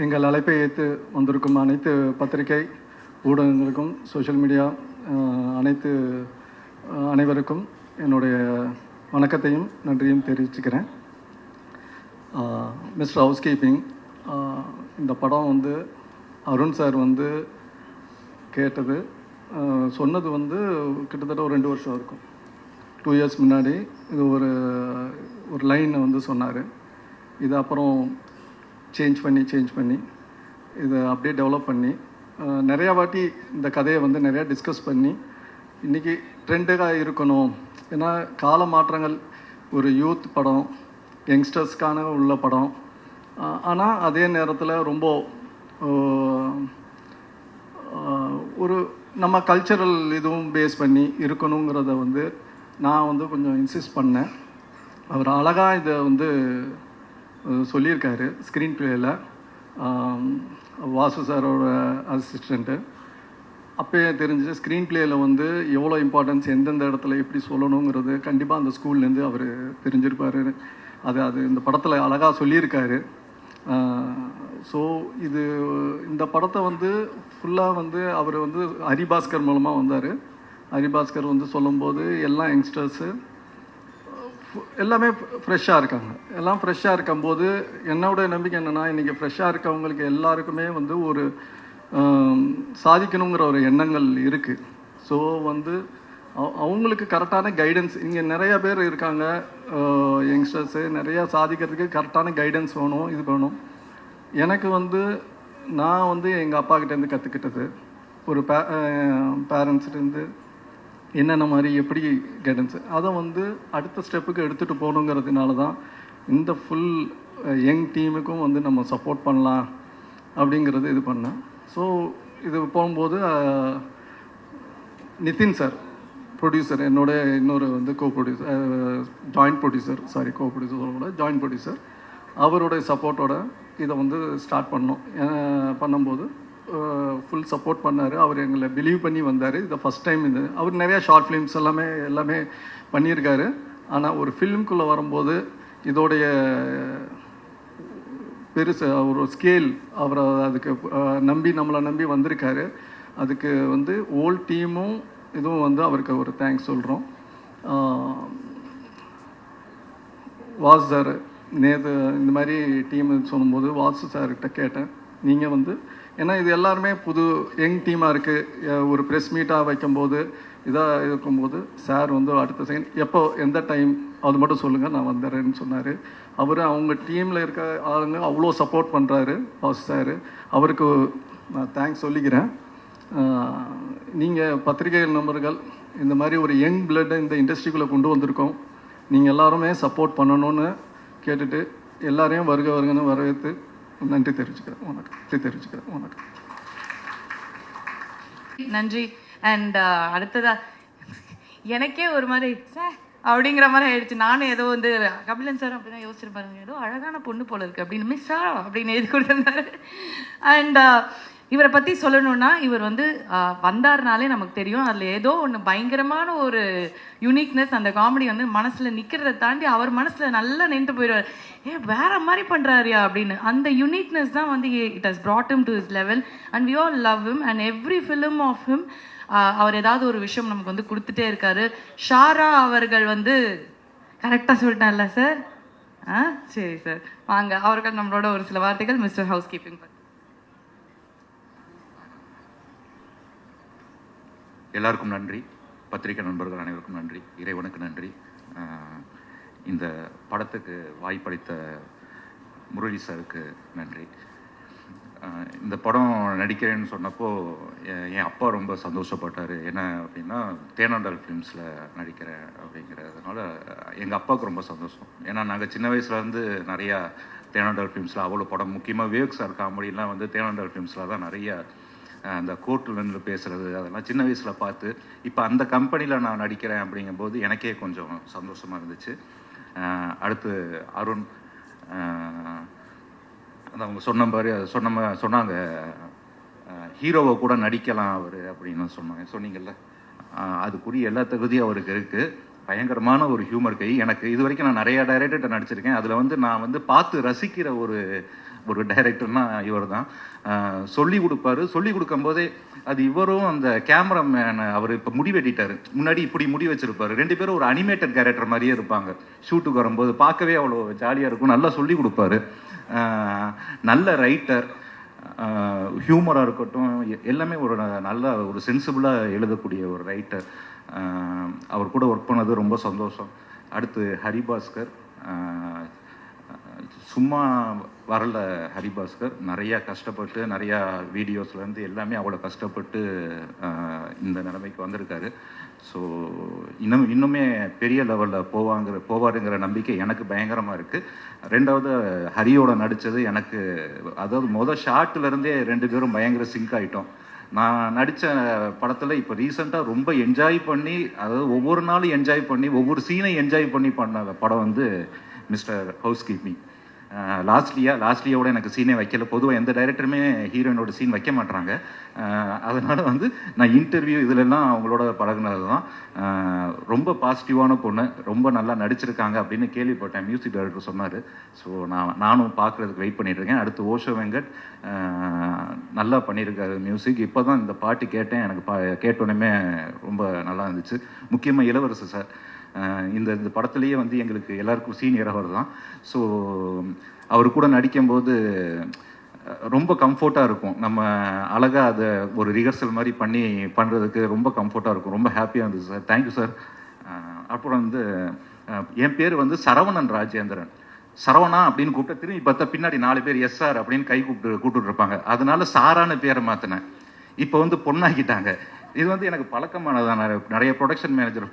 எங்கள் அழைப்பை ஏற்று வந்திருக்கும் அனைத்து பத்திரிகை ஊடகங்களுக்கும் சோஷியல் மீடியா அனைவருக்கும் என்னுடைய வணக்கத்தையும் நன்றியும் தெரிவிச்சுக்கிறேன். மிஸ்டர் ஹவுஸ்கீப்பிங், இந்த படம் அருண் சார் கேட்டது சொன்னது கிட்டத்தட்ட ஒரு 2 வருஷம் இருக்கும். 2 இயர்ஸ் முன்னாடி இது ஒரு லைன் சொன்னார். இது அப்புறம் சேஞ்ச் பண்ணி இதை அப்படியே டெவலப் பண்ணி நிறையா வாட்டி இந்த கதையை நிறையா டிஸ்கஸ் பண்ணி இன்றைக்கி ட்ரெண்டாக இருக்கணும். ஏன்னா கால மாற்றங்கள், ஒரு யூத் படம், யங்ஸ்டர்ஸ்க்கான உள்ள படம், ஆனால் அதே நேரத்தில் ரொம்ப ஒரு நம்ம கல்ச்சரல் இதுவும் பேஸ் பண்ணி இருக்கணுங்கிறத நான் கொஞ்சம் இன்சிஸ்ட் பண்ணேன். அவர் அழகாக இதை சொல்லியிருக்காரு ஸ்க்ரீன் பிளேயில். வாசு சாரோட அசிஸ்டண்ட்டு அப்போயே தெரிஞ்சு ஸ்க்ரீன் பிளேயில் எவ்வளோ இம்பார்ட்டன்ஸ் எந்தெந்த இடத்துல எப்படி சொல்லணுங்கிறது கண்டிப்பாக அந்த ஸ்கூல்லேருந்து அவர் தெரிஞ்சிருப்பார். அது இந்த படத்தில் அழகாக சொல்லியிருக்காரு. ஸோ இந்த படத்தை ஃபுல்லாக அவர் ஹரிபாஸ்கர் மூலமாக வந்தார். ஹரிபாஸ்கர் சொல்லும்போது எல்லா யங்ஸ்டர்ஸு எல்லாமே ஃப்ரெஷ்ஷாக இருக்காங்க. எல்லாம் ஃப்ரெஷ்ஷாக இருக்கும்போது என்னோடய நம்பிக்கை என்னென்னா, இன்றைக்கி ஃப்ரெஷ்ஷாக இருக்கவங்களுக்கு எல்லாருக்குமே ஒரு சாதிக்கணுங்கிற ஒரு எண்ணங்கள் இருக்குது. ஸோ அவங்களுக்கு கரெக்டான கைடன்ஸ், இங்கே நிறையா பேர் இருக்காங்க யங்ஸ்டர்ஸு, நிறையா சாதிக்கிறதுக்கு கரெக்டான கைடன்ஸ் வேணும். இது வேணும். எனக்கு நான் எங்கள் அப்பாக்கிட்டேருந்து கற்றுக்கிட்டது, ஒரு பேரண்ட்ஸ்லேருந்து என்னென்ன மாதிரி எப்படி கைடன்ஸு, அதை அடுத்த ஸ்டெப்புக்கு எடுத்துகிட்டு போகணுங்கிறதுனால தான் இந்த ஃபுல் யங் டீமுக்கும் நம்ம சப்போர்ட் பண்ணலாம் அப்படிங்கிறது இது பண்ணேன். ஸோ இது போகும்போது நிதின் சார் ப்ரொடியூசர், என்னோட இன்னொரு கோ producer, joint producer joint producer, அவருடைய சப்போர்ட்டோட இதை ஸ்டார்ட் பண்ணும்போது ஃபுல் சப்போர்ட் பண்ணார். அவர் எங்களை பிலீவ் பண்ணி வந்தார். இதை ஃபஸ்ட் டைம் அவர் நிறையா ஷார்ட் ஃபிலிம்ஸ் எல்லாமே பண்ணியிருக்காரு. ஆனால் ஒரு ஃபிலிம்குள்ளே வரும்போது இதோடைய பெருசு ஒரு ஸ்கேல், அவர் அதுக்கு நம்மளை நம்பி வந்திருக்காரு. அதுக்கு ஓல் டீமும் இதுவும் அவருக்கு ஒரு தேங்க்ஸ் சொல்கிறோம். வாசு சார் நேற்று இந்த மாதிரி டீம் சொல்லும்போது வாசு சார்கிட்ட கேட்டேன், நீங்கள் ஏன்னா இது எல்லாருமே புது யங் டீமாக இருக்குது, ஒரு ப்ரெஸ் மீட்டாக வைக்கும்போது இதாக இருக்கும்போது சார் அடுத்த செகண்ட் எப்போ எந்த டைம் அது மட்டும் சொல்லுங்கள், நான் வந்துடுறேன்னு சொன்னார். அவர் அவங்க டீமில் இருக்க ஆளுங்க அவ்வளோ சப்போர்ட் பண்ணுறாரு வாசு சார். அவருக்கு நான் தேங்க்ஸ் சொல்லிக்கிறேன். நீங்கள் பத்திரிகை நண்பர்கள் இந்த மாதிரி ஒரு யங் பிளட்டை இந்த இண்டஸ்ட்ரிக்குள்ளே கொண்டு வந்திருக்கோம். நீங்கள் எல்லாருமே சப்போர்ட் பண்ணணும்னு கேட்டுட்டு எல்லாரையும் வருகன்னு வரவேற்று நன்றி தெரிவிச்சுக்கிறேன். வணக்கம். நன்றி. அண்ட் அடுத்ததா எனக்கே ஒரு மாதிரி அப்படிங்கிற மாதிரி ஆயிடுச்சு. நானும் ஏதோ கபிலன் சார் அப்படிதான் யோசிச்சிருப்பாருங்க, ஏதோ அழகான பொண்ணு போல இருக்கு அப்படின்னு மிஸ்ஸா அப்படின்னு எழுதி கொடுத்துருந்தாரு. அண்ட் இவரை பற்றி சொல்லணும்னா, இவர் வந்தாருனாலே நமக்கு தெரியும் அதில் ஏதோ ஒன்று பயங்கரமான ஒரு யூனிக்னஸ், அந்த காமெடி மனசில் நிற்கிறத தாண்டி அவர் மனசில் நல்லா நின்று போயிடுவார். வேற மாதிரி பண்ணுறாருயா அப்படின்னு. அந்த யூனிக்னஸ் தான் it has brought him to his level and we all love him and every film of him. அவர் ஏதாவது ஒரு விஷயம் நமக்கு கொடுத்துட்டே இருக்காரு. ஷாரா அவர்கள் கரெக்டாக சொல்லிட்டான்ல சார்? சரி சார், வாங்க அவர்கள் நம்மளோட ஒரு சில வார்த்தைகள் மிஸ்டர் ஹவுஸ் கீப்பிங். எல்லாருக்கும் நன்றி. பத்திரிகை நண்பர்கள் அனைவருக்கும் நன்றி. இறைவனுக்கு நன்றி. இந்த படத்துக்கு வாய்ப்பளித்த முரளி சாருக்கு நன்றி. இந்த படம் நடிக்கிறேன்னு சொன்னப்போ என் அப்பா ரொம்ப சந்தோஷப்பட்டார். என்ன அப்படின்னா, தேனாண்டால் ஃபிலிம்ஸில் நடிக்கிறேன் அப்படிங்கிறதுனால எங்கள் அப்பாவுக்கு ரொம்ப சந்தோஷம். ஏன்னா நாங்கள் சின்ன வயசுலேருந்து நிறையா தேனாண்டால் ஃபிலிம்ஸில் அவ்வளோ படம், முக்கியமாக விவேக் சார் காமெடிலாம் தேனாண்டால் ஃபிலிம்ஸில் தான் நிறையா அந்த கோர்ட்டில் நின்று பேசுகிறது அதெல்லாம் சின்ன வயசில் பார்த்து, இப்போ அந்த கம்பெனியில் நான் நடிக்கிறேன் அப்படிங்கும்போது எனக்கே கொஞ்சம் சந்தோஷமாக இருந்துச்சு. அடுத்து அருண், அவங்க சொன்ன மாதிரி சொன்னாங்க ஹீரோவை கூட நடிக்கலாம் அவர் அப்படின்னு சொன்னாங்கல்ல, அதுக்குரிய எல்லா தகுதியும் அவருக்கு இருக்குது. பயங்கரமான ஒரு ஹியூமர் கை. எனக்கு இது வரைக்கும் நான் நிறையா டைரக்டர்கிட்ட நடிச்சிருக்கேன். அதில் வந்து நான் வந்து பார்த்து ரசிக்கிற ஒரு டைரக்டர்னா இவர் தான். சொல்லி கொடுப்பாரு. சொல்லி கொடுக்கும்போதே அது இவரும் அந்த கேமராமேன் அவர் இப்போ முடி வெட்டிட்டார். முன்னாடி இப்படி முடி வச்சிருப்பாரு. 2 பேரும் ஒரு அனிமேட்டட் கேரக்டர் மாதிரியே இருப்பாங்க. ஷூட்டுக்கு வரும்போது பார்க்கவே அவ்வளோ ஜாலியாக இருக்கும். நல்லா சொல்லி கொடுப்பாரு. நல்ல ரைட்டர். ஹியூமராக இருக்கட்டும் எல்லாமே ஒரு நல்ல ஒரு சென்சிபிளாக எழுதக்கூடிய ஒரு ரைட்டர். அவர் கூட ஒர்க் பண்ணது ரொம்ப சந்தோஷம். அடுத்து ஹரிபாஸ்கர். சும்மா வரல ஹரிபாஸ்கர். நிறையா கஷ்டப்பட்டு நிறையா வீடியோஸ்லேருந்து எல்லாமே அவ்வளோ கஷ்டப்பட்டு இந்த நிலைமைக்கு வந்திருக்காரு. ஸோ இன்னுமே பெரிய லெவலில் போவாருங்கிற நம்பிக்கை எனக்கு பயங்கரமாக இருக்குது. ரெண்டாவது ஹரியோட நடித்தது எனக்கு, அதாவது ஷார்ட்லேருந்தே 2 பேரும் பயங்கர சிங்க் ஆகிட்டோம். நான் நடித்த படத்தில் இப்போ ரீசெண்டாக ரொம்ப என்ஜாய் பண்ணி, அதாவது ஒவ்வொரு நாளும் என்ஜாய் பண்ணி ஒவ்வொரு சீனை என்ஜாய் பண்ண படம் வந்து மிஸ்டர் ஹவுஸ் கீப்பிங். லாஸ்ட்லியோட எனக்கு சீனே வைக்கல. பொதுவாக எந்த டைரக்டருமே ஹீரோயினோட சீன் வைக்க மாட்டாங்க. அதனால் வந்து நான் இன்டர்வியூ இதிலெல்லாம் அவங்களோட பழகினது தான். ரொம்ப பாசிட்டிவான பொண்ணு, ரொம்ப நல்லா நடிச்சிருக்காங்க அப்படின்னு கேள்விப்பட்டேன். மியூசிக் டைரக்டர் சொன்னார். ஸோ நானும் பார்க்குறதுக்கு வெயிட் பண்ணிட்டுருக்கேன். அடுத்து ஓஷோ வெங்கட் நல்லா பண்ணியிருக்காரு மியூசிக். இப்போ தான் இந்த பாட்டு கேட்டேன். எனக்கு கேட்டோன்னே ரொம்ப நல்லா இருந்துச்சு. முக்கியமாக இளவரசு சார் இந்த படத்துலேயே வந்து எங்களுக்கு எல்லாருக்கும் சீனியர் அவர் தான். ஸோ அவர் கூட நடிக்கும்போது ரொம்ப கம்ஃபர்ட்டாக இருக்கும். நம்ம அழகாக அதை ஒரு ரிஹர்சல் மாதிரி பண்ணுறதுக்கு ரொம்ப கம்ஃபர்ட்டாக இருக்கும். ரொம்ப ஹாப்பியாக இருந்துச்சு சார். Thank you sir. அப்புறம் வந்து என் பேர் வந்து சரவணன் ராஜேந்திரன். சரவணா அப்படின்னு கூப்பிட்டு திரும்பி பார்த்தா பின்னாடி 4 பேர் எஸ்ஆர் அப்படின்னு கை கூப்பிட்டு இருப்பாங்க. அதனால சாரான பேரை மாற்றினேன். இப்போ வந்து பொண்ணாக்கிட்டாங்க. இது வந்து எனக்கு பழக்கமானதான். நிறைய ப்ரொடக்ஷன் மேனேஜர்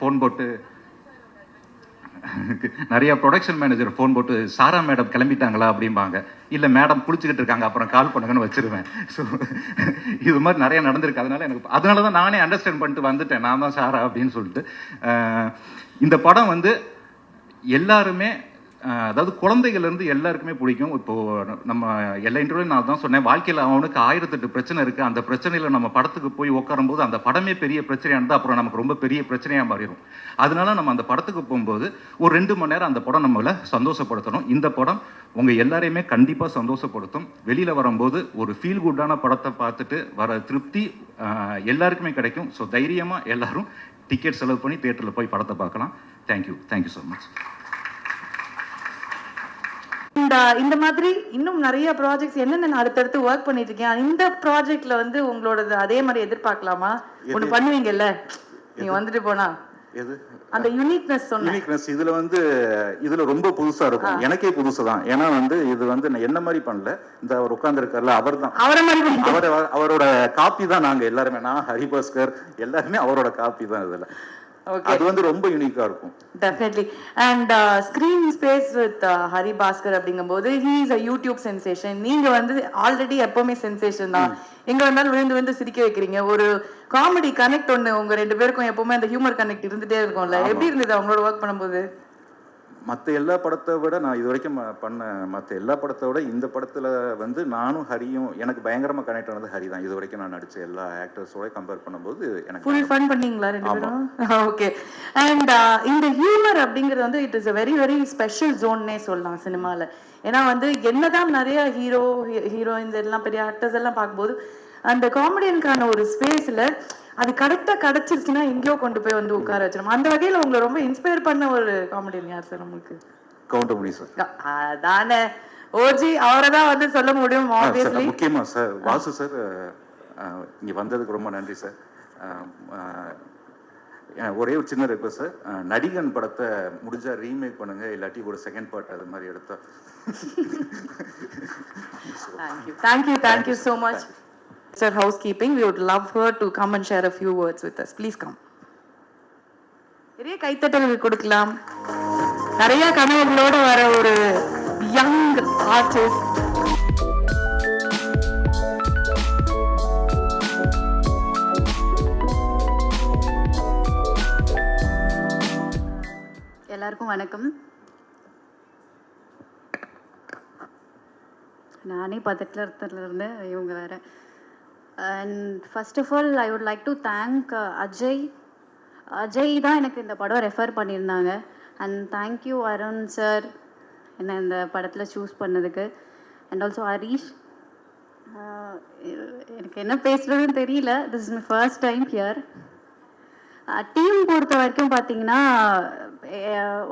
ஃபோன் போட்டு சாரா மேடம் கிளம்பிட்டாங்களா அப்படிம்பாங்க. இல்லை மேடம் குளிச்சுக்கிட்டு இருக்காங்க அப்புறம் கால் பண்ணுங்கன்னு வச்சிருவேன். ஸோ இது மாதிரி நிறைய நடந்திருக்கு. அதனால தான் நானே அண்டர்ஸ்டாண்ட் பண்ணிட்டு வந்துட்டேன். நான் தான் சாரா அப்படின்னு சொல்லிட்டு. இந்த படம் வந்து எல்லாருமே, அதாவது குழந்தைகள்லேருந்து எல்லாருக்குமே பிடிக்கும். இப்போது நம்ம எல்லா இன்டர்வியூ நான் தான் சொன்னேன், வாழ்க்கையில் அவனுக்கு 1008 பிரச்சனை இருக்குது. அந்த பிரச்சனையில் நம்ம படத்துக்கு போய் உட்காரும்போது அந்த படமே பெரிய பிரச்சனையாக இருந்தால் அப்புறம் நமக்கு ரொம்ப பெரிய பிரச்சனையாக மாறிடும். அதனால நம்ம அந்த படத்துக்கு போகும்போது ஒரு 2 மணி நேரம் அந்த படம் நம்மளை சந்தோஷப்படுத்தணும். இந்த படம் உங்கள் எல்லாரையுமே கண்டிப்பாக சந்தோஷப்படுத்தும். வெளியில் வரும்போது ஒரு ஃபீல் குட்டான படத்தை பார்த்துட்டு வர திருப்தி எல்லாருக்குமே கிடைக்கும். ஸோ தைரியமாக எல்லாரும் டிக்கெட் செலவு பண்ணி தியேட்டரில் போய் படத்தை பார்க்கலாம். Thank you so much. இந்த மாதிரி இன்னும் நிறைய ப்ராஜெக்ட்ஸ் என்னென்ன அடுத்தடுத்து ஒர்க் பண்ணிட்டு இருக்கேன். இந்த ப்ராஜெக்ட்ல வந்து உங்களோடது அதே மாதிரி எதிர்பார்க்கலாமா? ஒண்ணு பண்ணுவீங்கல்ல நீங்க வந்துட்டு போனா? எது அந்த யூனிக்னஸ் இதுல ரொம்ப புதுசா இருக்கும். எனக்கே புதுசு தான். ஏன்னா வந்து இது வந்து நான் என்ன மாதிரி பண்ணல. இந்த அவர் உட்கார்ந்து இருக்கார்ல அவர் தான் அவரோட காப்பி தான். நாங்க எல்லாருமே, நான் ஹரிபாஸ்கர் எல்லாருமே அவரோட காப்பி தான். இதுல அது வந்து ரொம்ப யூனிக்கா இருக்கும். Definitely. And screen space with Hari Bhaskar அப்படிங்கும்போது he is a YouTube sensation. நீங்க வந்து ஆல்ரெடி எப்பவுமே சென்சேஷன் தான். எங்க வந்தாலும் விழுந்து சிரிக்க வைக்கிறீங்க. ஒரு காமெடி கனெக்ட் ஒண்ணு உங்க 2 பேருக்கும் எப்பவுமே அந்த ஹியூமர் கனெக்ட் இருந்துட்டே இருக்கும்ல. எப்படி இருந்தது அவங்களோட ஒர்க் பண்ணும்போது? மற்ற எல்லா படத்தை விட நான் இது வரைக்கும் பண்ண மற்ற எல்லா படத்தை விட இந்த படத்தில் வந்து நானும் ஹரியும் எனக்கு பயங்கரமாக கனெக்ட் ஆனது ஹரி தான். இது வரைக்கும் நான் நடித்த எல்லா ஆக்டர்ஸோட கம்பேர் பண்ணும்போது எனக்கு ஃபுல் ஃபன் பண்ணீங்களா 2 பேரும்? ஓகே. அண்ட் இந்த ஹியூமர் அப்படிங்கிறது வந்து it is a very very special ஜோன்னே சொல்லலாம் சினிமாவில். ஏன்னா வந்து என்னதான் நிறைய ஹீரோயின்ஸ் எல்லாம் பெரிய ஆக்டர்ஸ் எல்லாம் பார்க்கும்போது அந்த காமெடியனுக்கான ஒரு ஸ்பேஸில் அது கரெக்டாக கிடைச்சிருச்சுன்னா எங்கேயோ கொண்டு போய் வந்து உட்கார வச்சிடும். அந்த வகையில் உங்களை ரொம்ப இன்ஸ்பயர் பண்ண ஒரு காமெடியன் யார் சார் உங்களுக்கு? கவுண்டமணி சார். அதானே ஓஜி, அவரை தான் வந்து சொல்ல முடியும். ஆப்வியஸ்லி முக்கியமாக சார் வாசு சார் இங்கே வந்ததுக்கு ரொம்ப நன்றி சார். ஒரே ஒரு சின்ன ரெக்வஸ்ட் சார், நடிகன் படத்தை முடிஞ்சா ரீமேக் பண்ணுங்க, இல்லாட்டி ஒரு செகண்ட் பார்ட் அது மாதிரி எடுத்தா. Thank you so much. Sir, housekeeping, we would love her to come and share a few words with us. Please come. நிறைய கைத்தட்டல்கள் கொடுக்கலாம். நிறைய கனவுகளோட வர ஒரு யங் ஆர்டிஸ்ட். எல்லாருக்கும் வணக்கம். நானே பதட்டத்தில் இருந்தேன், இவங்க வேற. And first of all, I would like to thank Ajay Ajay தான் எனக்கு இந்த படம் ரெஃபர் பண்ணியிருந்தாங்க. அண்ட் தேங்க்யூ அருண் சார் என்னை இந்த படத்தில் சூஸ் பண்ணதுக்கு. And also Harish. எனக்கு என்ன பேசுகிறதுன்னு தெரியல. This is my first time here. Team பொறுத்த வரைக்கும் பார்த்தீங்கன்னா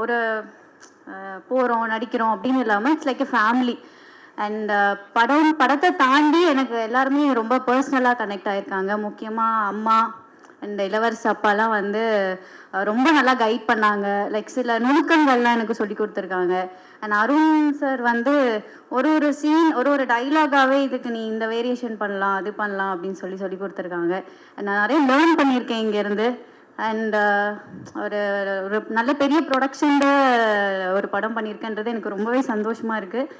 ஒரு போகிறோம் நடிக்கிறோம் அப்படின்னு இல்லாமல் it's like a family. And படத்தை தாண்டி எனக்கு எல்லாருமே ரொம்ப பர்சனலாக கனெக்ட் ஆகிருக்காங்க. முக்கியமாக அம்மா அண்ட் இளவரசி அப்பாலாம் வந்து ரொம்ப நல்லா கைட் பண்ணாங்க. லைக் சில நுணுக்கங்கள்லாம் எனக்கு சொல்லி கொடுத்துருக்காங்க. அண்ட் அருண் சார் வந்து ஒரு சீன் ஒரு டைலாகாகவே இதுக்கு நீ இந்த வேரியேஷன் பண்ணலாம் அது பண்ணலாம் அப்படின்னு சொல்லி கொடுத்துருக்காங்க. நான் நிறைய லேர்ன் பண்ணியிருக்கேன் இங்கேருந்து. அண்ட் ஒரு நல்ல பெரிய ப்ரொடக்ஷனில் ஒரு படம் பண்ணியிருக்கேன்றது எனக்கு ரொம்பவே சந்தோஷமாக இருக்குது.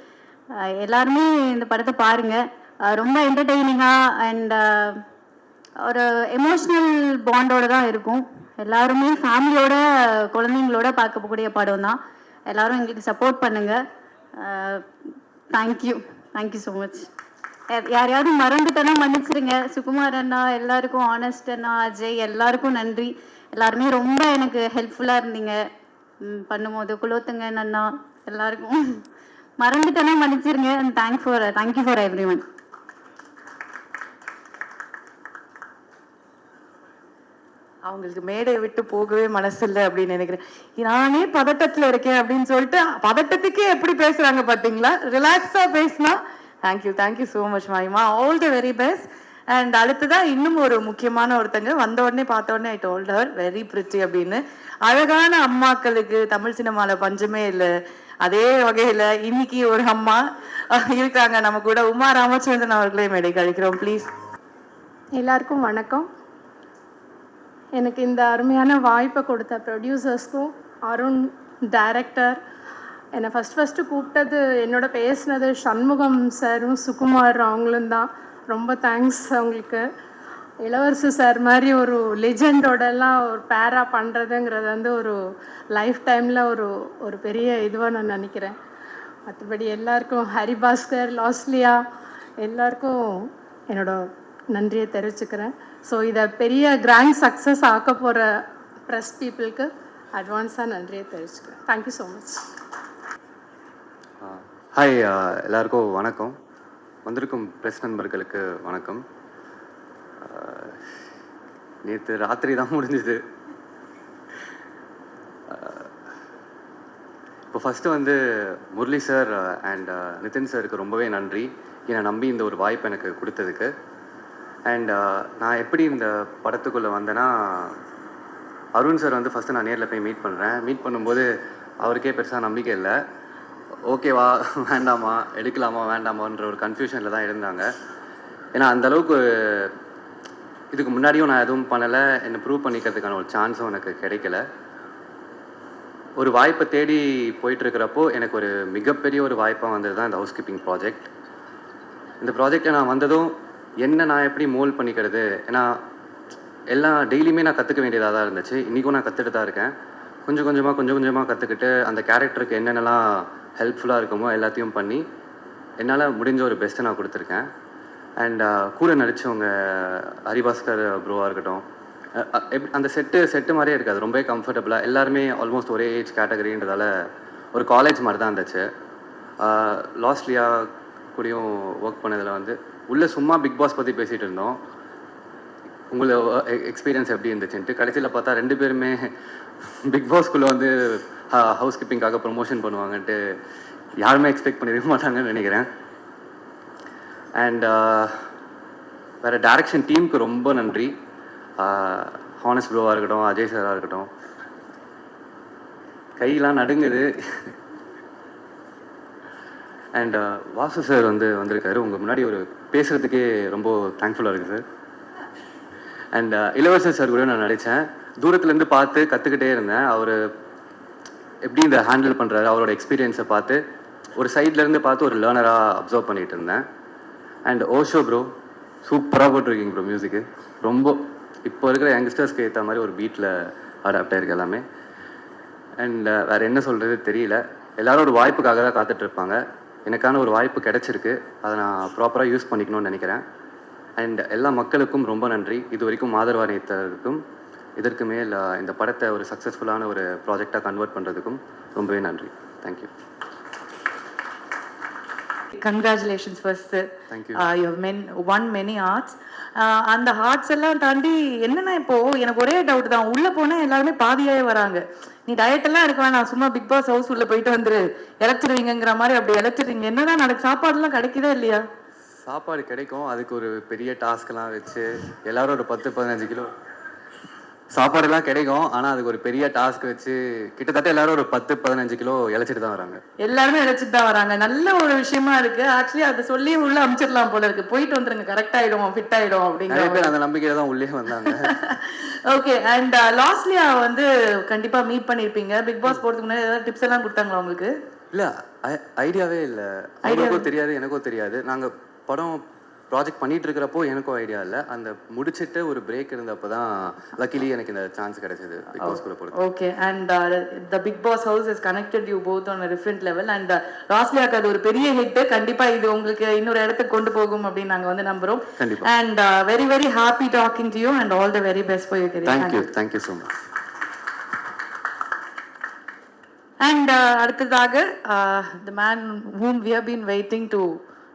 எல்லாருமே இந்த படத்தை பாருங்கள். ரொம்ப என்டர்டெய்னிங்காக அண்ட் ஒரு எமோஷ்னல் பாண்டோடு தான் இருக்கும். எல்லாருமே ஃபேமிலியோட குழந்தைங்களோட பார்க்கக்கூடிய படம் தான். எல்லோரும் எங்களுக்கு சப்போர்ட் பண்ணுங்கள். Thank you so much. யாரையாவது மறந்துட்டேன்னா மன்னிச்சிருங்க. சுகுமார் அண்ணா, எல்லாருக்கும் ஆனஸ்ட் அண்ணா, அஜய் எல்லாருக்கும் நன்றி. எல்லாருமே ரொம்ப எனக்கு ஹெல்ப்ஃபுல்லாக இருந்தீங்க பண்ணும்போது. குலோத்துங்கன் அண்ணா எல்லாருக்கும் மறந்துட்டேன்னா மன்னிச்சிருங்க. And thank you for every one. அவங்களுக்கு மேடையை விட்டு போகவே மனசு இல்லை அப்படின்னு நினைக்கிறேன். நானே பதட்டத்தில் இருக்கேன் அப்படின்னு சொல்லிட்டு பதட்டத்துக்கே எப்படி பேசுகிறாங்க பார்த்தீங்களா? ரிலாக்ஸாக பேசினா thank you so much Mahima. All the very best. And அடுத்ததான் இன்னும் ஒரு முக்கியமான ஒருத்தங்க வந்த உடனே பார்த்த உடனே I told her very pretty அப்படின்னு. அழகான அம்மாக்களுக்கு தமிழ் சினிமாவில் பஞ்சமே இல்லை. அதே வகையில் இன்னைக்கு ஒரு அம்மா இருக்காங்க நம்ம கூட. உமா ராமச்சந்திரன் அவர்களே மேடை கழிக்கிறோம் ப்ளீஸ். எல்லாருக்கும் வணக்கம். எனக்கு இந்த அருமையான வாய்ப்பை கொடுத்த ப்ரொடியூசர்ஸ்க்கும் அருண் டைரக்டர் என்னை ஃபஸ்ட்டு கூப்பிட்டது என்னோட பேசினது சண்முகம் சாரும் சுகுமார் அவங்களும் தான். ரொம்ப தேங்க்ஸ் அவங்களுக்கு. இளவரசி சார் மாதிரி ஒரு லெஜெண்டோடலாம் ஒரு பேரா பண்ணுறதுங்கிறது வந்து ஒரு லைஃப் டைமில் ஒரு பெரிய இதுவாக நான் நினைக்கிறேன். மற்றபடி எல்லாருக்கும் ஹரிபாஸ்கர், லாஸ்லியா எல்லாருக்கும் என்னோட நன்றியை தெரிவிச்சுக்கிறேன். ஸோ இதை பெரிய கிராண்ட் சக்ஸஸ் ஆக்க போகிற ப்ரெஸ் பீப்புளுக்கு அட்வான்ஸாக நன்றியை தெரிவிச்சுக்கிறேன். Thank you so much. ஹாய், எல்லாருக்கும் வணக்கம். வந்திருக்கும் ப்ரெஸ் நண்பர்களுக்கு வணக்கம். நேற்று ராத்திரி தான் முடிஞ்சுது. இப்போ ஃபஸ்ட்டு வந்து முரளி சார் அண்ட் நிதின் சாருக்கு ரொம்பவே நன்றி என்னை நம்பி இந்த ஒரு வாய்ப்பு எனக்கு கொடுத்ததுக்கு. அண்ட் நான் எப்படி இந்த படத்துக்குள்ளே வந்தேன்னா, அருண் சார் வந்து ஃபஸ்ட்டு நான் நேரில் போய் மீட் பண்ணும்போது அவருக்கே பெருசாக நம்பிக்கை இல்லை. ஓகேவா வேண்டாமா எடுக்கலாமா வேண்டாமான்ற ஒரு கன்ஃபியூஷனில் தான் இருந்தாங்க. ஏன்னா அந்தளவுக்கு இதுக்கு முன்னாடியும் நான் எதுவும் பண்ணலை, என்னை ப்ரூவ் பண்ணிக்கிறதுக்கான ஒரு சான்ஸும் எனக்கு கிடைக்கல. ஒரு வாய்ப்பை தேடி போயிட்டுருக்கிறப்போ எனக்கு ஒரு மிகப்பெரிய ஒரு வாய்ப்பாக வந்தது தான் இந்த ஹவுஸ் கீப்பிங் ப்ராஜெக்ட். இந்த ப்ராஜெக்டை நான் வந்ததும் என்ன நான் எப்படி மோல்ட் பண்ணிக்கிறது, ஏன்னா எல்லாம் டெய்லியுமே நான் கற்றுக்க வேண்டியதாக தான் இருந்துச்சு. இன்றைக்கும் நான் கற்றுட்டு தான் இருக்கேன். கொஞ்சம் கொஞ்சமாக கற்றுக்கிட்டு அந்த கேரக்டருக்கு என்னென்னலாம் ஹெல்ப்ஃபுல்லாக இருக்குமோ எல்லாத்தையும் பண்ணி என்னால் முடிஞ்ச ஒரு பெஸ்ட்டை நான் கொடுத்துருக்கேன். அண்ட் கூட நடித்தவங்க ஹரிபாஸ்கர் ப்ரோவாக இருக்கட்டும், அந்த செட்டு மாதிரியே இருக்காது, ரொம்பவே கம்ஃபர்டபுளாக. எல்லாருமே ஆல்மோஸ்ட் ஒரே ஏஜ் கேட்டகரின்றதால ஒரு காலேஜ் மாதிரி தான் இருந்துச்சு. லாஸ்ட்லியா கூடயும் ஒர்க் பண்ணதில் வந்து உள்ளே சும்மா பிக் பாஸ் பற்றி பேசிகிட்டு இருந்தோம். உங்களோட எக்ஸ்பீரியன்ஸ் எப்படி இருந்துச்சுன்ட்டு கடைசியில் பார்த்தா 2 பேருமே பிக் பாஸ்குள்ளே வந்து ஹவுஸ் கீப்பிங்காக ப்ரொமோஷன் பண்ணுவாங்கன்ட்டு யாருமே எக்ஸ்பெக்ட் பண்ணிருக்க மாட்டாங்கன்னு நினைக்கிறேன். அண்ட் வேறு டைரக்ஷன் டீமுக்கு ரொம்ப நன்றி. ஹானஸ்ட் ப்ரோவாக இருக்கட்டும், அஜய் சாராக இருக்கட்டும், கையெல்லாம் நடுங்குது. அண்ட் வாசு சார் வந்திருக்காரு. உங்கள் முன்னாடி ஒரு பேசுகிறதுக்கே ரொம்ப தேங்க்ஃபுல்லாக இருக்குது சார். அண்ட் இளவரசர் சார் கூட நான் நடித்தேன். தூரத்துலேருந்து பார்த்து கற்றுக்கிட்டே இருந்தேன். அவர் எப்படி இந்த ஹேண்டில் பண்ணுறாரு, அவரோட எக்ஸ்பீரியன்ஸை பார்த்து ஒரு சைட்லேருந்து பார்த்து ஒரு லேர்னராக அப்சர்வ் பண்ணிகிட்டு இருந்தேன். அண்ட் ஓஷோ ப்ரோ சூப்பராக போட்டிருக்கீங்க ப்ரோ. மியூசிக்கு ரொம்ப இப்போ இருக்கிற யங்ஸ்டர்ஸ்க்கு ஏற்ற மாதிரி ஒரு பீட்டில் அடாப்ட் ஆகிருக்கு எல்லாமே. அண்ட் வேறு என்ன சொல்கிறது தெரியல. எல்லோரும் ஒரு வாய்ப்புக்காக தான் காத்துட்ருப்பாங்க. எனக்கான ஒரு வாய்ப்பு கிடச்சிருக்கு. அதை நான் ப்ராப்பராக யூஸ் பண்ணிக்கணும்னு நினைக்கிறேன். அண்ட் எல்லா மக்களுக்கும் ரொம்ப நன்றி. இது வரைக்கும் ஆதரவு அளித்தவருக்கும் இதற்கு மேல் இந்த படத்தை ஒரு சக்ஸஸ்ஃபுல்லான ஒரு ப்ராஜெக்டாக கன்வெர்ட் பண்ணுறதுக்கும் ரொம்பவே நன்றி. Thank you. Congratulations first. Thank you. You have won many hearts. அந்த ஹார்ட்ஸ் எல்லாம் தாண்டி என்னன்னா இப்போ எனக்கு ஒரே டவுட் தான், உள்ள போனா எல்லாருமே பாதியாவே வராங்க. நீ டயட் எல்லாம் இருக்க வேணாம், சும்மா பிக் பாஸ் ஹவுஸ் உள்ள போயிட்டு வந்துரு, இழைச்சிருவீங்கிற மாதிரி அப்படி இழைச்சிருவீங்க. என்னதான் நடக்கு? சாப்பாடுலாம் கிடைக்குதா இல்லையா? சாப்பாடு கிடைக்கும், அதுக்கு ஒரு பெரிய டாஸ்க்லாம் வச்சு எல்லாரும் ஒரு 10-15 கிலோ சாப்பாடுலாம் கிடைக்கும். ஆனால் அதுக்கு ஒரு பெரிய டாஸ்க் வச்சு கிட்டத்தட்ட எல்லாரும் ஒரு 10-15 கிலோ இழைச்சிட்டு தான் வராங்க. எல்லாருமே இழைச்சிட்டு தான் வராங்க. நல்ல ஒரு விஷயமா இருக்கு. ஆக்சுவலி அதை சொல்லி உள்ள அமிச்சிடலாம் போல இருக்கு. போயிட்டு வந்துருங்க, கரெக்ட் ஆயிடும், ஃபிட் ஆயிடும் அப்படிங்கிற நிறைய பேர் அந்த நம்பிக்கையில தான் உள்ளே வந்தாங்க. ஓகே. அண்ட் லாஸ்ட்லியா வந்து கண்டிப்பா மீட் பண்ணிருப்பீங்க. பிக் பாஸ் போறதுக்கு முன்னாடி ஏதாவது டிப்ஸ் எல்லாம் கொடுத்தாங்களா உங்களுக்கு? இல்லை, ஐடியாவே இல்லை. அவங்களுக்கும் தெரியாது, எனக்கும் தெரியாது. நாங்கள் படம் ப்ராஜெக்ட் பண்ணிட்டு இருக்கிறப்போ எனக்கும் ஐடியா இல்லை. அந்த முடிச்சுட்டு ஒரு பிரேக் இருந்தப்போ தான் லக்கிலி எனக்கு இந்த சான்ஸ் கிடைச்சது பிக் பாஸ் கூட போகிறது. Okay. And the Bigg Boss house is connected you both on a different level. And லாஸ்ட்லியாக்கு அது ஒரு பெரிய ஹிட். கண்டிப்பா இது உங்களுக்கு இன்னொரு இடத்துக்கு கொண்டு போகும் அப்படின்னு நாங்க வந்து நம்புறோம். கண்டிப்பா. And very very happy talking to you and all the very best for your career. Thank you so much. And அடுத்ததாக the man whom we have been waiting to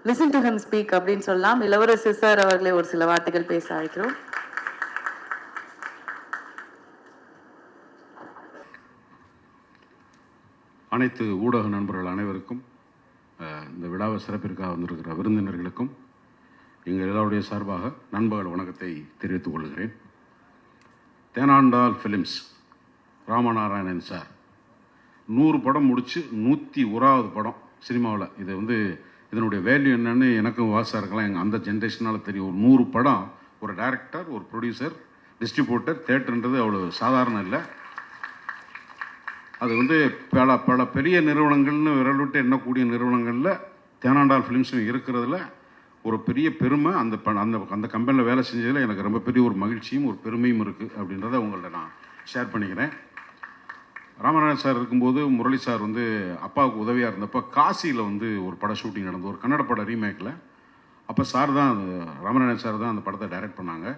listen to him speak அப்படின்னு சொல்லலாம். இளவரசர் sir அவர்களை ஒரு சில வார்த்தைகள் பேச அழைக்கிறோம். அனைத்து ஊடக நண்பர்கள் அனைவருக்கும், இந்த விழாவை சிறப்பிற்காக வந்திருக்கிற விருந்தினர்களுக்கும் எங்கள் எல்லாருடைய சார்பாக நண்பர்கள் வணக்கத்தை தெரிவித்துக் கொள்கிறேன். தேனாண்டால் ஃபிலிம்ஸ் ராமநாராயணன் சார் 100 படம் முடித்து 101வது படம் சினிமாவில். இது வந்து இதனுடைய வேல்யூ என்னன்னு எனக்கும் வாசா இருக்கலாம், அந்த ஜென்ரேஷனால் தெரியும். ஒரு 100 படம், ஒரு டைரக்டர், ஒரு ப்ரொடியூசர், டிஸ்ட்ரிபியூட்டர், தேட்டருன்றது அவ்வளோ சாதாரணம் இல்லை. அது வந்து பல பெரிய நிறுவனங்கள்னு விரல் விட்டு எண்ணக்கூடிய நிறுவனங்களில் தேனாண்டால் ஃபிலிம்ஸும் இருக்கிறதுல ஒரு பெரிய பெருமை. அந்த அந்த கம்பெனியில் வேலை செஞ்சதில் எனக்கு ரொம்ப பெரிய ஒரு மகிழ்ச்சியும் ஒரு பெருமையும் இருக்குது அப்படின்றத உங்கள்ட்ட நான் ஷேர் பண்ணிக்கிறேன். ராமநாதன் சார் இருக்கும்போது முரளி சார் வந்து அப்பாவுக்கு உதவியாக இருந்தப்போ காசியில் வந்து ஒரு பட ஷூட்டிங் நடந்தது, ஒரு கன்னட பட ரீமேக்கில். அப்போ சார் தான், ராமநாதன் சார் தான் அந்த படத்தை டைரக்ட் பண்ணாங்க.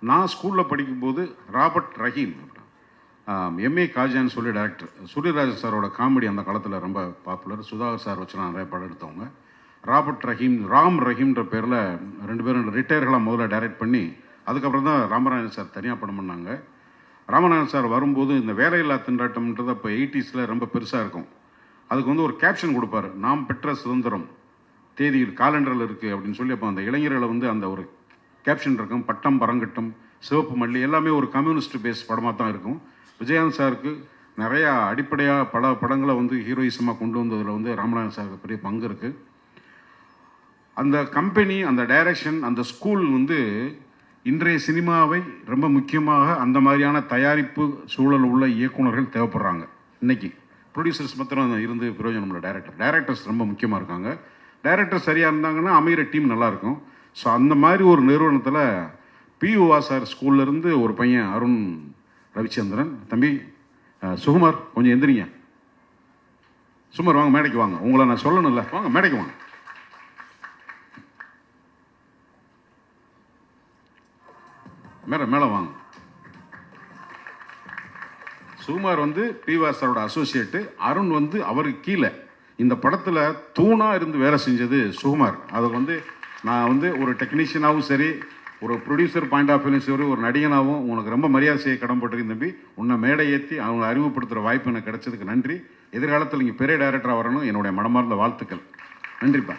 நான் ஸ்கூலில் படிக்கும்போது ராபர்ட் ரஹீம், எம்ஏ காஜான்னு சொல்லி டைரக்டர், சூரியராஜன் சாரோட காமெடி அந்த காலத்தில் ரொம்ப பாப்புலர். சுதாகர் சார் வச்சு நான் நிறைய படம் எடுத்தவங்க. ராபர்ட் ரஹீம், ராம் ரஹீம்ன்ற பேரில் 2 பேரும் ரிட்டையர்களாக முதல்ல டைரக்ட் பண்ணி அதுக்கப்புறம் தான் ராமநாதன் சார் தனியாக படம் பண்ணாங்க. ராமநாதன் சார் வரும்போது இந்த வேலையில்லா திண்டாட்டம்ன்றது அப்போ 80s ரொம்ப பெருசாக இருக்கும். அதுக்கு வந்து ஒரு கேப்ஷன் கொடுப்பாரு, நாம் பெற்ற சுதந்திரம் தேதியில் காலண்டரில் இருக்குது அப்படின்னு சொல்லி. அப்போ அந்த இளைஞர்களை வந்து அந்த ஒரு கேப்ஷன் இருக்கும், பட்டம் பரங்கட்டம் சிவப்பு மல்லி, எல்லாமே ஒரு கம்யூனிஸ்ட் பேஸ் படமாக தான் இருக்கும். விஜயகாந்த் சாருக்கு நிறையா அடிப்படையாக பல படங்களை வந்து ஹீரோயிசமாக கொண்டு வந்ததில் வந்து ராமநாதன் சாருக்கு பெரிய பங்கு இருக்குது. அந்த கம்பெனி, அந்த டைரக்ஷன், அந்த ஸ்கூல் வந்து இன்றைய சினிமாவை ரொம்ப முக்கியமாக அந்த மாதிரியான தயாரிப்பு சூழல் உள்ள இயக்குநர்கள் தேவைப்படுறாங்க. இன்றைக்கி ப்ரொடியூசர்ஸ் மாத்திரம் இருந்து பிரயோஜனம் இல்லை, டைரக்டர்ஸ் ரொம்ப முக்கியமாக இருக்காங்க. டைரக்டர் சரியாக இருந்தாங்கன்னா அமைகிற டீம் நல்லாயிருக்கும். ஸோ அந்த மாதிரி ஒரு நிறுவனத்தில் பியூவா சார் ஸ்கூல்லேருந்து ஒரு பையன் அருண் ரவிச்சந்திரன், தம்பி சுகுமார் கொஞ்சம் எந்திரிங்க, சுகுமார் வாங்க மேடைக்கு வாங்க, உங்களை நான் சொல்லணும்ல, வாங்க மேடைக்கு வாங்க. மேலே வாங்க. சுகுமார் வந்து பிவா சாரோட அசோசியேட்டு, அருண் வந்து அவருக்கு கீழே இந்த படத்தில் தூணாக இருந்து வேலை செஞ்சது சுகுமார். அதை வந்து நான் வந்து ஒரு டெக்னீஷியனாகவும் சரி, ஒரு ப்ரொடியூசர் பாயிண்ட் ஆஃப் வியூலையும் சரி, ஒரு நடிகனாகவும் உனக்கு ரொம்ப மரியாதை செய்ய கடன்பட்டிருக்கேன் தம்பி. உன்னை மேடை ஏற்றி அவங்களை அறிமுகப்படுத்துகிற வாய்ப்பு எனக்கு கிடைச்சதுக்கு நன்றி. எதிர்காலத்தில் இங்கே பெரிய டைரக்டராக வரணும், என்னுடைய மனமார்ந்த வாழ்த்துக்கள். நன்றிப்பா.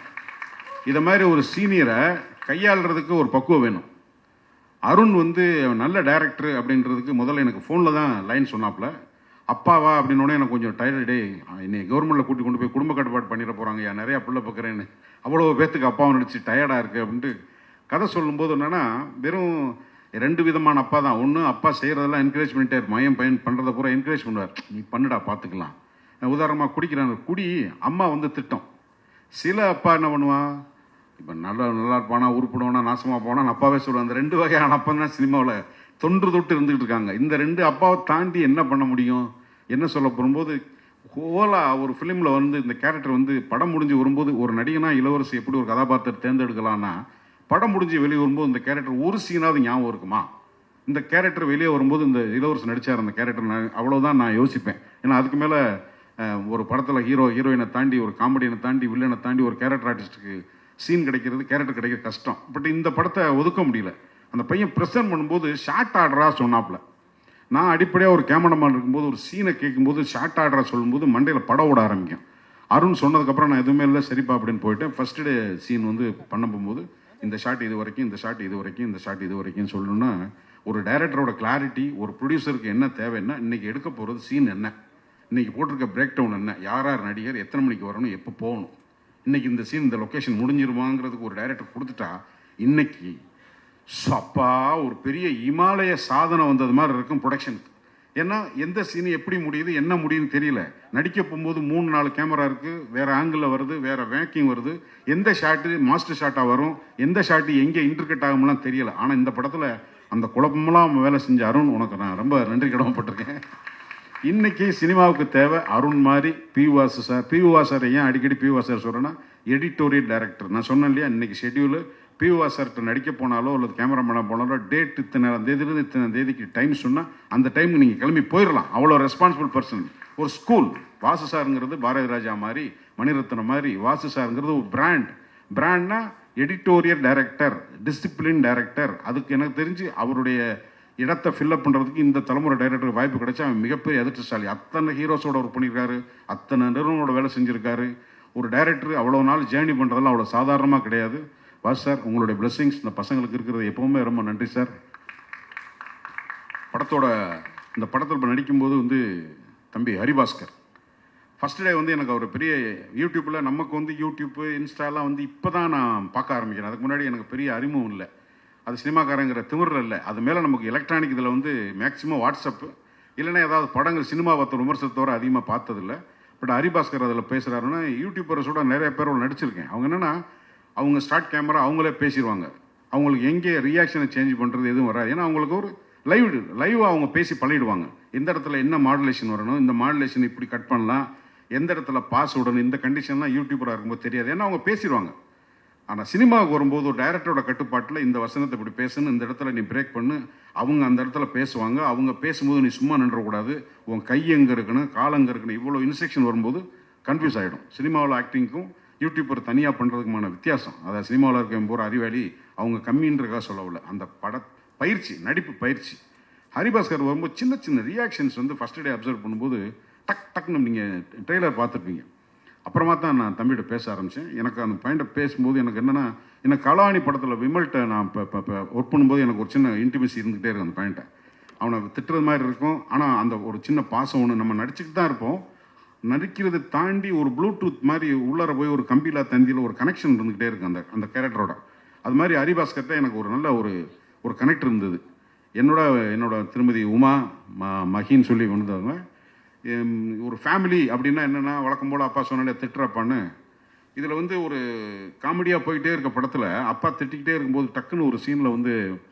இதை மாதிரி ஒரு சீனியரை கையாளுறதுக்கு ஒரு பக்குவம் வேணும். அருண் வந்து நல்ல டைரக்டர் அப்படின்றதுக்கு முதல்ல எனக்கு ஃபோனில் தான் லைன் சொன்னாப்புல. அப்பாவா அப்படின்னோடனே எனக்கு கொஞ்சம் டயர்டே, இன்னைக்கு கவர்மெண்ட்டில் கூட்டி கொண்டு போய் குடும்ப கட்டுப்பாடு பண்ணிட போகிறாங்க, ஏன் நிறையா பிள்ளை பார்க்குறேன்னு, அவ்வளோ பேத்துக்கு அப்பாவை நடிச்சு டயர்டாக இருக்குது அப்படின்ட்டு கதை சொல்லும்போது என்னென்னா, வெறும் 2 விதமான அப்பா தான். ஒன்று, அப்பா செய்கிறதெல்லாம் என்கரேஜ் பண்ணிட்டே இருப்பான், என் பையன் பண்ணுறதை பூரா என்கரேஜ் பண்ணுவார், நீ பண்ணுடா பார்த்துக்கலாம். உதாரணமாக குடிக்கிறாங்க, குடி, அம்மா வந்து திட்டம். சில அப்பா என்ன பண்ணுவான், இப்போ நல்லா இருப்பானா, உருப்பிடுவானா, நாசமாக போனான், அப்பாவே சொல்லுவான். அந்த 2 வகையான அப்பா தான் சினிமாவில் தொன்று தொட்டு இருந்துகிட்டு இருக்காங்க. இந்த 2 அப்பாவை தாண்டி என்ன பண்ண முடியும், என்ன சொல்ல போகும்போது ஹோலா ஒரு ஃபிலிமில் வந்து இந்த கேரக்டர் வந்து படம் முடிஞ்சு வரும்போது, ஒரு நடிகனா இளவரசி எப்படி ஒரு கதாபாத்திரம் தேர்ந்தெடுக்கலான்னா, படம் முடிஞ்சு வெளியே வரும்போது இந்த கேரக்டர் ஒரு சீனாவது ஞாபகம் இருக்குமா? இந்த கேரக்டர் வெளியே வரும்போது இந்த இளவரசன் நடித்தார் அந்த கேரக்டர் நான் அவ்வளோதான் நான் யோசிப்பேன். ஏன்னா அதுக்கு மேலே ஒரு படத்தில் ஹீரோயினை தாண்டி ஒரு காமெடியனை தாண்டி வில்லனை தாண்டி ஒரு கேரக்டர் ஆர்டிஸ்ட்டுக்கு சீன் கிடைக்கிறது, கேரக்டர் கிடைக்கிறது கஷ்டம். பட் இந்த படத்தை ஒதுக்க முடியல. அந்த பையன் ப்ரெசென்ட் பண்ணும்போது ஷார்ட் ஆர்டராக சொன்னாப்புல. நான் அடிப்படையாக ஒரு கேமராமேன் இருக்கும்போது ஒரு சீனை கேட்கும்போது ஷார்ட் ஆர்டராக சொல்லும்போது மண்டையில் படம் ஓட ஆரம்பிக்கும். அருண் சொன்னதுக்கப்புறம் நான் எதுவுமே இல்லை சரிப்பா அப்படின்னு போயிட்டேன். ஃபஸ்ட்டு டே சீன் வந்து பண்ண போகும்போது இந்த ஷாட் இது வரைக்கும், இந்த ஷாட் இது வரைக்கும், இந்த ஷாட் இது வரைக்கும் சொல்லணும்னா ஒரு டைரக்டரோட கிளாரிட்டி, ஒரு ப்ரொடியூசருக்கு என்ன தேவைன்னா இன்றைக்கி எடுக்க போகிறது சீன் என்ன, இன்றைக்கி போட்டிருக்க பிரேக் டவுன் என்ன, யார் யார் நடிகர் எத்தனை மணிக்கு வரணும், எப்போ போகணும், இன்றைக்கி இந்த சீன் இந்த லொக்கேஷன் முடிஞ்சிருவாங்கிறதுக்கு ஒரு டைரக்டர் கொடுத்துட்டா இன்னைக்கு அப்பா ஒரு பெரிய இமாலய சாதனை வந்தது மாதிரி இருக்கும் ப்ரொடக்ஷனுக்கு. ஏன்னா எந்த சீன் எப்படி முடியுது என்ன முடியுதுன்னு தெரியல. நடிக்க போகும்போது 3-4 கேமரா இருக்குது, வேறு ஆங்கிளில் வருது, வேறு வேக்கிங் வருது, எந்த ஷாட்டு மாஸ்டர் ஷாட்டாக வரும், எந்த ஷாட்டு எங்கே இன்டர்கட் ஆகும்லாம் தெரியல. ஆனால் இந்த படத்தில் அந்த குழப்பமெல்லாம் வேலை செஞ்ச அருண், உனக்கு நான் ரொம்ப நன்றி கடமைப்பட்டிருக்கேன். இன்னைக்கு சினிமாவுக்கு தேவை அருண் மாதிரி பி வாசு சார். பி வாசர் ஏன் அடிக்கடி பி வாசர் சொல்கிறேன்னா எடிட்டோரியல் டைரக்டர். நான் சொன்னேன் இல்லையா, இன்னைக்கு ஷெட்யூலு பி வாசர்கிட்ட நடிக்க போனாலோ அல்லது கேமராமேனாக போனாலோ டேட் இத்தனை தேதியிலிருந்து இத்தனை தேதிக்கு டைம் சொன்னால் அந்த டைமுக்கு நீங்கள் கிளம்பி போயிடலாம். அவ்வளோ ரெஸ்பான்சிபிள் பர்சன். ஒரு ஸ்கூல் வாசு சாருங்கிறது பாரதி ராஜா மாதிரி, மணிரத்னம் மாதிரி. வாசு சாருங்கிறது ஒரு பிராண்ட்னா எடிட்டோரியல் டைரக்டர், டிசிப்ளின் டைரக்டர். அதுக்கு எனக்கு தெரிஞ்சு அவருடைய இடத்தை ஃபில்லப் பண்ணுறதுக்கு இந்த தலைமுறை டைரக்டர் வாய்ப்பு கிடைச்சா அவன் மிகப்பெரிய அதிர்ஷ்டசாலி. அத்தனை ஹீரோஸோட ஒர்க் பண்ணியிருக்காரு, அத்தனை நிறுவனோட வேலை செஞ்சுருக்காரு. ஒரு டைரக்டர் அவ்வளோ நாள் ஜேர்னி பண்ணுறதெல்லாம் அவ்வளோ சாதாரணமாக கிடையாது. வாசு சார், உங்களுடைய பிளெஸிங்ஸ் இந்த பசங்களுக்கு இருக்கிறது எப்போவுமே ரொம்ப நன்றி சார். இந்த படத்தில் இப்போ நடிக்கும்போது வந்து தம்பி ஹரிபாஸ்கர் ஃபஸ்ட் டே வந்து எனக்கு ஒரு பெரிய யூடியூப்பில், நமக்கு வந்து யூடியூப்பு இன்ஸ்டாலாம் வந்து இப்போ தான் நான் பார்க்க ஆரம்பிக்கிறேன். அதுக்கு முன்னாடி எனக்கு பெரிய அறிமுகம் இல்லை. அது சினிமாக்காரங்கிற திமிரில் இல்லை, அது மேலே நமக்கு எலக்ட்ரானிக் இதில் வந்து மேக்ஸிமம் வாட்ஸ்அப்பு இல்லைன்னா ஏதாவது படங்கள் சினிமா பார்த்த விமர்சனத்தோடு அதிகமாக பார்த்ததில்லை. பட் ஹரிபாஸ்கர் அதில் பேசுகிறாருன்னா யூடியூபர்ஸோட நிறைய பேரோட நடிச்சிருக்கேன். அவங்க என்னென்னா அவங்க ஸ்டார்ட் கேமரா அவங்களே பேசிடுவாங்க. அவங்களுக்கு எங்கே ரியாக்ஷனை சேஞ்ச் பண்ணுறது எதுவும் வராது. ஏன்னா அவங்களுக்கு ஒரு லைவாக அவங்க பேசி பழகிடுவாங்க. எந்த இடத்துல என்ன மாடுலேஷன் வரணும், இந்த மாடுலேஷன் இப்படி கட் பண்ணலாம், எந்த இடத்துல பாஸ் விடணும், இந்த கண்டிஷன்லாம் யூடியூபராக இருக்கும்போது தெரியாது. ஏன்னா அவங்க பேசிடுவாங்க. ஆனால் சினிமாவுக்கு வரும்போது ஒரு டைரக்டரோட கட்டுப்பாட்டில் இந்த வசனத்தை இப்படி பேசணும், இந்த இடத்துல நீ பிரேக் பண்ணு, அவங்க அந்த இடத்துல பேசுவாங்க. அவங்க பேசும்போது நீ சும்மா நின்றக்கூடாது, உன் கை எங்கே இருக்கணும், கால் எங்கே இருக்கணும், இவ்வளோ இன்ஸ்ட்ரக்ஷன் வரும்போது கன்ஃபியூஸ் ஆகிடும். சினிமாவில் ஆக்டிங்க்கும் யூடியூப்பர் தனியாக பண்ணுறதுக்குமான வித்தியாசம். அதாவது சினிமாவில் இருக்க போகிற அறிவாளி அவங்க கம்மின்றக்காக சொல்லவில்லை. அந்த பயிற்சி, நடிப்பு பயிற்சி. ஹரிபாஸ்கர் வரும்போது சின்ன சின்ன ரியாக்ஷன்ஸ் வந்து ஃபஸ்ட் டே அப்சர்வ் பண்ணும்போது டக்குன்னு நீங்கள் ட்ரெய்லர் பார்த்துருப்பீங்க. அப்புறமா தான் நான் தம்பிகிட்ட பேச ஆரம்பித்தேன். எனக்கு அந்த பாயிண்ட்டை பேசும்போது எனக்கு என்னென்னா, எனக்கு கலாணி படத்தில் விமல்கிட்ட நான் இப்போ ஒர்க் பண்ணும்போது எனக்கு ஒரு சின்ன இன்டிமேசி இருந்துகிட்டே இருக்கும். அந்த பாயிண்ட்டை அவனை திட்டுறது மாதிரி இருக்கும், ஆனால் அந்த ஒரு சின்ன பாசம் ஒன்று நம்ம நடிச்சுட்டு தான் இருப்போம். நடிக்கிறதை தாண்டி ஒரு ப்ளூடூத் மாதிரி உள்ளார போய் ஒரு கம்பியிலா தந்தியில் ஒரு கனெக்ஷன் இருந்துக்கிட்டே இருக்குது அந்த கேரக்டரோட. அது மாதிரி ஹரிபாஸ்கர்ட்ட எனக்கு ஒரு நல்ல ஒரு கனெக்ட் இருந்தது. என்னோட திருமதி உமா மகின்னு சொல்லி வந்தவங்க. ஒரு ஃபேமிலி அப்படின்னா என்னென்னா, வழக்கம் போல் அப்பா சொன்னாலே திட்டுறப்பான்னு. இதில் வந்து ஒரு காமெடியாக போயிட்டே இருக்க படத்தில் அப்பா திட்டிக்கிட்டே இருக்கும்போது டக்குன்னு ஒரு சீனில் வந்து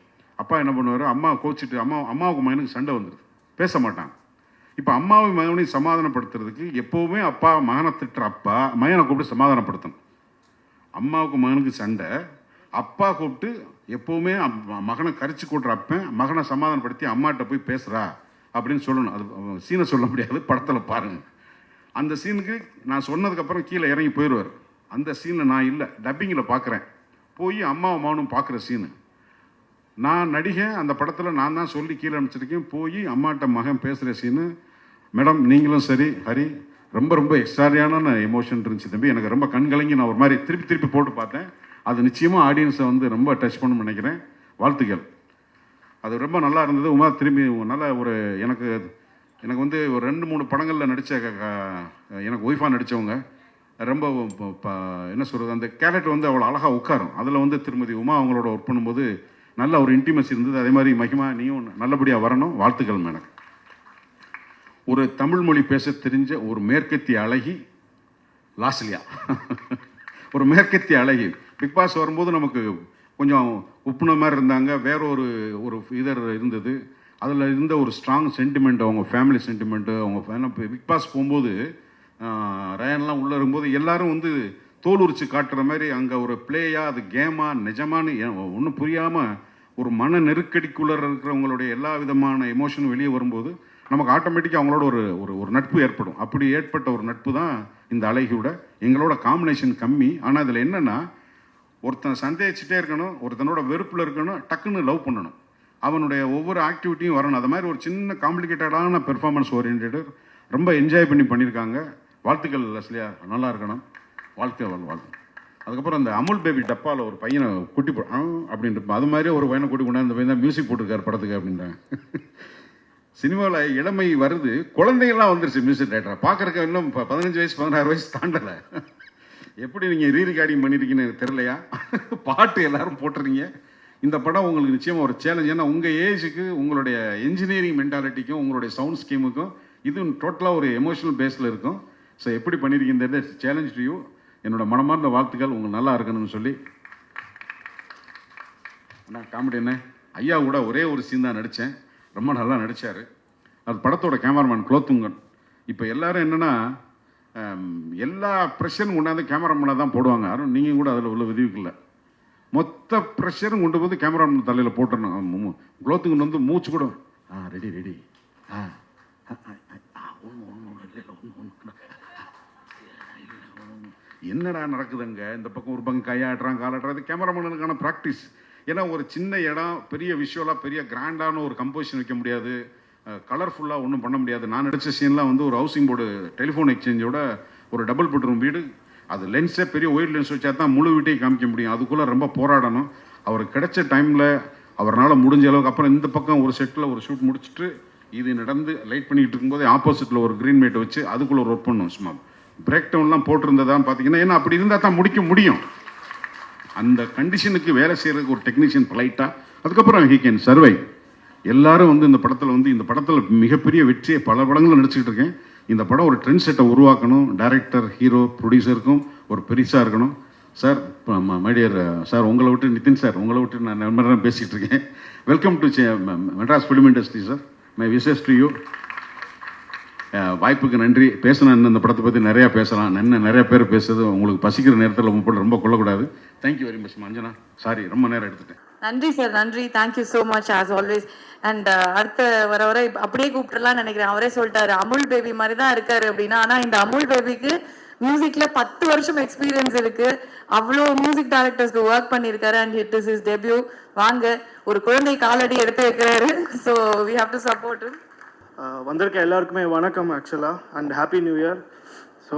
அப்பா என்ன பண்ணுவார், அம்மா கோச்சிட்டு அம்மாவுக்கு மகனுக்கு சண்டை வந்துடுது, பேச மாட்டாங்க. இப்போ அம்மாவை மகனையும் சமாதானப்படுத்துறதுக்கு எப்போவுமே அப்பா மகனை திட்டுற அப்பா மகனை கூப்பிட்டு சமாதானப்படுத்தணும். அம்மாவுக்கு மகனுக்கு சண்டை, அப்பா கூப்பிட்டு எப்போவுமே மகனை கரிச்சு கூட்டுற அப்பன் மகனை சமாதானப்படுத்தி அம்மாட்ட போய் பேசுகிறா அப்படின்னு சொல்லணும். அது சீனை சொல்ல முடியாது, படத்தில் பாருங்கள். அந்த சீனுக்கு நான் சொன்னதுக்கப்புறம் கீழே இறங்கி போயிடுவார். அந்த சீனில் நான் இல்லை, டப்பிங்கில் பார்க்குறேன். போய் அம்மாவும் மகனும் பார்க்குற சீனு நான் நடிகை. அந்த படத்தில் நான் தான் சொல்லி கீழே அனுப்பிச்சிருக்கேன். போய் அம்மாட்ட மகன் பேசுகிற சீனு. மேடம் நீங்களும் சரி ஹரி, ரொம்ப எக்ஸ்ட்ராரியான எமோஷன் இருந்துச்சு தம்பி. எனக்கு ரொம்ப கண்கலங்கி நான் ஒரு மாதிரி திருப்பி போட்டு பார்த்தேன். அது நிச்சயமாக ஆடியன்ஸை வந்து ரொம்ப டச் பண்ணணும்னு நினைக்கிறேன். வாழ்த்துக்கள். அது ரொம்ப நல்லா இருந்தது. உமா திரும்பி நல்ல ஒரு எனக்கு வந்து ஒரு 2-3 படங்களில் நடித்த எனக்கு ஒய்ஃபாக நடித்தவங்க ரொம்ப என்ன சொல்கிறது, அந்த கேரக்டர் வந்து அவ்வளோ அழகாக உட்காரும். அதில் வந்து திருமதி உமா அவங்களோட ஒர்க் பண்ணும்போது நல்ல ஒரு இன்டிமேசி இருந்தது. அதே மாதிரி மகிமா நீயும் நல்லபடியாக வரணும். வாழ்த்துக்கள் மேடம். ஒரு தமிழ் மொழி பேச தெரிஞ்ச ஒரு மேற்கத்திய அழகி லாஸ்லியா. ஒரு மேற்கத்திய அழகி. பிக் பாஸ் வரும்போது நமக்கு கொஞ்சம் உப்புன மாதிரி இருந்தாங்க. வேற ஒரு இதர் இருந்தது. அதில் இருந்த ஒரு ஸ்ட்ராங் சென்டிமெண்ட், அவங்க ஃபேமிலி சென்டிமெண்ட்டு, அவங்க பிக் பாஸ் போகும்போது ரயன்லாம் உள்ளே இருக்கும்போது எல்லாரும் வந்து தோல் உரிச்சு காட்டுற மாதிரி அங்கே ஒரு பிளேயா அது கேமா நிஜமானு ஒன்றும் புரியாமல் ஒரு மன நெருக்கடிக்குள்ளே இருக்கிறவங்களுடைய எல்லா விதமான எமோஷனும் வெளியே வரும்போது நமக்கு ஆட்டோமேட்டிக்காக அவங்களோட ஒரு ஒரு ஒரு நட்பு ஏற்படும். அப்படி ஏற்பட்ட ஒரு நட்பு தான் இந்த அழகியோட. எங்களோட காம்பினேஷன் கம்மி. ஆனால் இதில் என்னென்னா, ஒருத்தன் சந்தேகிச்சுட்டே இருக்கணும், ஒருத்தனோட வெறுப்பில் இருக்கணும், டக்குன்னு லவ் பண்ணணும், அவனுடைய ஒவ்வொரு ஆக்டிவிட்டியும் வரணும். அது மாதிரி ஒரு சின்ன காம்ப்ளிகேட்டடான பெர்ஃபார்மன்ஸ் ஓரியன்டு ரொம்ப என்ஜாய் பண்ணியிருக்காங்க. வாழ்த்துக்கள் லஸ்லியா, நல்லா இருக்கணும், வாழ்த்து. அதுக்கப்புறம் அந்த அமுல் பேபி டப்பாவில் ஒரு பையனை குட்டி அப்படின்ட்டு அது மாதிரி ஒரு பையனை கூட்டி கொண்டாந்து, அந்த பையன் தான் மியூசிக் போட்டிருக்காரு படத்துக்கு அப்படின்றாங்க. சினிமாவில் இளமை வருது, குழந்தைகள்லாம் வந்துருச்சு மியூசிக் டைரக்டராக. பார்க்குறக்கு இன்னும் 15 வயசு 16 வயசு தாண்டலை. எப்படி நீங்கள் ரீரிகார்டிங் பண்ணியிருக்கீங்கன்னு எனக்கு தெரியலையா? பாட்டு எல்லாரும் போட்டுறீங்க. இந்த படம் உங்களுக்கு நிச்சயமாக ஒரு சேலஞ்ச். ஏன்னா உங்கள் ஏஜுக்கு, உங்களுடைய என்ஜினியரிங் மென்டாலிட்டிக்கும், உங்களுடைய சவுண்ட் ஸ்கீமுக்கும் இது டோட்டலாக ஒரு எமோஷனல் பேஸில் இருக்கும். ஸோ எப்படி பண்ணியிருக்கீங்க சேலஞ்ச் டு யூ. என்னோட மனமார்ந்த வாழ்த்துக்கள், உங்களுக்கு நல்லா இருக்கணும்னு சொல்லி. அண்ணா காமெடி என்ன, ஐயா கூட ஒரே ஒரு சீன் தான் நடித்தேன், ரொம்ப நல்லா நடித்தார். அது படத்தோட கேமராமேன் குலோத்துங்கன். இப்போ எல்லாரும் என்னென்னா, எல்லா ப்ரெஷரும் கொண்டாந்து கேமராமேனை தான் போடுவாங்க. யாரும் நீங்கள் கூட அதில் உள்ள விதிவுக்கில்லை. மொத்த ப்ரெஷரும் கொண்டு போது கேமராமேன் தலையில் போட்டுடணும். குலோத்துங்கன் வந்து மூச்சு கூட ரெடி என்னடா நடக்குதுங்க, இந்த பக்கம் ஒரு பக்கம் கையாடுறான் காலாடுறது. கேமராமேனுக்கான ப்ராக்டிஸ். ஏன்னா ஒரு சின்ன இடம், பெரிய விஷுவலாக பெரிய கிராண்டான ஒரு கம்போசிஷன் வைக்க முடியாது, கலர்ஃபுல்லாக ஒன்றும் பண்ண முடியாது. நான் நடித்த சீன்லாம் வந்து ஒரு ஹவுசிங் போர்டு டெலிஃபோன் எக்ஸ்சேஞ்சோட ஒரு டபுள் பெட்ரூம் வீடு. அது லென்ஸே பெரிய ஒயிட் லென்ஸ் வச்சா தான் முழு வீட்டையும் காமிக்க முடியும். அதுக்குள்ளே ரொம்ப போராடணும். அவருக்கு கிடைச்ச டைமில் அவரால் முடிஞ்ச அளவுக்கு. அப்புறம் இந்த பக்கம் ஒரு செட்டில் ஒரு ஷூட் முடிச்சுட்டு இது நடந்து லைட் பண்ணிக்கிட்டு இருக்கும்போது ஆப்போசிட்டில் ஒரு க்ரீன் மேட் வச்சு அதுக்குள்ளே ஒரு ஒர்க் பண்ணும். சும்மா பிரேக் டவுன்லாம் போட்டிருந்ததான் பார்த்தீங்கன்னா, ஏன்னா அப்படி இருந்தால் தான் முடிக்க முடியும். அந்த கண்டிஷனுக்கு வேலை செய்கிறதுக்கு ஒரு டெக்னீஷியன் பொலைட்டாக, அதுக்கப்புறம் ஹீ கேன் சர்வை. எல்லாரும் வந்து இந்த படத்தில் மிகப்பெரிய வெற்றியை பல படங்களும் நடிச்சுக்கிட்டு இருக்கேன். இந்த படம் ஒரு ட்ரெண்ட் செட்டை உருவாக்கணும். டைரக்டர், ஹீரோ, ப்ரொடியூசருக்கும் ஒரு பெருசாக இருக்கணும். சார், மைடியர் சார், உங்களை விட்டு நிதின் சார், உங்களை விட்டு நான் நண்பராக பேசிகிட்டு இருக்கேன். Welcome to Madras film industry sir. My wishes to you. வாய்ப்புக்கு நன்றி. பேசணும், இந்த படத்தை பற்றி நிறையா பேசலாம். நிறைய பேர் பேசுறது உங்களுக்கு பசிக்கிற நேரத்தில் ரொம்ப கொள்ளக்கூடாது. Thank you very much Anjana. Sorry, ரொம்ப நேரம் எடுத்துட்டேன். நன்றி சார், நன்றி. Thank you so much as always. And அடுத்த வர அப்படியே கூப்பிட்டுலாம் நினைக்கிறேன். அவரே சொல்லிட்டாரு அமுல் பேபி மாதிரி தான் இருக்காரு அப்படின்னா. ஆனால் இந்த அமுல் பேபிக்கு மியூசிக்ல 10 வருஷம் எக்ஸ்பீரியன்ஸ் இருக்கு. அவ்வளோ மியூசிக் டைரக்டர்ஸ்க்கு ஒர்க் பண்ணியிருக்காரு. And it is his debut. வாங்க, ஒரு குழந்தை காலடி எடுத்து வைக்கிறாரு. So we have to support him. வந்திருக்க எல்லாருக்குமே வணக்கம் ஆக்சுவலாக, and happy new year. So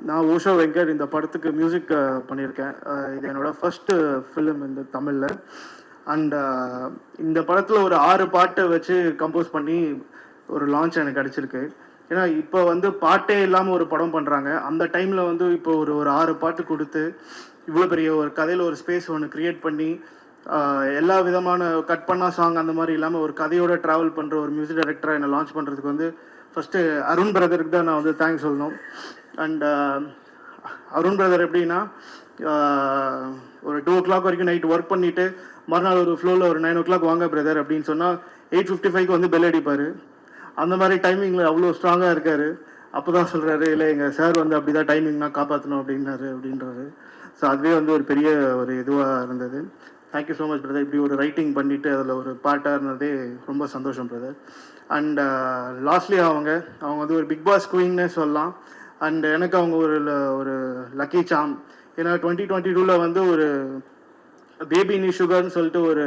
நான் ஓஷோ வெங்கட் இந்த படத்துக்கு மியூசிக் பண்ணியிருக்கேன். இது என்னோடய ஃபஸ்ட்டு ஃபிலிம் இந்த தமிழில். அண்ட் இந்த படத்தில் ஒரு 6 பாட்டை வச்சு கம்போஸ் பண்ணி ஒரு லான்ச் எனக்கு கிடச்சிருக்கு. ஏன்னா இப்போ வந்து பாட்டே இல்லாமல் ஒரு படம் பண்ணுறாங்க. அந்த டைமில் வந்து இப்போ ஒரு 6 பாட்டு கொடுத்து இவ்வளோ பெரிய ஒரு கதையில் ஒரு ஸ்பேஸ் ஒன்று க்ரியேட் பண்ணி எல்லா விதமான கட் பண்ணா சாங் அந்த மாதிரி இல்லாமல் ஒரு கதையோட ட்ராவல் பண்ணுற ஒரு மியூசிக் டைரக்டராக என்னை லான்ச் பண்ணுறதுக்கு வந்து ஃபஸ்ட்டு அருண் பிரதருக்கு தான் நான் வந்து தேங்க்ஸ் சொல்லணும். அண்ட் அருண் பிரதர் எப்படின்னா, ஒரு 2 o'clock வரைக்கும் நைட் ஒர்க் பண்ணிவிட்டு மறுநாள் ஒரு ஃப்ளோவில் ஒரு 9 o'clock வாங்க பிரதர் அப்படின்னு சொன்னால் 8:55 வந்து பெல் அடிப்பார். அந்த மாதிரி டைமிங்கில் அவ்வளோ ஸ்ட்ராங்காக இருக்கார். அப்போ தான் சொல்கிறாரு, இல்லை எங்கள் சார் வந்து அப்படி தான் டைமிங்னா காப்பாற்றணும் அப்படின்றாரு. ஸோ அதுவே வந்து ஒரு பெரிய ஒரு இதுவாக இருந்தது. Thank you so much brother. இப்படி ஒரு ரைட்டிங் பண்ணிவிட்டு அதில் ஒரு பாட்டாக இருந்ததே ரொம்ப சந்தோஷம் பிரதர். அண்ட் லாஸ்ட்லி அவங்க வந்து ஒரு பிக் பாஸ் குயின்னே சொல்லலாம். அண்ட் எனக்கு அவங்க ஒரு லக்கி சாம். ஏன்னா 2022 வந்து ஒரு பேபி நீ சுகர்னு சொல்லிட்டு ஒரு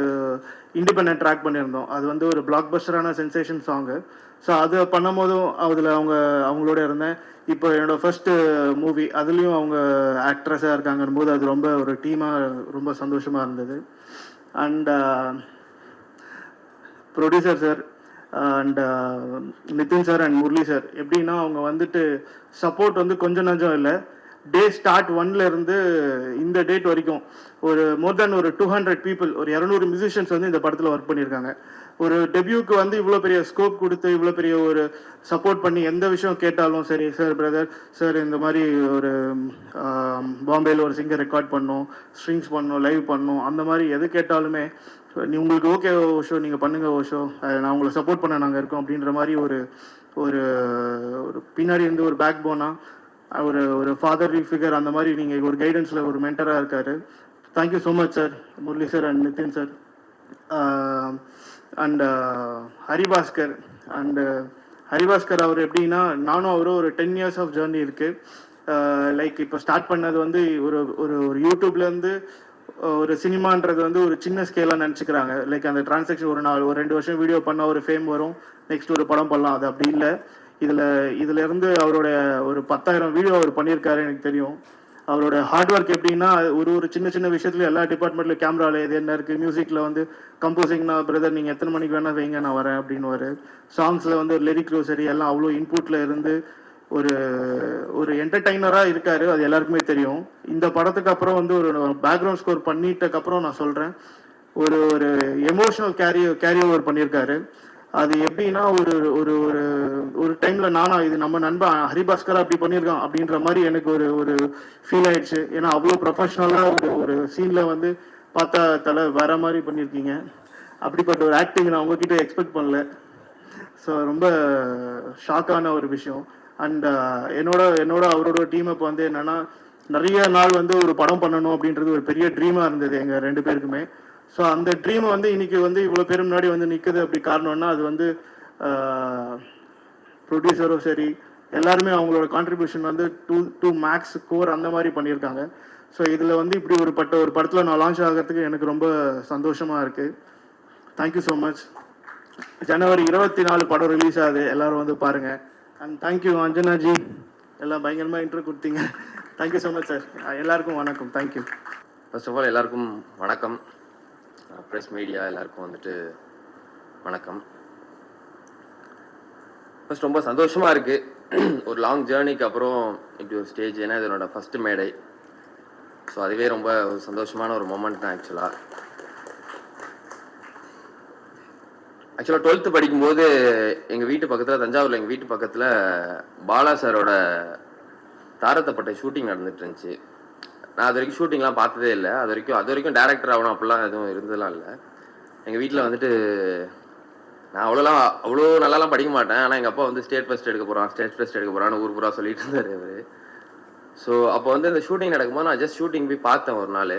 இண்டிபெண்டன்ட் ட்ராக் பண்ணியிருந்தோம். அது வந்து ஒரு பிளாக் பஸ்டரான சென்சேஷன் சாங்கு. ஸோ அதை பண்ணும் போதும் அதில் அவங்களோட இருந்தேன். இப்போ என்னோடய ஃபஸ்ட்டு மூவி அதுலேயும் அவங்க ஆக்ட்ரஸாக இருக்காங்கன்னு போது அது ரொம்ப ஒரு டீமாக ரொம்ப சந்தோஷமாக இருந்தது. And producer sir and Nitin sir and Murali sir எப்படின்னா, அவங்க வந்துட்டு சப்போர்ட் வந்து கொஞ்சம் நஞ்சம் இல்லை. டே ஸ்டார்ட் 1லேருந்து இந்த டேட் வரைக்கும் ஒரு மோர் தேன் ஒரு 200 பீப்புள், ஒரு 200 மியூசிஷியன்ஸ் வந்து இந்த படத்தில் ஒர்க் பண்ணியிருக்காங்க. ஒரு டெபியூக்கு வந்து இவ்வளோ பெரிய ஸ்கோப் கொடுத்து இவ்வளோ பெரிய ஒரு சப்போர்ட் பண்ணி எந்த விஷயம் கேட்டாலும் சரி, சார் பிரதர் சார் இந்த மாதிரி ஒரு பாம்பேயில் ஒரு சிங்கர் ரெக்கார்ட் பண்ணோம், ஸ்ட்ரிங்ஸ் பண்ணோம், லைவ் பண்ணோம், அந்த மாதிரி எது கேட்டாலுமே உங்களுக்கு ஓகே ஓஷோ நீங்கள் பண்ணுங்கள் ஓஷோ, நான் உங்களை சப்போர்ட் பண்ண நாங்கள் இருக்கோம் அப்படின்ற மாதிரி ஒரு ஒரு பின்னாடி இருந்து ஒரு பேக் போனாக ஒரு ஃபாதர்லி ஃபிகர் அந்த மாதிரி நீங்கள் ஒரு கைடன்ஸில் ஒரு மென்டராக இருக்கார். Thank you so much sir, Murali sir and Nitin sir. And Haribhaskar Haribhaskar அவர் எப்படின்னா, நானும் அவரும் ஒரு 10 years ஆஃப் ஜேர்னி இருக்குது. லைக் இப்போ ஸ்டார்ட் பண்ணது வந்து ஒரு ஒரு ஒரு யூடியூப்லேருந்து ஒரு சினிமான்றது வந்து ஒரு சின்ன ஸ்கேலாக நினச்சிக்கிறாங்க. லைக் அந்த டிரான்சாக்ஷன் ஒரு 2 வருஷம் வீடியோ பண்ணால் ஒரு ஃபேம் வரும், நெக்ஸ்ட் ஒரு படம் பண்ணலாம். அது அப்படி இல்லை. இதில் இருந்து அவரோட ஒரு 10,000 வீடியோ அவர் பண்ணியிருக்காரு. எனக்கு தெரியும் அவரோட ஹார்ட் ஒர்க் எப்படின்னா, ஒரு சின்ன சின்ன விஷயத்துல எல்லா டிபார்ட்மெண்ட்லையும் கேமராவில் இது என்ன இருக்குது, மியூசிக்கில் வந்து கம்போசிங்னா பிரதர் நீங்கள் எத்தனை மணிக்கு வேணால் வைங்க நான் வரேன் அப்படின்னு. சாங்ஸில் வந்து லிரிக்லோ சரி எல்லாம் அவ்வளோ இன்புட்டில் இருந்து ஒரு ஒரு என்டர்டைனராக இருக்கார். அது எல்லாருக்குமே தெரியும். இந்த படத்துக்கு அப்புறம் வந்து ஒரு பேக்ரவுண்ட் ஸ்கோர் பண்ணிட்டதுக்கப்புறம் நான் சொல்கிறேன், ஒரு ஒரு எமோஷனல் கேரி ஓவர் பண்ணியிருக்காரு. அது எப்படின்னா, ஒரு ஒரு ஒரு ஒரு டைமில் நானா இது நம்ம நண்பன் ஹரிபாஸ்கரா அப்படி பண்ணியிருக்கான் அப்படின்ற மாதிரி எனக்கு ஒரு ஒரு ஃபீல் ஆயிடுச்சு. ஏன்னா அவ்வளோ ப்ரொஃபஷ்னலாக ஒரு சீனில் வந்து பார்த்தா தலை வேற மாதிரி பண்ணியிருக்கீங்க. அப்படிப்பட்ட ஒரு ஆக்டிங் நான் உங்ககிட்ட எக்ஸ்பெக்ட் பண்ணல. ஸோ ரொம்ப ஷாக்கான ஒரு விஷயம். அண்ட் என்னோட அவரோட டீம் இப்போ வந்து என்னென்னா, நிறைய நாள் வந்து ஒரு படம் பண்ணணும் அப்படின்றது ஒரு பெரிய ட்ரீமாக இருந்தது எங்கள் 2 பேருக்குமே. ஸோ அந்த ட்ரீம் வந்து இன்னைக்கு வந்து இவ்வளோ பேர் முன்னாடி வந்து நிற்குது. அப்படி காரணம்னா அது வந்து ப்ரொடியூசரும் சரி எல்லாருமே அவங்களோட கான்ட்ரிபியூஷன் வந்து டூ மேக்ஸ் கோர் அந்த மாதிரி பண்ணியிருக்காங்க. ஸோ இதில் வந்து இப்படி ஒரு படத்தில் நான் லான்ச் ஆகிறதுக்கு எனக்கு ரொம்ப சந்தோஷமாக இருக்குது. Thank you so much. ஜனவரி 24 படம் ரிலீஸ் ஆகுது, எல்லாரும் வந்து பாருங்கள். அண்ட் தேங்க்யூ அஞ்சனாஜி, எல்லாம் பயங்கரமாக இன்ட்ரோ கொடுத்தீங்க. Thank you so much sir. எல்லாருக்கும் வணக்கம். தேங்க்யூ. ஃபர்ஸ்ட் ஆஃப் ஆல் எல்லாருக்கும் வணக்கம். ப்ரெஸ் மீடியா எல்லாருக்கும் வந்துட்டு வணக்கம். ஃபர்ஸ்ட் ரொம்ப சந்தோஷமாக இருக்குது ஒரு லாங் ஜேர்னிக்கு அப்புறம் இப்படி ஒரு ஸ்டேஜ். ஏன்னா இது என்னோட ஃபஸ்ட்டு மேடை. ஸோ அதுவே ரொம்ப ஒரு சந்தோஷமான ஒரு மொமெண்ட் தான். ஆக்சுவலாக 12th படிக்கும்போது எங்கள் வீட்டு பக்கத்தில், தஞ்சாவூரில் எங்கள் வீட்டு பக்கத்தில் பாலா சாரோட தாரத்தப்பட்ட ஷூட்டிங் நடந்துட்டு இருந்துச்சு. நான் அது வரைக்கும் ஷூட்டிங்லாம் பார்த்ததே இல்லை. அது வரைக்கும் டேரக்டர் ஆகணும் அப்படிலாம் எதுவும் இருந்ததுலாம் இல்லை. எங்கள் வீட்டில் வந்துட்டு நான் அவ்வளோ நல்லாலாம் படிக்க மாட்டேன். ஆனால் எங்கள் அப்பா வந்து ஸ்டேட் ஃபர்ஸ்ட் எடுக்க போகிறான்னு ஊர் பூரா சொல்லிட்டு இருந்தார் அவர். ஸோ அப்போ வந்து இந்த ஷூட்டிங் நடக்கும்போது நான் ஜஸ்ட் ஷூட்டிங் போய் பார்த்தேன் ஒரு நாள்.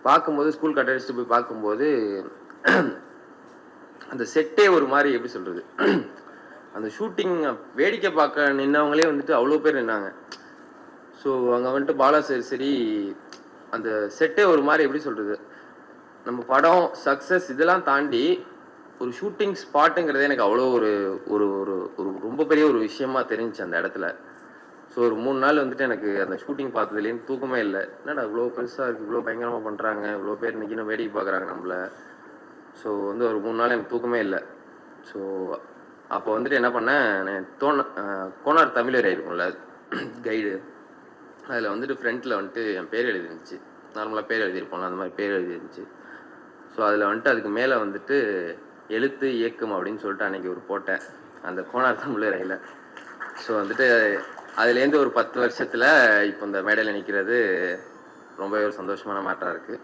பார்க்கும்போது ஸ்கூல் கட் அடிச்சுட்டு போய் பார்க்கும்போது அந்த செட்டே ஒரு மாதிரி எப்படி சொல்கிறது, அந்த ஷூட்டிங் வேடிக்கை பார்க்க நின்னவங்களே வந்துட்டு அவ்வளோ பேர் நின்னாங்க. ஸோ அங்கே வந்துட்டு பாலா சரி அந்த செட்டே ஒரு மாதிரி எப்படி சொல்கிறது, நம்ம படம் சக்ஸஸ் இதெல்லாம் தாண்டி ஒரு ஷூட்டிங் ஸ்பாட்டுங்கிறதே எனக்கு அவ்வளோ ஒரு ஒரு ஒரு ஒரு ரொம்ப பெரிய ஒரு விஷயமா தெரிஞ்சிச்சு அந்த இடத்துல. ஸோ ஒரு 3 நாள் வந்துட்டு எனக்கு அந்த ஷூட்டிங் பார்த்ததுலேருந்து தூக்கமே இல்லை. என்னடா இவ்வளோ பெருசாக இருக்குது, இவ்வளோ பயங்கரமாக பண்ணுறாங்க, இவ்வளோ பேர் நிற்கணும் வேடிக்கை பார்க்குறாங்க நம்மளை. ஸோ வந்து ஒரு 3 நாள் எனக்கு தூக்கமே இல்லை. ஸோ அப்போ வந்துட்டு என்ன பண்ணேன், கோனார் தமிழர் இருக்கும்ல கைடு, அதில் வந்துட்டு ஃப்ரண்ட்டில் வந்துட்டு என் பேர் எழுதிருந்துச்சு. நார்மலாக பேர் எழுதியிருப்போம்ல அந்த மாதிரி பேர் எழுதிருந்துச்சு. ஸோ அதில் வந்துட்டு அதுக்கு மேலே வந்துட்டு எழுத்து இயக்கம் அப்படின்னு சொல்லிட்டு அன்றைக்கி ஒரு போட்டேன் அந்த கோனார் தமிழரையில். ஸோ வந்துட்டு அதுலேருந்து ஒரு 10 வருஷத்தில் இப்போ இந்த மேடையில் நிற்கிறது ரொம்பவே ஒரு சந்தோஷமான மேட்டராக இருக்குது.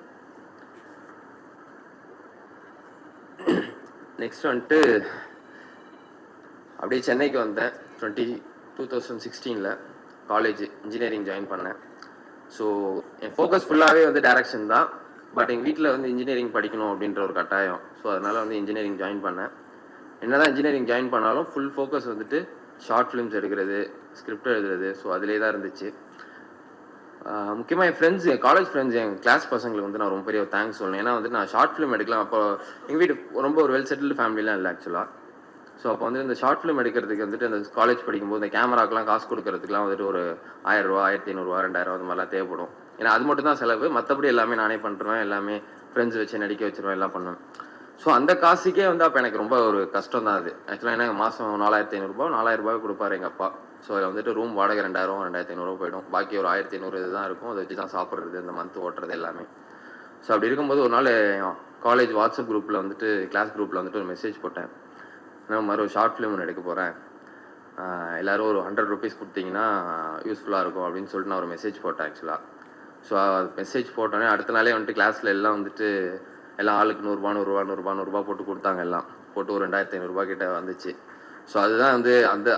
நெக்ஸ்ட் வந்துட்டு அப்படியே சென்னைக்கு வந்தேன் 2016 காலேஜ் இன்ஜினியரிங் ஜாயின் பண்ணேன். ஸோ என் ஃபோக்கஸ் ஃபுல்லாகவே வந்து டைரக்ஷன் தான். பட் எங்கள் வீட்டில் வந்து இன்ஜினியரிங் படிக்கணும் அப்படின்ற ஒரு கட்டாயம். ஸோ அதனால் வந்து இன்ஜினியரிங் ஜாயின் பண்ணேன். என்ன தான் இன்ஜினியரிங் ஜாயின் பண்ணாலும் ஃபுல் ஃபோக்கஸ் வந்துட்டு ஷார்ட் ஃபிலிம்ஸ் எடுக்கிறது, ஸ்கிரிப்ட் எழுதுறது. ஸோ அதிலே தான் இருந்துச்சு. முக்கியமாக என் ஃப்ரெண்ட்ஸ், என் காலேஜ் ஃப்ரெண்ட்ஸ், என் கிளாஸ் பசங்களுக்கு வந்து நான் ரொம்ப பெரிய தேங்க்ஸ் சொல்லணும். ஏன்னா வந்து நான் ஷார்ட் ஃபிலிம் எடுக்கலாம். அப்போ எங்கள் வீட்டு ரொம்ப ஒரு வெல் செட்டில்டு ஃபேமிலிலாம் இல்லை ஆக்சுவலாக. ஸோ அப்போ வந்து இந்த ஷார்ட் ஃபிலிம் எடுக்கிறதுக்கு வந்துட்டு அந்த காலேஜ் படிக்கும்போது இந்த கேமராக்கெலாம் காசு கொடுக்கறதுக்குலாம் வந்துட்டு ஒரு 1000 ரூபா, 1500 ரூபா, 2000 அது மாதிரிலாம் தேவைப்படும். ஏன்னா அது மட்டும் தான் செலவு, மற்றபடி எல்லாமே நானே பண்ணுறேன். எல்லாமே ஃப்ரெண்ட்ஸ் வச்சு நடிக்க வச்சுருவேன், எல்லாம் பண்ணுவேன். ஸோ அந்த காசுக்கே வந்து அப்போ எனக்கு ரொம்ப ஒரு கஷ்டம் தான் அது. ஆக்சுவலாக ஏன்னா மாதம் 4500 ரூபா, 4000 ரூபாய் கொடுப்பாரு எங்கள் அப்பா. ஸோ அதில் வந்துட்டு ரூம் வாடகை 2000, 2500 போயிடும். பாக்கி ஒரு 1500 இது தான் இருக்கும். அதை வச்சு தான் சாப்பிட்றது, இந்த மந்த் ஓட்டுறது எல்லாமே. ஸோ அப்படி இருக்கும்போது ஒரு நாள் காலேஜ் வாட்ஸ்அப் குரூப்பில் வந்துட்டு, கிளாஸ் குரூப்பில் வந்துட்டு ஒரு மெசேஜ் போட்டேன். நான் மாதிரி ஒரு ஷார்ட் ஃபிலிம் ஒன்று எடுக்க போகிறேன், எல்லோரும் ஒரு 100 rupees கொடுத்தீங்கன்னா யூஸ்ஃபுல்லாக இருக்கும் அப்படின்னு சொல்லிட்டு நான் ஒரு மெசேஜ் போட்டேன் ஆக்சுவலாக. ஸோ மெசேஜ் போட்டோன்னே அடுத்த நாளே வந்துட்டு கிளாஸில் எல்லாம் வந்துட்டு எல்லாம் ஆளுக்கு 100 ரூபா போட்டு கொடுத்தாங்க. எல்லாம் போட்டு ஒரு 2500 ரூபா கிட்ட வந்துச்சு. ஸோ அதுதான் வந்து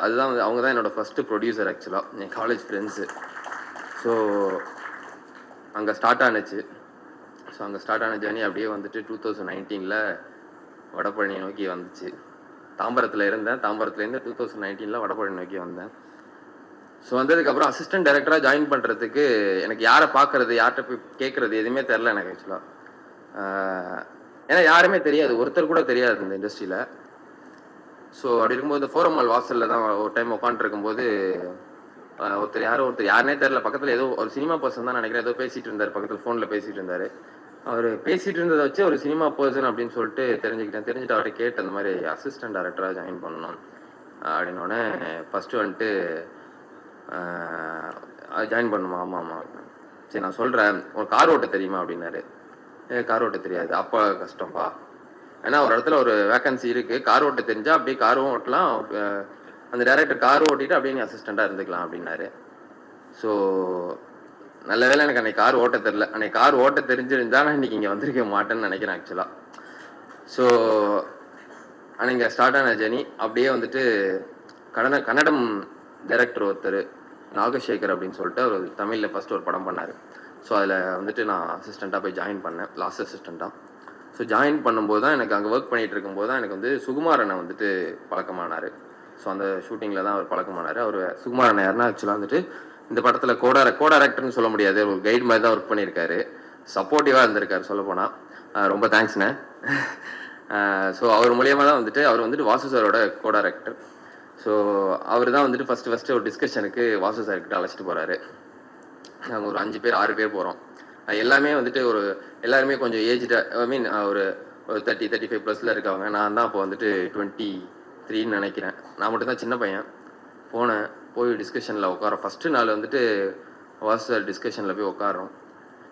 அதுதான் வந்து அவங்க தான் என்னோடய ஃபஸ்ட்டு ப்ரொடியூசர் ஆக்சுவலாக, என் காலேஜ் ஃப்ரெண்ட்ஸு. ஸோ அங்கே ஸ்டார்ட் ஆனுச்சு. ஸோ அங்கே ஸ்டார்ட் ஆன ஜேர்னி அப்படியே வந்துட்டு 2019 வடபழனியை நோக்கி வந்துச்சு. தாம்பரத்தில் இருந்தேன். தாம்பரத்துலேருந்து 2019 வடபழனி நோக்கி வந்தேன். ஸோ வந்ததுக்கப்புறம் அசிஸ்டன்ட் டைரக்டராக ஜாயின் பண்ணுறதுக்கு எனக்கு யாரை பார்க்குறது, யார்கிட்ட போய் கேட்குறது எதுவுமே தெரில எனக்கு ஆக்சுவலாக. ஏன்னா யாருமே தெரியாது, ஒருத்தர் கூட தெரியாது இந்த இண்டஸ்ட்ரியில். ஸோ அப்படி இருக்கும்போது ஃபோரம் மால் வாசலில் தான் ஒரு டைம் உட்காந்துருக்கும்போது ஒருத்தர் யாருனே தெரில, பக்கத்தில் ஏதோ ஒரு சினிமா பர்சன் தான் நினைக்கிறேன், ஏதோ பேசிகிட்டு இருந்தார், பக்கத்தில் ஃபோனில் பேசிகிட்டு இருந்தார். அவர் பேசிகிட்டு இருந்ததை வச்சு ஒரு சினிமா பர்சன் அப்படின்னு சொல்லிட்டு தெரிஞ்சுட்டு அவர்கிட்ட கேட்டு அந்த மாதிரி அசிஸ்டன்ட் டைரக்டராக ஜாயின் பண்ணணும் அப்படின்னோடனே ஃபஸ்ட்டு வந்துட்டு ஜாயின் பண்ணுமா, ஆமாம் சரி நான் சொல்கிறேன், ஒரு கார் ஓட்ட தெரியுமா அப்படின்னாரு. கார் ஓட்ட தெரியாது. அப்போ கஷ்டம்ப்பா, ஏன்னா ஒரு இடத்துல ஒரு வேக்கன்சி இருக்குது, கார் ஓட்ட தெரிஞ்சால் அப்படியே காரும் ஓட்டலாம், அந்த டைரக்டர் கார் ஓட்டிட்டு அப்படியே நீ அசிஸ்டண்ட்டாக இருந்துக்கலாம் அப்படின்னாரு. ஸோ நல்ல வேலை எனக்கு அன்றைக்கி கார் ஓட்ட தெரில. அன்றைக்கி கார் ஓட்ட தெரிஞ்சிருந்தா நான் இன்றைக்கி இங்கே வந்திருக்க மாட்டேன்னு நினைக்கிறேன் ஆக்சுவலாக. ஸோ அன்றைக்கி ஸ்டார்ட் ஆன ஜேர்னி அப்படியே வந்துட்டு கன்னடம் டைரக்டர் ஒருத்தர் நாகசேகர் அப்படின்னு சொல்லிட்டு அவர் தமிழில் ஃபஸ்ட்டு ஒரு படம் பண்ணார். ஸோ அதில் வந்துட்டு நான் அசிஸ்டண்ட்டாக போய் ஜாயின் பண்ணேன், லாஸ்ட் அசிஸ்டண்ட்டாக. ஸோ ஜாயின் பண்ணும்போது தான் எனக்கு அங்கே ஒர்க் பண்ணிகிட்டு இருக்கும்போது தான் எனக்கு வந்து சுகுமாரனை வந்துட்டு பழக்கமானார். ஸோ அந்த ஷூட்டிங்கில் தான் அவர் பழக்கமானார். அவர் சுகுமாரன் யாருன்னா ஆக்சுவலாக வந்துட்டு இந்த படத்தில் கோ டைரக்டர்னு சொல்ல முடியாது, ஒரு கைடு மாதிரி தான் ஒர்க் பண்ணியிருக்காரு, சப்போர்ட்டிவாக இருந்திருக்காரு சொல்லப்போனால். ரொம்ப தேங்க்ஸ்ண்ணே. ஸோ அவர் மூலியமாக தான் வந்துட்டு அவர் வந்துட்டு வாசு சாரோட கோ டைரக்டர். ஸோ அவர் தான் வந்துட்டு ஃபஸ்ட்டு ஒரு டிஸ்கஷனுக்கு வாசு சார்கிட்ட அழைச்சிட்டு போகிறாரு. நாங்கள் ஒரு 5 பேர் 6 பேர் போகிறோம். எல்லாமே வந்துட்டு எல்லாருமே கொஞ்சம் ஏஜ்டு, ஐ மீன் ஒரு 30-35+ இருக்காங்க. நான் தான் அப்போ வந்துட்டு 23 நினைக்கிறேன். நான் மட்டும் தான் சின்ன பையன். போய் டிஸ்கஷனில் உட்காரோம். ஃபஸ்ட்டு நாள் வந்துட்டு வாசு சார் டிஸ்கஷனில் போய் உட்காரோம்.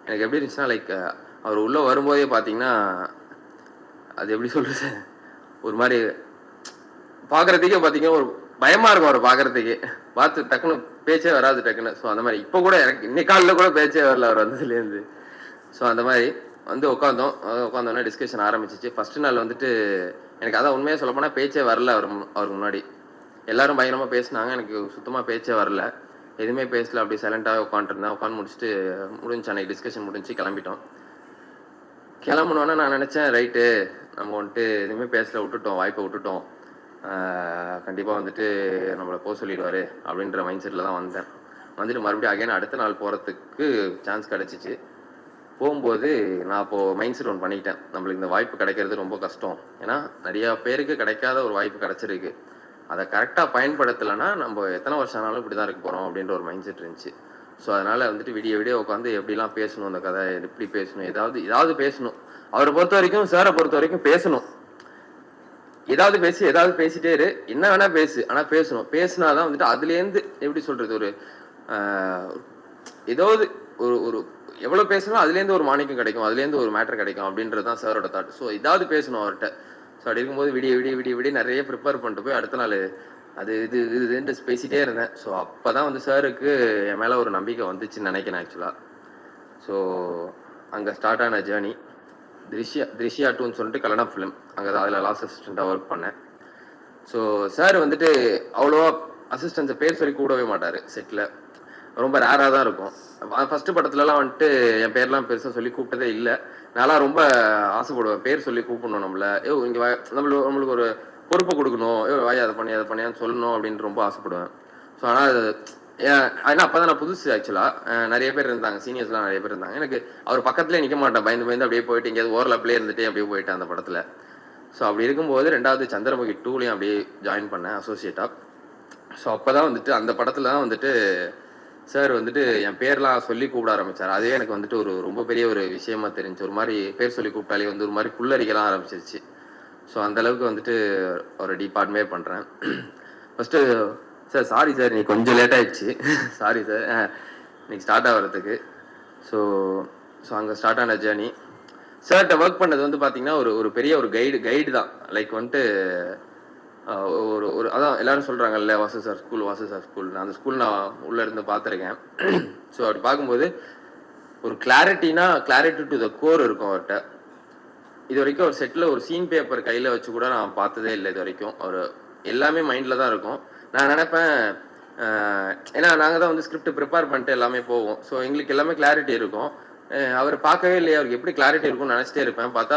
எனக்கு எப்படி இருந்துச்சுன்னா, லைக் அவர் உள்ளே வரும்போதே பார்த்தீங்கன்னா அது எப்படி சொல்கிறது, ஒரு மாதிரி பார்க்குறதுக்கே பார்த்தீங்கன்னா ஒரு பயமாக இருக்கும் அவரை பார்க்குறதுக்கே. பார்த்து டக்குன்னு பேச்சே வராது டக்குன்னு. ஸோ அந்த மாதிரி இப்போ கூட எனக்கு இன்னைக்கு காலையில் கூட பேச்சே வரல அவர் வந்ததுலேருந்து. ஸோ அந்த மாதிரி வந்து உட்காந்தோன்னே டிஸ்கஷன் ஆரம்பிச்சிச்சு. ஃபஸ்ட்டு நாள் வந்துட்டு எனக்கு அதான் உண்மையாக சொல்லப்போனால் பேச்சே வரல அவருக்கு முன்னாடி. எல்லோரும் பயங்கரமாக பேசினாங்க, எனக்கு சுத்தமாக பேச்சே வரல, எதுவுமே பேசல, அப்படியே சைலண்ட்டாகவே உட்காந்துருந்தேன். உட்காந்து முடிச்சுட்டு முடிஞ்சு அன்றைக்கி டிஸ்கஷன் முடிஞ்சு கிளம்பிட்டோம். கிளம்புனோன்னே நான் நினச்சேன், ரைட்டு நம்ம வந்துட்டு எதுவுமே பேசல, வாய்ப்பை விட்டுட்டோம், கண்டிப்பாக வந்துட்டு நம்மளை போக சொல்லிடுவார் அப்படின்ற மைண்ட் செட்டில் தான் வந்தேன். வந்துட்டு மறுபடியும் அகைன் அடுத்த நாள் போகிறதுக்கு சான்ஸ் கிடச்சிச்சு. போகும்போது நான் அப்போது மைண்ட் செட் ஒன்று பண்ணிக்கிட்டேன், நம்மளுக்கு இந்த வாய்ப்பு கிடைக்கிறது ரொம்ப கஷ்டம், ஏன்னா நிறையா பேருக்கு கிடைக்காத ஒரு வாய்ப்பு கிடச்சிருக்கு, அதை கரெக்டாக பயன்படுத்தலைன்னா நம்ம எத்தனை வருஷம் ஆனாலும் இப்படி தான் இருக்க போகிறோம் அப்படின்ற ஒரு மைண்ட் செட் இருந்துச்சு. ஸோ அதனால் வந்துட்டு விடிய உட்காந்து எப்படிலாம் பேசணும், அந்த கதை எப்படி பேசணும், ஏதாவது பேசணும். அவரை பொறுத்த வரைக்கும், சாரை பொறுத்த வரைக்கும் பேசணும், ஏதாவது பேசிட்டே இரு, என்ன வேணால் பேசு, ஆனால் பேசணும். பேசினாதான் வந்துட்டு அதுலேருந்து எப்படி சொல்கிறது, ஒரு ஏதாவது ஒரு எவ்வளோ பேசணும் அதுலேருந்து ஒரு மாணிக்கம் கிடைக்கும், அதுலேருந்து ஒரு மேட்டர் கிடைக்கும் அப்படின்றது தான் சாரோட தாட். ஸோ ஏதாவது பேசணும் அவர்கிட்ட. ஸோ அப்படி இருக்கும்போது விடிய நிறைய ப்ரிப்பேர் பண்ணிட்டு போய் அடுத்த நாள் அது இதுன்ட்டு பேசிகிட்டே இருந்தேன். ஸோ அப்போ தான் வந்து சாருக்கு என் மேலே ஒரு நம்பிக்கை வந்துச்சுன்னு நினைக்கிறேன் ஆக்சுவலாக. ஸோ அங்கே ஸ்டார்ட் ஆன ஜேர்னி திருஷ்யா 2ன்னு சொல்லிட்டு கன்னடம் ஃபிலிம், அங்கே தான் அதில் லாஸ்ட் அசிஸ்டண்ட்டாக ஒர்க் பண்ணேன். ஸோ சார் வந்துட்டு அவ்வளோவா அசிஸ்டன்ஸை பேர் சொல்லி கூடவே மாட்டார் செட்டில், ரொம்ப ரேராக தான் இருக்கும். ஃபஸ்ட்டு படத்துலலாம் வந்துட்டு என் பேர்லாம் பெருசாக சொல்லி கூப்பிட்டதே இல்லை. நான்லாம் ரொம்ப ஆசைப்படுவேன் பேர் சொல்லி கூப்பிடணும், நம்மளை இங்கே நம்மளுக்கு ஒரு பொறுப்பை கொடுக்கணும், வாய் அதை பண்ணியான்னு சொல்லணும் அப்படின்னு ரொம்ப ஆசைப்படுவேன். ஸோ ஆனால் ஏன்னா அப்போ தான் நான் புதுசு ஆக்சுவலாக, நிறைய பேர் இருந்தாங்க, சீனியர்ஸ்லாம் நிறைய பேர் இருந்தாங்க. எனக்கு அவர் பக்கத்துலேயே நிற்க மாட்டேன், பயந்து அப்படியே போயிட்டு எங்கேயாவது ஓரலப்லேயே இருந்துகிட்டே அப்படியே போயிட்டேன் அந்த படத்தில். ஸோ அப்படி இருக்கும்போது 2வது சந்திரமுகி 2லையும் அப்படியே ஜாயின் பண்ணேன் அசோசியேட்டாக. ஸோ அப்போ தான் வந்துட்டு அந்த படத்தில் தான் வந்துட்டு சார் வந்துட்டு என் பேர்லாம் சொல்லி கூப்பிட ஆரம்பித்தார். அதே எனக்கு வந்துட்டு ரொம்ப பெரிய ஒரு விஷயமா தெரிஞ்சு, ஒரு மாதிரி பேர் சொல்லி கூப்பிட்டாலே வந்து ஒரு மாதிரி புல்லரிக்கலாம் ஆரம்பிச்சிருச்சு. ஸோ அந்தளவுக்கு வந்துட்டு ஒரு டீப்பார்ட்மே பண்ணுறேன். ஃபஸ்ட்டு சார் சாரி சார் நீ கொஞ்சம் லேட் ஆகிடுச்சு, சாரி சார் இன்னைக்கு ஸ்டார்ட் ஆகிறதுக்கு. ஸோ அங்கே ஸ்டார்ட் ஆன ஜேர்னி சார்கிட்ட ஒர்க் பண்ணது வந்து பார்த்திங்கன்னா ஒரு பெரிய ஒரு கைடு தான். லைக் வந்துட்டு அதான் எல்லாரும் சொல்கிறாங்கல்ல, வாசு சார் ஸ்கூல், அந்த ஸ்கூல் நான் உள்ளே இருந்து பார்த்துருக்கேன். ஸோ அப்படி பார்க்கும்போது ஒரு கிளாரிட்டி டு த கோர் இருக்கும் அவர்கிட்ட. இது வரைக்கும் ஒரு செட்டில் ஒரு சீன் பேப்பர் கையில் வச்சு கூட நான் பார்த்ததே இல்லை இது வரைக்கும். அவர் எல்லாமே மைண்டில் தான் இருக்கும். நான் நினைப்பேன், ஏன்னா நாங்கள் தான் வந்து ஸ்கிரிப்ட் ப்ரிப்பேர் பண்ணிட்டு எல்லாமே போவோம். ஸோ எங்களுக்கு எல்லாமே கிளாரிட்டி இருக்கும். அவர் பார்க்கவே இல்லையே, அவருக்கு எப்படி கிளாரிட்டி இருக்கும்னு நினச்சிட்டே இருப்பேன். பார்த்தா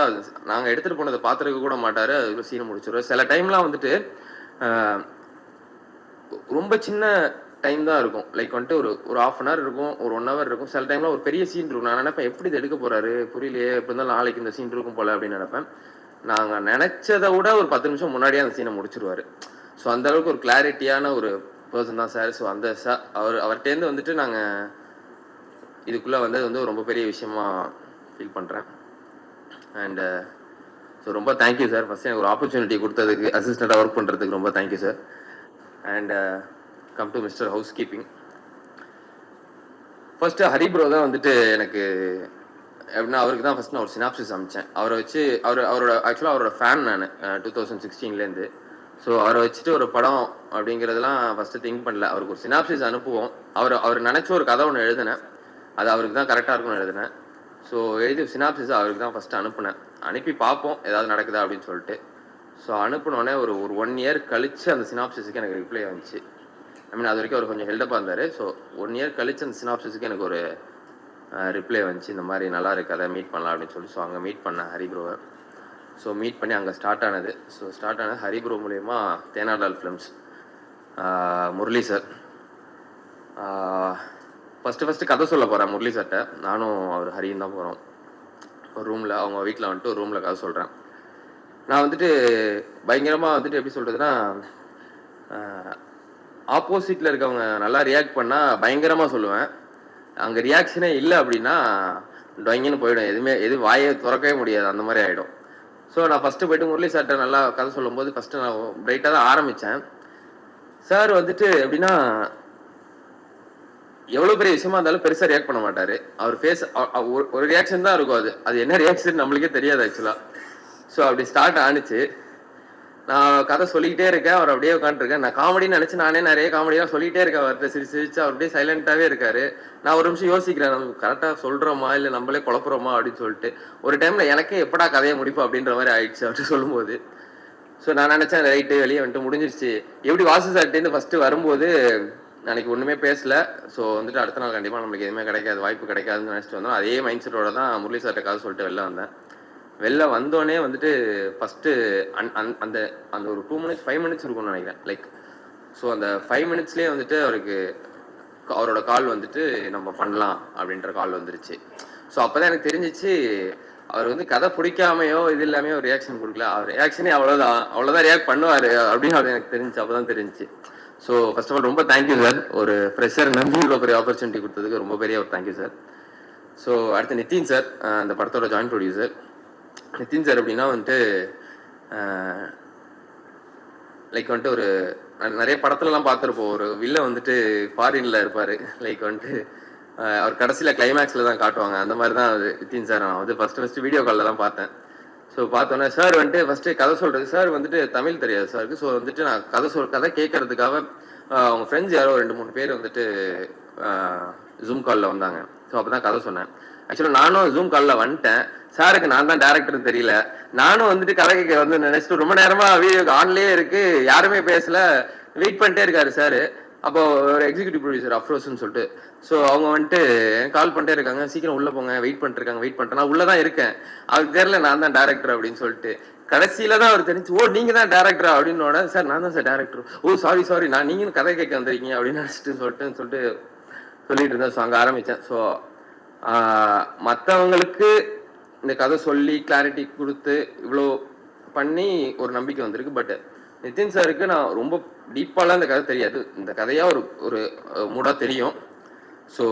நாங்கள் எடுத்துகிட்டு போனதை பார்த்துருக்க கூட மாட்டார், அதுக்கு சீனை முடிச்சிடுவார். சில டைம்லாம் வந்துட்டு ரொம்ப சின்ன டைம் தான் இருக்கும், லைக் வந்துட்டு ஒரு ½ அன் ஹவர் இருக்கும், ஒரு 1 hour இருக்கும். சில டைம்ல ஒரு பெரிய சீன் இருக்கும். நான் நினைப்பேன் எப்படி இது எடுக்க போறாரு புரியலையே, எப்படி இருந்தாலும் நாளைக்கு இந்த சீன் இருக்கும் போல அப்படின்னு நினைப்பேன். நாங்கள் நினைச்சதை விட ஒரு 10 நிமிஷம் முன்னாடியே அந்த சீனை முடிச்சிருவாரு. ஸோ அந்த அளவுக்கு ஒரு கிளாரிட்டியான ஒரு பர்சன் தான் சார். ஸோ அந்த அவர்கிட்டேருந்து வந்துட்டு நாங்கள் இதுக்குள்ளே வந்தது வந்து ரொம்ப பெரிய விஷயமா ஃபீல் பண்ணுறேன். அண்டு ஸோ ரொம்ப தேங்க்யூ சார். ஃபஸ்ட் எனக்கு ஒரு ஆப்பர்ச்சுனிட்டி கொடுத்ததுக்கு, அசிஸ்டண்ட்டாக ஒர்க் பண்ணுறதுக்கு ரொம்ப thank you sir. And come to mister house keeping. First Hari bro தான் வந்துட்டு எனக்கு எப்படின்னா, அவருக்கு தான் ஃபஸ்ட் நான் ஒரு சினாப்சிஸ் அமைச்சேன். அவரை வச்சு ஆக்சுவலாக அவரோட ஃபேன் நான் 2016 ஸோ அவரை வச்சுட்டு ஒரு படம் அப்படிங்கிறதுலாம் ஃபஸ்ட்டு திங்க் பண்ணல. அவருக்கு ஒரு சினாப்சிஸ் அனுப்புவோம். அவர் நினச்ச ஒரு கதை ஒன்று எழுதினேன், அது அவருக்கு தான் கரெக்டாக இருக்கும்னு எழுதினேன். ஸோ எழுதி சினாப்சிஸ் அவருக்கு தான் ஃபஸ்ட்டு அனுப்புனேன். அனுப்பி பார்ப்போம் ஏதாவது நடக்குதா அப்படின்னு சொல்லிட்டு. ஸோ அனுப்பினோடனே ஒரு 1 year கழித்து அந்த சினாப்சிஸுக்கு எனக்கு ரிப்ளை வந்துச்சு. ஐ மீன் அது வரைக்கும் அவர் கொஞ்சம் ஹெல்டப்பாக இருந்தார். ஸோ 1 year கழித்து அந்த சினாப்சிஸுக்கு எனக்கு ஒரு ரிப்ளை வந்துச்சு, இந்த மாதிரி நல்லா இருக்கு அதை மீட் பண்ணலாம் அப்படின்னு சொல்லி. ஸோ அங்கே மீட் பண்ணேன் ஹரி ப்ரோவை. ஸோ மீட் பண்ணி அங்கே ஸ்டார்ட் ஆனது. ஸோ ஸ்டார்ட் ஆனது ஹரி ப்ரோ மூலயமா Thenandal films Murali sir. First கதை சொல்ல போகிறேன் முரளி சார்கிட்ட. நானும் அவர் ஹரியும் தான் போகிறோம். ஒரு ரூமில், அவங்க வீட்டில் வந்துட்டு ஒரு ரூமில் கதை சொல்கிறேன். நான் வந்துட்டு பயங்கரமாக வந்துட்டு எப்படி சொல்கிறதுனா, ஆப்போசிட்டில் இருக்கவங்க நல்லா ரியாக்ட் பண்ணால் பயங்கரமாக சொல்லுவேன். அங்கே ரியாக்ஷனே இல்லை அப்படின்னா டொங்கின்னு போயிடும், எதுவும் வாயை திறக்கவே முடியாது, அந்த மாதிரி ஆகிடும். ஸோ நான் ஃபஸ்ட்டு போய்ட்டு முரளி சார்கிட்ட நல்லா கதை சொல்லும்போது ஃபஸ்ட்டு நான் பிரைட்டாக தான் ஆரம்பித்தேன். சார் வந்துட்டு எப்படின்னா, எவ்வளோ பெரிய விஷயமா இருந்தாலும் பெருசாக ரியாக்ட் பண்ண மாட்டார். அவர் ஃபேஸ் ஒரு ரியாக்ஷன் தான் இருக்கும், அது என்ன ரியாக்ஷன் நம்மளுக்கே தெரியாது ஆக்சுவலாக. ஸோ அப்படி ஸ்டார்ட் ஆனிச்சு. நான் கதை சொல்லிக்கிட்டே இருக்கேன், அவர் அப்படியே உட்காந்துருக்கேன். நான் காமெடின்னு நினச்சி நானே நிறைய காமெடியாக சொல்லிகிட்டே இருக்கேன். அவர்கிட்ட சிரிச்சு அவர் அப்படியே சைலண்ட்டாகவே இருக்காரு. நான் ஒரு நிமிஷம் யோசிக்கிறேன், நம்ம கரெக்டாக சொல்கிறோமா இல்லை நம்மளே குழப்புறோமா அப்படின்னு சொல்லிட்டு. ஒரு டைமில் எனக்கே எப்படா கதையை முடிப்போம் அப்படின்ற மாதிரி ஆயிடுச்சு அவர்கிட்ட சொல்லும்போது. ஸோ நான் நினச்சேன் ரைட்டு வெளியே வந்துட்டு முடிஞ்சிருச்சு. எப்படி வாசு சார்ட்டேருந்து ஃபஸ்ட்டு வரும்போது அன்றைக்கி ஒன்றுமே பேசலை. ஸோ வந்துட்டு அடுத்த நாள் கண்டிப்பாக நம்மளுக்கு எதுவுமே கிடைக்காது, வாய்ப்பு கிடைக்காதுன்னு நினச்சிட்டு வந்தோம். அதே மைண்ட் செட்டோட தான் முரளி சார்கிட்ட கதை சொல்லிட்டு வெளில வந்தேன். வெளில வந்தோடனே வந்துட்டு ஃபஸ்ட்டு அந்த அந்த ஒரு 2 minutes 5 minutes இருக்கும்னு நினைக்கிறேன். லைக் ஸோ அந்த 5 minutesலேயே வந்துட்டு அவரோட கால் வந்துட்டு நம்ம பண்ணலாம் அப்படின்ற கால் வந்துருச்சு. ஸோ அப்போ தான் எனக்கு தெரிஞ்சிச்சு, அவர் வந்து கதை பிடிக்காமையோ இது இல்லாமையோ ஒரு ரியாக்ஷன் கொடுக்கல. அவர் ரியாக்ஷனே அவ்வளோதான் ரியாக்ட் பண்ணுவார் அப்படின்னு அவர் எனக்கு தெரிஞ்சிச்சு. அப்போ தான் தெரிஞ்சிச்சு. ஸோ ஃபர்ஸ்ட் ஆஃப் ஆல் ரொம்ப தேங்க்யூ சார். ஒரு ஃப்ரெஷர் நம்பி இவ்வளோ பெரிய ஆப்பர்ச்சுனிட்டி கொடுத்ததுக்கு ரொம்ப பெரிய ஒரு தேங்க்யூ சார். ஸோ அடுத்து நிதின் சார், அந்த படத்தோட ஜாயின்ட் ப்ரொடியூசர். நிதின் சார் அப்படின்னா வந்துட்டு லைக் வந்துட்டு ஒரு நிறைய படத்துலலாம் பார்த்துருப்போம், ஒரு வில்ல வந்துட்டு ஃபாரின்ல இருப்பார். லைக் வந்துட்டு அவர் கடைசியில் கிளைமேக்ஸில் தான் காட்டுவாங்க, அந்த மாதிரி தான் அது நிதின் சார். நான் வந்து ஃபஸ்ட்டு வீடியோ காலில் தான் பார்த்தேன். ஸோ பார்த்தோன்னே சார் வந்துட்டு ஃபஸ்ட்டு கதை சொல்கிறது, சார் வந்துட்டு தமிழ் தெரியாது சாருக்கு. ஸோ வந்துட்டு நான் கதை கேட்கறதுக்காக அவங்க ஃப்ரெண்ட்ஸ் யாரோ 2-3 பேர் வந்துட்டு ஜூம் காலில் வந்தாங்க. ஸோ அப்போ தான் கதை சொன்னேன். ஆக்சுவலாக நானும் ஜூம் காலில் வந்துட்டேன். சாருக்கு நான் தான் டேரக்டர்னு தெரியல. நானும் வந்துட்டு கதை கேட்க வந்து நினச்சிட்டு ரொம்ப நேரமாக வீடியோ ஆன்லேயே இருக்குது, யாருமே பேசலை, வெயிட் பண்ணிட்டே இருக்காரு சார். அப்போ ஒரு எக்ஸிக்யூட்டிவ் ப்ரொடியூசர் அஃப்ரோஸ்ன்னு சொல்லிட்டு, ஸோ அவங்க வந்துட்டு கால் பண்ணிட்டே இருக்காங்க, சீக்கிரம் உள்ளே போங்க, வெயிட் பண்ணிட்டு நான் உள்ளே தான் இருக்கேன், அவருக்கு தெரியல நான் தான் டேரக்டர் அப்படின்னு சொல்லிட்டு. கடைசியில தான் அவர் தெரிஞ்சு, ஓ நீங்கள் தான் டேரக்டரா அப்படின்னோட, சார் நான் தான் சார் டேரக்டர். ஓ சாரி நான் நீங்களும் கதை கேட்க வந்திருக்கீங்க அப்படின்னு நினச்சிட்டு சொல்லிட்டு இருந்தேன். ஸோ அங்கே ஆரம்பித்தேன். ஸோ மற்றவங்களுக்கு இந்த கதை சொல்லி கிளாரிட்டி கொடுத்து இவ்வளோ பண்ணி ஒரு நம்பிக்கை வந்திருக்கு. பட் நிதின் சாருக்கு நான் ரொம்ப டீப்பாலாம் இந்த கதை தெரியாது, இந்த கதையாக ஒரு மூடாக தெரியும். ஸோ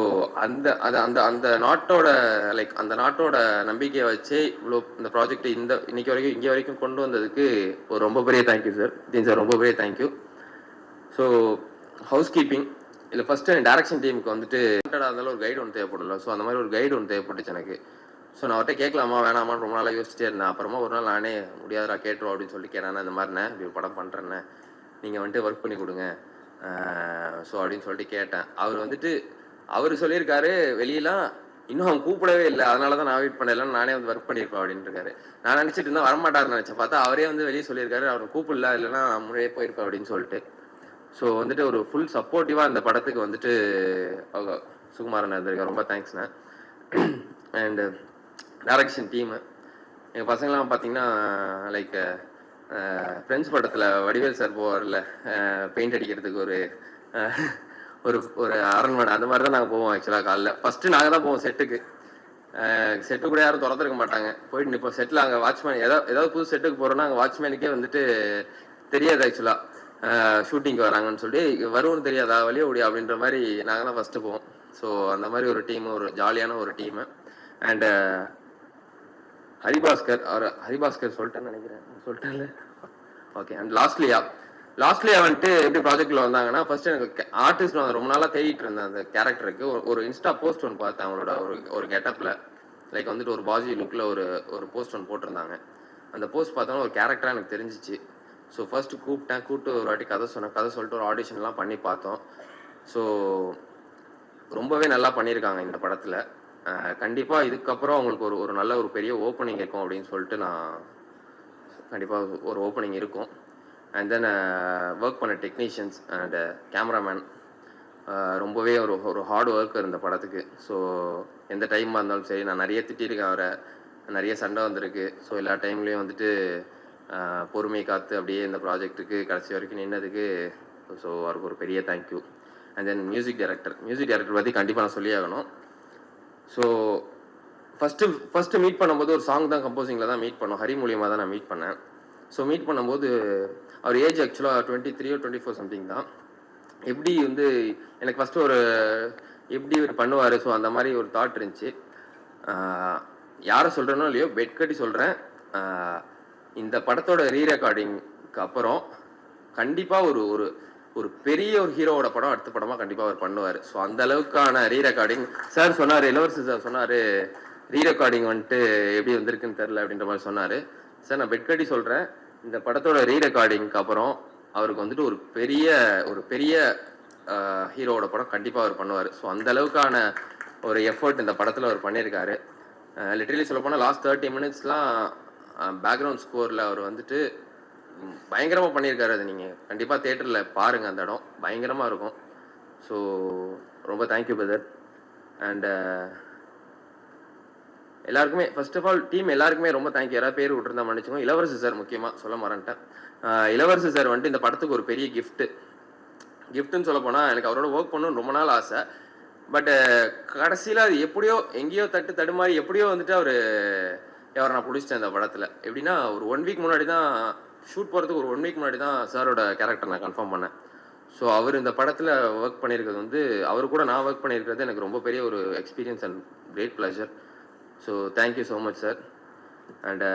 அந்த நாட்டோட லைக் அந்த நாட்டோட நம்பிக்கையை வச்சு இவ்வளோ இந்த ப்ராஜெக்ட் இங்கே வரைக்கும் கொண்டு வந்ததுக்கு ஒரு ரொம்ப பெரிய தேங்க்யூ சார். நிதின் சார் ரொம்ப பெரிய தேங்க்யூ. ஸோ ஹவுஸ் கீப்பிங் இல்லை ஃபஸ்ட்டு டேரக்ஷன் டீமுக்கு வந்துட்டு இருந்தாலும் ஒரு கைடு ஒன்று தேவைப்படல. ஸோ அந்த மாதிரி ஒரு கைடு ஒன்று தேவைப்பட்டுச்சு எனக்கு. ஸோ நான் அவர்கிட்ட கேட்கலாமா வேணாமான்னு ரொம்ப நாளாக யோசிச்சிட்டே இருந்தேன். அப்புறமா ஒரு நாள் நானே முடியாதா கேட்டுருவோம் அப்படின்னு சொல்லி கேட்டேன். இந்த மாதிரிண்ணே இப்படி ஒரு படம் பண்ணுறேன்னே, நீங்கள் வந்துட்டு ஒர்க் பண்ணி கொடுங்க ஸோ அப்படின்னு சொல்லிட்டு கேட்டேன். அவர் சொல்லியிருக்காரு வெளியெல்லாம் இன்னும் அவங்க கூப்பிடவே இல்லை, அதனால தான் நான் வெயிட் பண்ணலாம், நானே வந்து ஒர்க் பண்ணியிருப்பேன் அப்படின்னு இருக்காரு. நான் நினச்சிட்டு இருந்தால் வரமாட்டாருன்னு நினச்சேன். பார்த்தா அவரே வந்து வெளியே சொல்லியிருக்காரு, அவர் கூப்பிடல, இல்லைன்னா முன்னாடியே போயிருப்பேன் அப்படின்னு சொல்லிட்டு. ஸோ வந்துட்டு ஒரு ஃபுல் சப்போர்ட்டிவாக இந்த படத்துக்கு வந்துட்டு சுகுமாரன் இருந்திருக்காரு. ரொம்ப தேங்க்ஸ்ண்ணே. And direction team. எங்கள் பசங்களாம் பார்த்தீங்கன்னா லைக் ஃப்ரெண்ட்ஸ் படத்தில் வடிவேல் சார் போவார்ல பெயிண்ட் அடிக்கிறதுக்கு ஒரு ஒரு அரண்மனை, அந்த மாதிரி தான் நாங்கள் போவோம். ஆக்சுவலாக காலைல ஃபஸ்ட்டு நாங்கள் தான் போவோம் செட்டுக்கு. செட்டு கூட யாரும் திறந்துருக்க மாட்டாங்க. போயிட்டு நிற்போம் செட்டில். அங்கே வாட்ச்மேன் ஏதாவது புது செட்டுக்கு போகிறோன்னா அங்கே வாட்ச்மேனுக்கே வந்துட்டு தெரியாது ஆக்சுவலாக ஷூட்டிங்க்கு வராங்கன்னு சொல்லி, வரும்னு தெரியாதா வழியே ஓடி அப்படின்ற மாதிரி நாங்கள் தான் ஃபஸ்ட்டு போவோம். ஸோ அந்த மாதிரி ஒரு டீமு, ஒரு ஜாலியான ஒரு டீமு. அண்டு ஹரிபாஸ்கர் சொல்லிட்டேன்னு நினைக்கிறேன், சொல்லிட்டேன்ல. ஓகே. அண்ட் லாஸ்ட்லியா வந்துட்டு எப்படி ப்ராஜெக்டில் வந்தாங்கன்னா, ஃபர்ஸ்ட் எனக்கு ஆர்டிஸ்ட் நான் ரொம்ப நாளாக தேடிட்டு இருந்தேன் அந்த கேரக்டருக்கு. ஒரு இன்ஸ்டா போஸ்ட் ஒன்று பார்த்தேன் அவங்களோட ஒரு கெட்டப்பில், லைக் வந்துட்டு ஒரு பாஜி லுக்கில் ஒரு போஸ்ட் ஒன்று போட்டிருந்தாங்க. அந்த போஸ்ட் பார்த்தோன்னா ஒரு கேரக்டராக எனக்கு தெரிஞ்சிச்சு. ஸோ ஃபர்ஸ்ட்டு கூப்பிட்டு ஒரு வாட்டி கதை சொல்லிட்டு ஒரு ஆடிஷன்லாம் பண்ணி பார்த்தோம். ஸோ ரொம்பவே நல்லா பண்ணியிருக்காங்க இந்த படத்தில். கண்டிப்பாக இதுக்கப்புறம் அவங்களுக்கு ஒரு நல்ல ஒரு பெரிய ஓப்பனிங் இருக்கும் அப்படின்னு சொல்லிட்டு நான் கண்டிப்பாக ஒரு ஓப்பனிங் இருக்கும். அண்ட் தென் ஒர்க் பண்ண டெக்னீஷியன்ஸ் அண்ட் கேமராமேன் ரொம்பவே ஒரு ஹார்ட் ஒர்க் இந்த படத்துக்கு. ஸோ எந்த டைமாக இருந்தாலும் சரி, நான் நிறைய திட்டிருக்கேன் அவரை, நிறைய சண்டை வந்திருக்கு. ஸோ எல்லா டைம்லேயும் வந்துட்டு பொறுமை காத்து அப்படியே இந்த ப்ராஜெக்ட்டுக்கு கடைசி வரைக்கும் நின்னதுக்கு ஸோ அவருக்கு ஒரு பெரிய thank you. And then music director பற்றி கண்டிப்பாக நான் சொல்லி ஆகணும். ஸோ ஃபஸ்ட்டு மீட் பண்ணும்போது ஒரு சாங் தான் கம்போசிங்கில் தான் மீட் பண்ணோம். ஹரி மூலியமாக தான் நான் மீட் பண்ணேன். ஸோ மீட் பண்ணும்போது அவர் ஏஜ் ஆக்சுவலாக 23 or 24 சம்திங் தான். எப்படி வந்து எனக்கு ஃபஸ்ட்டு எப்படி இவர் பண்ணுவார், ஸோ அந்த மாதிரி ஒரு தாட் இருந்துச்சு. யாரை சொல்கிறேனோ இல்லையோ பெட் கட்டி சொல்கிறேன், இந்த படத்தோட ரீரெக்கார்டிங்க்கு அப்புறம் கண்டிப்பாக ஒரு பெரிய ஒரு ஹீரோவோட படம் அடுத்த படமாக கண்டிப்பாக அவர் பண்ணுவார். ஸோ அந்த அளவுக்கான ரீரெக்கார்டிங் சார் சொன்னார், இளவரசி சார் சொன்னார், ரீரெக்கார்டிங் வந்துட்டு எப்படி வந்திருக்குன்னு தெரில அப்படின்ற மாதிரி சொன்னார். சார் நான் பெட் கட்டி சொல்கிறேன், இந்த படத்தோட ரீரெக்கார்டிங்க்கு அப்புறம் அவருக்கு வந்துட்டு ஒரு பெரிய ஹீரோவோட படம் கண்டிப்பாக அவர் பண்ணுவார். ஸோ அந்த அளவுக்கான ஒரு எஃபர்ட் இந்த படத்தில் அவர் பண்ணியிருக்காரு. லிட்டரலி சொல்லப்போனால் லாஸ்ட் 30 minutesலாம் பேக்ரவுண்ட் ஸ்கோரில் அவர் வந்துட்டு பயங்கரமாக பண்ணியிருக்காரு. அது நீங்கள் கண்டிப்பாக தேட்டரில் பாருங்கள், அந்த இடம் பயங்கரமாக இருக்கும். ஸோ ரொம்ப தேங்க்யூ பிரதர். அண்டு எல்லாருக்குமே ஃபர்ஸ்ட் ஆஃப் ஆல் டீம் எல்லாருக்குமே ரொம்ப தேங்க்யூ. யாராவது பேர் விட்டுருந்தா மன்னிச்சுக்கோங்க. இளவரசி சார் முக்கியமாக சொல்ல மறந்துட்டேன். இளவரசி சார் வந்துட்டு இந்த படத்துக்கு ஒரு பெரிய கிஃப்ட்டுன்னு சொல்ல போனால், எனக்கு அவரோட ஒர்க் பண்ணணும்னு ரொம்ப நாள் ஆசை. பட்டு கடைசியில் அது எப்படியோ எங்கேயோ தடுமாறி எப்படியோ வந்துட்டு அவரை நான் பிடிச்சிட்டேன் இந்த படத்தில். எப்படின்னா ஒரு 1 week முன்னாடி தான் ஷூட் போகிறதுக்கு, ஒரு 1 week முன்னாடி தான் சாரோட கேரக்டர் நான் கன்ஃபார்ம் பண்ணேன். ஸோ அவர் இந்த படத்தில் ஒர்க் பண்ணியிருக்கிறது வந்து, அவர் கூட நான் ஒர்க் பண்ணியிருக்கிறது எனக்கு ரொம்ப பெரிய ஒரு experience and great pleasure. So thank you so much sir. And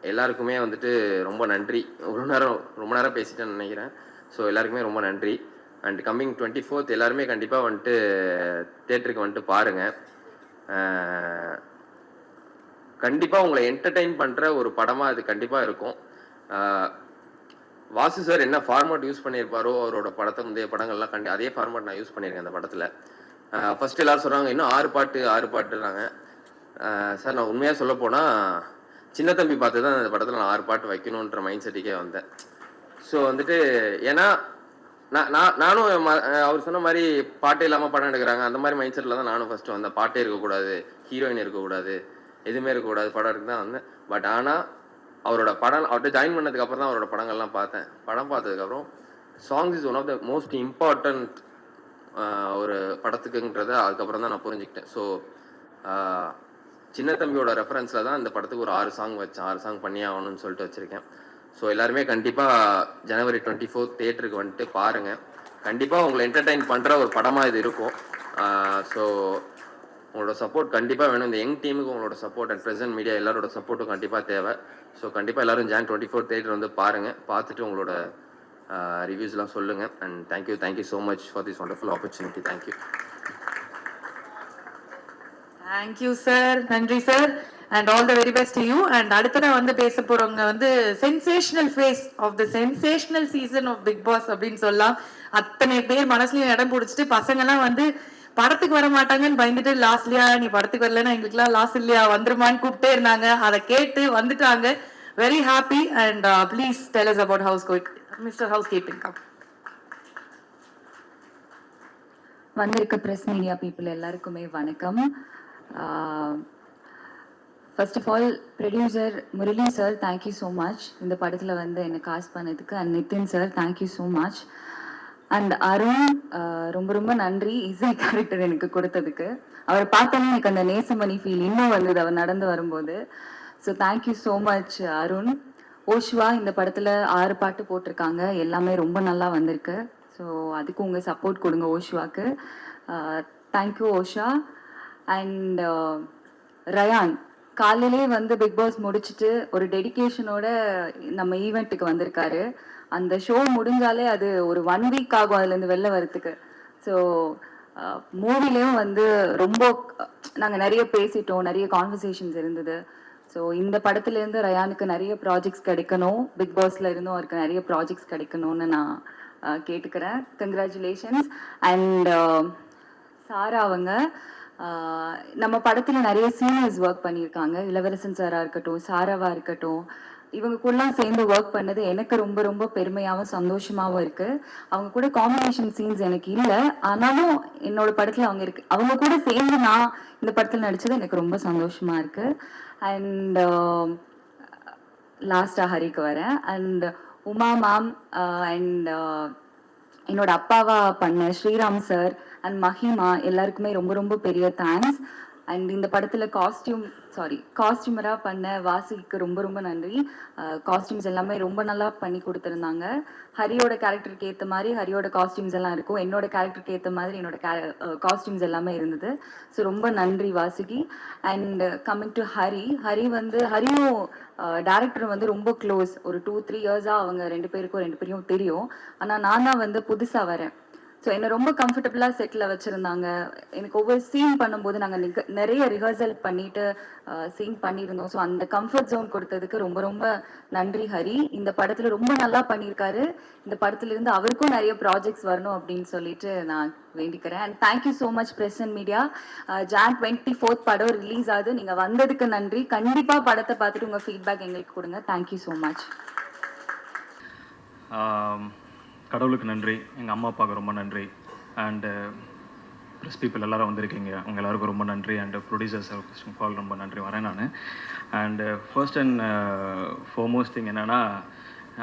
எல்லாருக்குமே வந்துட்டு ரொம்ப நன்றி. ரொம்ப நேரம் பேசிட்டேன்னு நினைக்கிறேன். ஸோ எல்லாருக்குமே ரொம்ப நன்றி. அண்ட் கம்மிங் 24th எல்லாருமே கண்டிப்பாக வந்துட்டு தேட்டருக்கு வந்துட்டு பாருங்கள். கண்டிப்பாக உங்களை என்டர்டெயின் பண்ணுற ஒரு படமாக அது கண்டிப்பாக இருக்கும். வாசு சார் என்ன ஃபார்மேட் யூஸ் பண்ணியிருப்பாரோ அவரோட முந்தைய படங்கள்லாம் அதே ஃபார்மேட் நான் யூஸ் பண்ணியிருக்கேன் அந்த படத்தில். ஃபர்ஸ்ட் எல்லாரும் சொல்கிறாங்க இன்னும் 6 பாட்டுறாங்க. சார் நான் உண்மையாக சொல்ல போனால் சின்ன தம்பி பார்த்து தான் அந்த படத்தில் நான் 6 பாட்டு வைக்கணுன்ற மைண்ட் செட்டுக்கே வந்தேன். ஸோ வந்துட்டு ஏன்னா நானும் அவர் சொன்ன மாதிரி பாட்டே இல்லாமல் படம் எடுக்கிறாங்க, அந்த மாதிரி மைண்ட் செட்டில் தான் நானும் ஃபஸ்ட்டு வந்தேன். பாட்டே இருக்கக்கூடாது, ஹீரோயின் இருக்கக்கூடாது, எதுவுமே இருக்கக்கூடாது, படம் எடுக்க தான் வந்தேன். பட் ஆனால் அவர்கிட்ட ஜாயின் பண்ணதுக்கு அப்புறம் தான் அவரோட படங்கள்லாம் பார்த்தேன். படம் பார்த்ததுக்கப்புறம் songs is one of the most important ஒரு படத்துக்குன்றதை அதுக்கப்புறம் தான் நான் புரிஞ்சுக்கிட்டேன். ஸோ சின்ன தம்பியோட ரெஃபரன்ஸில் தான் இந்த படத்துக்கு ஒரு 6 சாங் வச்சேன். 6 சாங் பண்ணி ஆகணும்னு சொல்லிட்டு வச்சுருக்கேன். ஸோ எல்லாருமே கண்டிப்பாக January 24th தேட்டருக்கு வந்துட்டு பாருங்கள். கண்டிப்பாக உங்களை என்டர்டெயின் பண்ணுற ஒரு படமாக இது இருக்கும். ஸோ உங்களோட சப்போர்ட் கண்டிப்பாக வேணும். இந்த யங் டீமுக்கு உங்களோட சப்போர்ட் அண்ட் ப்ரெசென்ட் மீடியா எல்லாரோட சப்போர்ட்டும் கண்டிப்பாக தேவை. ஸோ கண்டிப்பாக எல்லோரும் January 24th தேட்டர் வந்து பாருங்கள். பார்த்துட்டு உங்களோட ரிவ்யூஸ்லாம் சொல்லுங்கள். And thank you so much for this wonderful opportunity. Thank you sir, நன்றி sir. And all the very best to you. அண்ட் அடுத்ததான் வந்து பேச போறவங்க வந்து sensational face of the sensational season of Bigg Boss அப்படின்னு சொல்லலாம். அத்தனை பேர் மனசுலயும் இடம் பிடிச்சிட்டு பசங்கெல்லாம் வந்து படத்துக்கு வர மாட்டாங்கன்னு பயந்துட்டு லாஸ்ட்லியா நீ படத்துக்கு வரலன்னா எங்களுக்குலாம் லாஸ் இல்லையா வந்துருமான்னு கூப்பிட்டே இருந்தாங்க. அதை கேட்டு வந்துட்டாங்க. Very happy. And please tell us about mister housekeeping. வந்திருக்க பிரஸ் மீடியா பீப்புள் எல்லாருக்குமே வணக்கம். First of all producer Murali sir thank you so much இந்த படத்தில் வந்து என்னை காஸ்ட் பண்ணதுக்கு. And Nitin sir thank you so much. And Arun ரொம்ப ரொம்ப நன்றி இசை கேரக்டர் எனக்கு கொடுத்ததுக்கு. அவரை பார்த்தாலே எனக்கு அந்த நேசமணி ஃபீல் இன்னும் வந்தது அவர் நடந்து வரும்போது. So thank you so much Arun. ஓஷ்வா இந்த படத்தில் 6 பாட்டு போட்டிருக்காங்க, எல்லாமே ரொம்ப நல்லா வந்திருக்கு. ஸோ அதுக்கு உங்கள் சப்போர்ட் கொடுங்க ஓஷ்வாக்கு. தேங்க்யூ ஓஷா. அண்ட் ரயான் காலையிலே வந்து பிக் பாஸ் முடிச்சுட்டு ஒரு டெடிகேஷனோட நம்ம ஈவெண்ட்டுக்கு வந்திருக்காரு. அந்த ஷோ முடிஞ்சாலே அது ஒரு 1 வீக் ஆகும் அதுலேருந்து வெளில வரத்துக்கு. ஸோ மூவிலையும் வந்து ரொம்ப நாங்கள் நிறைய பேசிட்டோம், நிறைய கான்வர்சேஷன்ஸ் இருந்தது. ஸோ இந்த படத்துலேருந்து ரயானுக்கு நிறைய ப்ராஜெக்ட்ஸ் கிடைக்கணும், பிக் பாஸ்ல இருந்தும் அவருக்கு நிறைய ப்ராஜெக்ட்ஸ் கிடைக்கணும்னு நான் கேட்டுக்கிறேன். கங்க்ராச்சுலேஷன்ஸ். அண்ட் சாரா அவங்க நம்ம படத்தில் நிறைய சீனியர்ஸ் ஒர்க் பண்ணியிருக்காங்க. இளவரசன் சாராக இருக்கட்டும், சாராவாக இருக்கட்டும், இவங்கக்குள்ளலாம் சேர்ந்து ஒர்க் பண்ணது எனக்கு ரொம்ப ரொம்ப பெருமையாகவும் சந்தோஷமாகவும் இருக்குது. அவங்க கூட காம்பினேஷன் சீன்ஸ் எனக்கு இல்லை, ஆனாலும் என்னோட படத்தில் அவங்க கூட சேர்ந்து நான் இந்த படத்தில் நடித்தது எனக்கு ரொம்ப சந்தோஷமாக இருக்குது. அண்ட் லாஸ்ட்டாக ஹரிக்கு வரேன். அண்ட் உமா மேம் அண்ட் என்னோட அப்பாவா பண்ண ஸ்ரீராம் சார் அண்ட் மஹிமா எல்லாருக்குமே ரொம்ப ரொம்ப பெரிய தேங்க்ஸ். அண்ட் இந்த படத்தில் காஸ்டியூமராக பண்ண வாசுகிக்கு ரொம்ப ரொம்ப நன்றி. காஸ்டியூம்ஸ் எல்லாமே ரொம்ப நல்லா பண்ணி கொடுத்துருந்தாங்க. ஹரியோட கேரக்டருக்கு ஏற்ற மாதிரி ஹரியோட காஸ்டியூம்ஸ் எல்லாம் இருக்கும், என்னோட கேரக்டருக்கு ஏற்ற மாதிரி என்னோட காஸ்டியூம்ஸ் எல்லாமே இருந்தது. ஸோ ரொம்ப நன்றி வாசுகி. அண்ட் கம்மிங் டு ஹரியும் டேரக்டர் வந்து ரொம்ப க்ளோஸ். ஒரு 2-3 இயர்ஸாக அவங்க 2 பேரையும் தெரியும். ஆனால் நான் தான் வந்து புதுசாக வரேன். ஸோ என்னை ரொம்ப கம்ஃபர்டபுளாக செட்டில் வச்சுருந்தாங்க. எனக்கு ஒவ்வொரு சீன் பண்ணும்போது நாங்கள் நிறைய ரிஹர்சல் பண்ணிட்டு சீன் பண்ணியிருந்தோம். ஸோ அந்த கம்ஃபர்ட் ஜோன் கொடுத்ததுக்கு ரொம்ப ரொம்ப நன்றி ஹரி. இந்த படத்தில் ரொம்ப நல்லா பண்ணியிருக்காரு. இந்த படத்துலேருந்து அவருக்கும் நிறைய ப்ராஜெக்ட்ஸ் வரணும் அப்படின்னு சொல்லிட்டு நான் வேண்டிக்கிறேன். And thank you so much press and media. Jan 24 படம் ரிலீஸ் ஆகுது. நீங்கள் வந்ததுக்கு நன்றி. கண்டிப்பாக படத்தை பார்த்துட்டு உங்கள் ஃபீட்பேக் எங்களுக்கு கொடுங்க. Thank you so much. கடவுளுக்கு நன்றி, எங்கள் அம்மா அப்பாவுக்கு ரொம்ப நன்றி, அண்டு ப்ரெஸ் பீப்புள் எல்லோரும் வந்திருக்கீங்க, அவங்க எல்லாருக்கும் ரொம்ப நன்றி. அண்டு ப்ரொடியூசர்ஸ் ஃபால் ரொம்ப நன்றி வரேன் நான். And first and foremost thing என்னென்னா,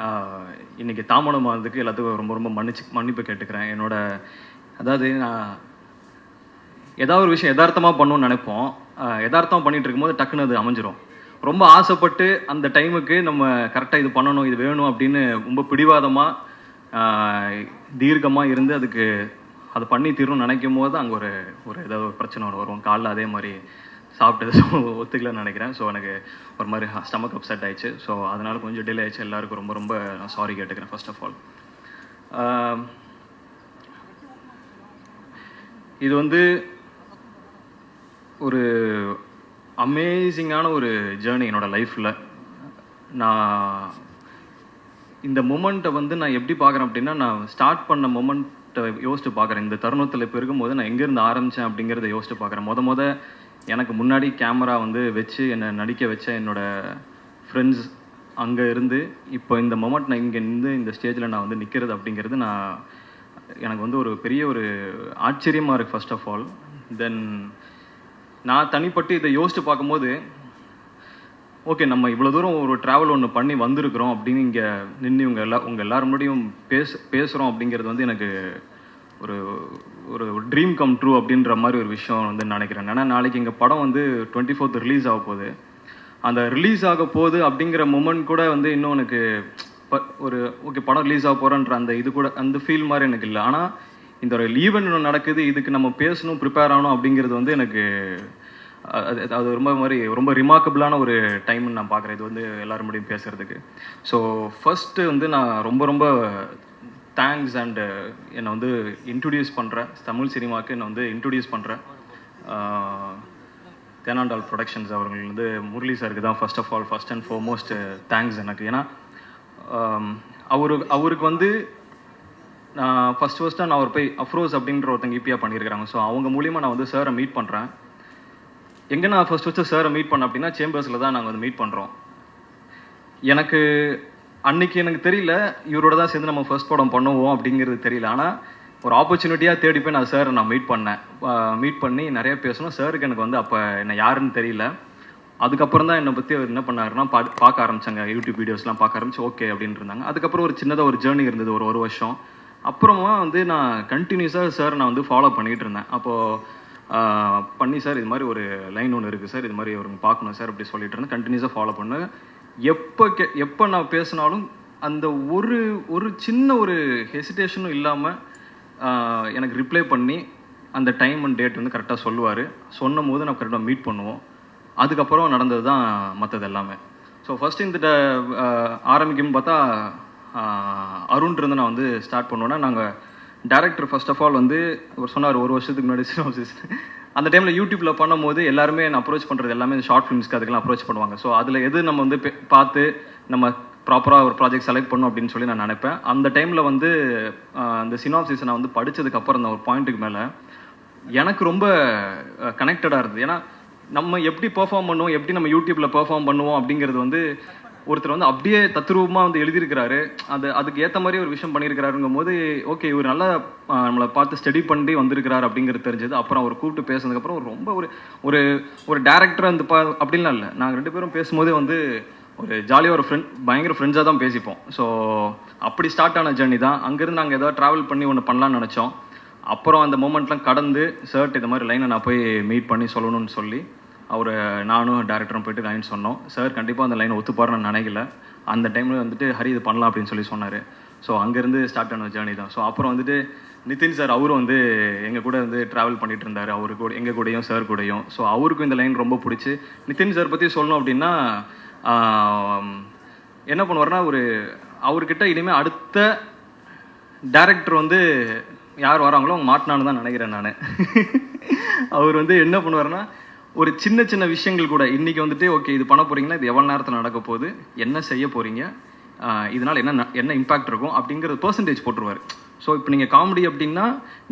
இன்றைக்கி தாமதம் ஆனதுக்கு எல்லாத்துக்கும் ரொம்ப ரொம்ப மன்னிப்பு கேட்டுக்கிறேன். அதாவது நான் ஏதாவது ஒரு விஷயம் யதார்த்தமாக பண்ணணும்னு நினைப்போம். யதார்த்தமாக பண்ணிகிட்டு இருக்கும்போது டக்குன்னு அது அமைஞ்சிரும். ரொம்ப ஆசைப்பட்டு அந்த டைமுக்கு நம்ம கரெக்டாக இது பண்ணணும், இது வேணும் அப்படின்னு ரொம்ப பிடிவாதமாக தீர்க்கமாக இருந்து அதுக்கு அதை பண்ணி தீரும்னு நினைக்கும் போது அங்கே ஒரு ஏதாவது ஒரு பிரச்சனை வரும். காலைல அதே மாதிரி சாப்பிட்டது ஒத்துக்கலன்னு நினைக்கிறேன். ஸோ எனக்கு ஒரு மாதிரி ஸ்டமக் அப்செட் ஆயிடுச்சு. ஸோ அதனால் கொஞ்சம் டிலே ஆயிடுச்சு. எல்லாருக்கும் ரொம்ப ரொம்ப நான் சாரி கேட்டுக்கிறேன். ஃபர்ஸ்ட் ஆஃப் ஆல் இது வந்து ஒரு அமேசிங்கான ஒரு ஜேர்னி என்னோடய லைஃப்பில். நான் இந்த மொமெண்ட்டை வந்து நான் எப்படி பார்க்குறேன் அப்படின்னா, நான் ஸ்டார்ட் பண்ண மொமெண்ட்டை யோசிச்சு பார்க்குறேன். இந்த தருணத்தில் இப்போ இருக்கும்போது நான் எங்கேருந்து ஆரம்பித்தேன் அப்படிங்கிறத யோசிச்சு பார்க்குறேன். எனக்கு முன்னாடி கேமரா வந்து வச்சு என்னை நடிக்க வச்ச என்னோடய ஃப்ரெண்ட்ஸ் அங்கே இருந்து இப்போ இந்த மொமெண்ட் நான் இங்கே இருந்து இந்த ஸ்டேஜில் நான் வந்து நிற்கிறது அப்படிங்கிறது எனக்கு வந்து ஒரு பெரிய ஒரு ஆச்சரியமாக இருக்குது ஃபர்ஸ்ட் ஆஃப் ஆல். தென் நான் தனிப்பட்டு இதை யோசிச்சு பார்க்கும்போது, ஓகே நம்ம இவ்வளோ தூரம் ஒரு ட்ராவல் ஒன்று பண்ணி வந்திருக்கிறோம் அப்படின்னு இங்கே நின்று உங்கள் எல்லாரும் முன்னாடியும் பேசுகிறோம் அப்படிங்கிறது வந்து எனக்கு ஒரு ஒரு ட்ரீம் கம் ட்ரூ அப்படின்ற மாதிரி ஒரு விஷயம் வந்து நினைக்கிறேன். ஏன்னா நாளைக்கு எங்கள் படம் வந்து 24th ரிலீஸ் ஆக போகுது. அந்த ரிலீஸ் ஆக போகுது அப்படிங்கிற மொமெண்ட் கூட வந்து இன்னும் எனக்கு ஒரு ஓகே படம் ரிலீஸ் ஆக போகிறேன்ற அந்த இது கூட அந்த ஃபீல் மாதிரி எனக்கு இல்லை. ஆனால் இந்த ஒரு ஈவெண்ட் ஒன்று நடக்குது, இதுக்கு நம்ம பேசணும், ப்ரிப்பேர் ஆகணும் அப்படிங்கிறது வந்து எனக்கு அது ரொம்ப ரிமார்க்கபிளான ஒரு டைம்னு நான் பார்க்குறேன். இது வந்து எல்லாரும் முடியும் பேசுகிறதுக்கு. ஸோ ஃபர்ஸ்ட்டு வந்து நான் ரொம்ப ரொம்ப தேங்க்ஸ் அண்டு என்னை வந்து இன்ட்ரடியூஸ் பண்ணுறேன் தமிழ் சினிமாவுக்கு என்னை வந்து இன்ட்ரடியூஸ் பண்ணுறேன் தேனாண்டால் ப்ரொடக்ஷன்ஸ் அவர்கள் வந்து முரளி சாருக்கு தான் ஃபர்ஸ்ட் அண்ட் ஃபார்மோஸ்ட் தேங்க்ஸ் எனக்கு. ஏன்னா அவருக்கு வந்து நான் ஃபஸ்ட்டாக நான் அவர் போய் அஃப்ரோஸ் அப்படின்ற ஒருத்தங்க இபியாக பண்ணியிருக்கிறாங்க. ஸோ அவங்க மூலிமா நான் வந்து சாரை மீட் பண்ணுறேன். எங்கே நான் ஃபஸ்ட்டு சாரை மீட் பண்ணேன் அப்படின்னா சேம்பர்ஸில் தான் நாங்கள் வந்து மீட் பண்ணுறோம். எனக்கு அன்னைக்கு எனக்கு தெரியல இவரோட தான் சேர்ந்து நம்ம ஃபர்ஸ்ட் படம் பண்ணுவோம் அப்படிங்கிறது தெரியல. ஆனால் ஒரு ஆப்பர்ச்சுனிட்டியாக தேடி போய் நான் மீட் பண்ணேன். மீட் பண்ணி நிறைய பேசணும். சாருக்கு எனக்கு வந்து அப்போ என்ன யாருன்னு தெரியல. அதுக்கப்புறம் தான் என்னை பற்றி அவர் என்ன பண்ணாருன்னா பார்க்க ஆரம்பித்தாங்க, யூடியூப் வீடியோஸ்லாம் பார்க்க ஆரம்பிச்சு ஓகே அப்படின்னு இருந்தாங்க. அதுக்கப்புறம் ஒரு சின்னதாக ஒரு ஜேர்னி இருந்தது ஒரு வருஷம். அப்புறமா வந்து நான் கண்டினியூஸாக சார் நான் வந்து ஃபாலோ பண்ணிகிட்டு இருந்தேன். அப்போது பண்ணி சார் இது மாதிரி ஒரு லைன் ஒன்று இருக்குது சார், இது மாதிரி ஒரு பார்க்கணும் சார் அப்படி சொல்லிட்டு இருந்தேன். கண்டினியூஸாக ஃபாலோ பண்ணேன். எப்போ நான் பேசினாலும் அந்த ஒரு சின்ன ஒரு ஹெசிடேஷனும் இல்லாமல் எனக்கு ரிப்ளை பண்ணி அந்த டைம் அண்ட் டேட் வந்து கரெக்டாக சொல்லுவார். சொன்னும் போது நான் கரெக்டாக மீட் பண்ணுவோம். அதுக்கப்புறம் நடந்தது தான் மற்றது எல்லாமே. ஸோ ஃபஸ்ட்டு இந்த ஆரம்பிக்கும்னு பார்த்தா அருண் இருந்து நான் வந்து ஸ்டார்ட் பண்ணுவேன்னா, நாங்கள் டேரக்டர் ஃபர்ஸ்ட் ஆஃப் ஆல் வந்து அவர் சொன்னார் ஒரு வருஷத்துக்கு முன்னாடி சினாப்சிஸ். அந்த டைமில் யூடியூப்பில் பண்ணும்போது எல்லாருமே நான் அப்ரோச் பண்ணுறது எல்லாமே ஷார்ட் ஃபிலிம்ஸ்க்கு அதுக்கெல்லாம் அப்ரோச் பண்ணுவாங்க. ஸோ அதில் எது நம்ம வந்து பார்த்து நம்ம ப்ராப்பராக ஒரு ப்ராஜெக்ட் செலக்ட் பண்ணணும் அப்படின்னு சொல்லி நான் நினைப்பேன். அந்த டைமில் வந்து அந்த சினாப்சிஸை நான் வந்து படித்ததுக்கப்புறம் அந்த ஒரு பாயிண்ட்டுக்கு மேலே எனக்கு ரொம்ப கனெக்டடாக இருந்தது. ஏன்னா நம்ம எப்படி பெர்ஃபார்ம் பண்ணுவோம், எப்படி நம்ம யூடியூப்பில் பெர்ஃபார்ம் பண்ணுவோம் அப்படிங்கிறது வந்து ஒருத்தர் வந்து அப்படியே தத்ரூபமாக வந்து எழுதியிருக்கிறாரு. அதுக்கு ஏற்ற மாதிரி ஒரு விஷயம் பண்ணியிருக்கிறாருங்கும் போது ஓகே இவர் நல்லா நம்மளை பார்த்து ஸ்டடி பண்ணி வந்திருக்கிறார் அப்படிங்கிறது தெரிஞ்சது. அப்புறம் அவர் கூப்பிட்டு பேசுனதுக்கப்புறம் ரொம்ப ஒரு ஒரு டேரக்டர் அந்த அப்படின்லாம் இல்லை, நாங்கள் 2 பேரும் பேசும்போதே வந்து ஒரு ஜாலியாக ஒரு பயங்கர ஃப்ரெண்ட்ஸாக தான் பேசிப்போம். ஸோ அப்படி ஸ்டார்ட் ஆன ஜர்னி தான். அங்கேருந்து நாங்கள் ஏதாவது ட்ராவல் பண்ணி ஒன்று பண்ணலான்னு நினச்சோம். அப்புறம் அந்த மூமெண்ட்லாம் கடந்து சார்ட் இது மாதிரி லைனை நான் போய் மீட் பண்ணி சொல்லணும்னு சொல்லி அவர் நானும் டேரக்டரும் போய்ட்டு லைன் சொன்னோம். சார் கண்டிப்பாக அந்த லைனை ஒத்துப்பாரு நான் நினைக்கல. அந்த டைமில் வந்துட்டு ஹரி இது பண்ணலாம் அப்படின்னு சொல்லி சொன்னார். ஸோ அங்கேருந்து ஸ்டார்ட் ஆன ஜேர்னி தான். ஸோ அப்புறம் வந்துட்டு நிதின் சார் அவரும் வந்து எங்கள் கூட வந்து ட்ராவல் பண்ணிட்டு இருந்தார், அவரு கூட எங்கள் கூடயும் சார் கூடயும். ஸோ அவருக்கும் இந்த லைன் ரொம்ப பிடிச்சி. நிதின் சார் பற்றி சொல்லணும் அப்படின்னா என்ன பண்ணுவார்னா, அவர்கிட்ட இனிமேல் அடுத்த டேரக்டர் வந்து யார் வராங்களோ அவங்க மாட்டினான்னு தான் நினைக்கிறேன் நான். அவர் வந்து என்ன பண்ணுவார்னா, ஒரு சின்ன சின்ன விஷயங்கள் கூட இன்றைக்கி வந்துட்டு ஓகே இது பண்ண போகிறீங்கன்னா இது எவ்வளோ நேரத்தில் நடக்க போகுது, என்ன செய்ய போகிறீங்க, இதனால் என்ன இம்பாக்ட் இருக்கும் அப்படிங்கிறது பர்சன்டேஜ் போட்டுருவார். ஸோ இப்போ நீங்கள் காமெடி அப்படின்னா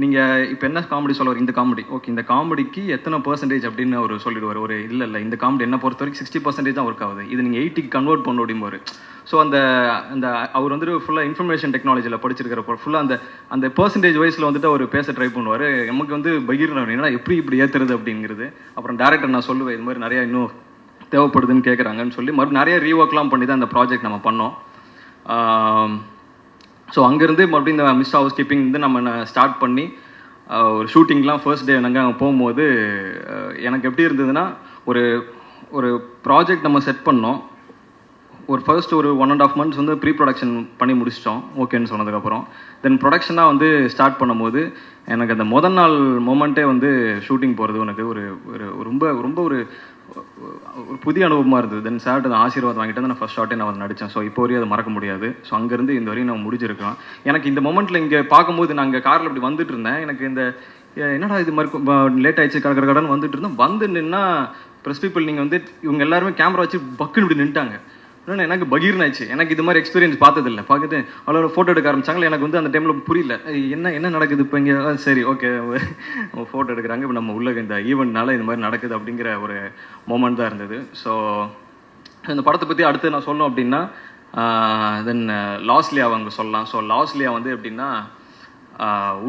நீங்கள் இப்போ என்ன காமெடி சொல்லுவார், இந்த காமெடி ஓகே இந்த காமெடிக்கு எத்தனை பர்சன்டேஜ் அப்படின்னு அவர் சொல்லிடுவார். இல்லை இந்த காமெடி என்ன பொறுத்த வரைக்கும் 60% தான் ஒர்க் ஆகுது, இது நீங்கள் 80க்கு கன்வெர்ட் பண்ண முடியும்போது. ஸோ அந்த அவர் வந்துட்டு ஃபுல்லாக இன்ஃபர்மேஷன் டெக்னாலஜியில் படிச்சிருக்கிறப்போ ஃபுல்லாக அந்த பர்சன்டேஜ் வைஸில் வந்துட்டு அவர் பேச ட்ரை பண்ணுவார். நமக்கு வந்து பகிர்னா ஏன்னா எப்படி இப்படி ஏற்றுறது அப்படிங்கிறது. அப்புறம் டேரக்டர் நான் சொல்லுவேன் இது மாதிரி நிறையா இன்னும் தேவைப்படுதுன்னு கேட்குறாங்கன்னு சொல்லி மறுபடியும் நிறைய ரீஒர்க்லாம் பண்ணி தான் அந்த ப்ராஜெக்ட் நம்ம பண்ணோம். ஸோ அங்கேருந்து மறுபடியும் இந்த மிஸ் ஹவுஸ் கீப்பிங் வந்து நம்ம ஸ்டார்ட் பண்ணி ஒரு ஷூட்டிங்லாம் ஃபர்ஸ்ட் டே நாங்கள் அங்கே போகும்போது எனக்கு எப்படி இருந்ததுன்னா, ஒரு ப்ராஜெக்ட் நம்ம செட் பண்ணோம். ஒரு ஃபர்ஸ்ட் ஒரு 1.5 months வந்து ப்ரீ ப்ரொடக்ஷன் பண்ணி முடிச்சிட்டோம் ஓகேன்னு சொன்னதுக்கப்புறம். தென் ப்ரொடக்ஷனாக வந்து ஸ்டார்ட் பண்ணும்போது எனக்கு அந்த முதல் நாள் மொமெண்ட்டே வந்து ஷூட்டிங் போகிறது எனக்கு ஒரு ரொம்ப ரொம்ப ஒரு புதிய அனுபவமாக இருந்தது. தென் சார்ட்டு அந்த ஆசீர்வாதம் வாங்கிட்டு தான் நான் ஃபஸ்ட் ஷார்ட்டே நான் நடித்தேன். ஸோ இப்போ வரையும் அதை மறக்க முடியாது. ஸோ அங்கேருந்து இந்த வரையும் நான் முடிஞ்சிருக்கேன். எனக்கு இந்த மொமெண்ட்டில் இங்கே பார்க்கும்போது நாங்கள் காரில் இப்படி வந்துட்டு இருந்தேன். எனக்கு இந்த என்னடா இது மாதிரி லேட் ஆகிடுச்சு கடன் வந்துட்டு இருந்தேன். வந்து நின்னா ப்ரெஸ் பீப்புள் நீங்கள் வந்து இவங்க எல்லாருமே கேமரா வச்சு பக்குன்னு இப்படி நின்ட்டாங்க. இன்னொன்று எனக்கு பகீர்னாச்சு. எனக்கு இது மாதிரி எக்ஸ்பீரியன்ஸ் பார்த்ததில்லை. பார்த்துட்டு அவ்வளோ ஃபோட்டோ எடுக்க ஆரம்பிச்சாங்களே. எனக்கு வந்து அந்த டைமில் புரியல என்ன நடக்குது இப்போ இங்கே. சரி ஓகே ஃபோட்டோ எடுக்கிறாங்க, இப்போ நம்ம உள்ள இந்த ஈவெண்ட்னால இது மாதிரி நடக்குது அப்படிங்கிற ஒரு மொமெண்ட் தான் இருந்தது. ஸோ இந்த படத்தை பற்றி அடுத்து நான் சொல்லணும் அப்படின்னா தென் லாஸ்லியா அவங்க சொல்லலாம். ஸோ லாஸ்லியா வந்து எப்படின்னா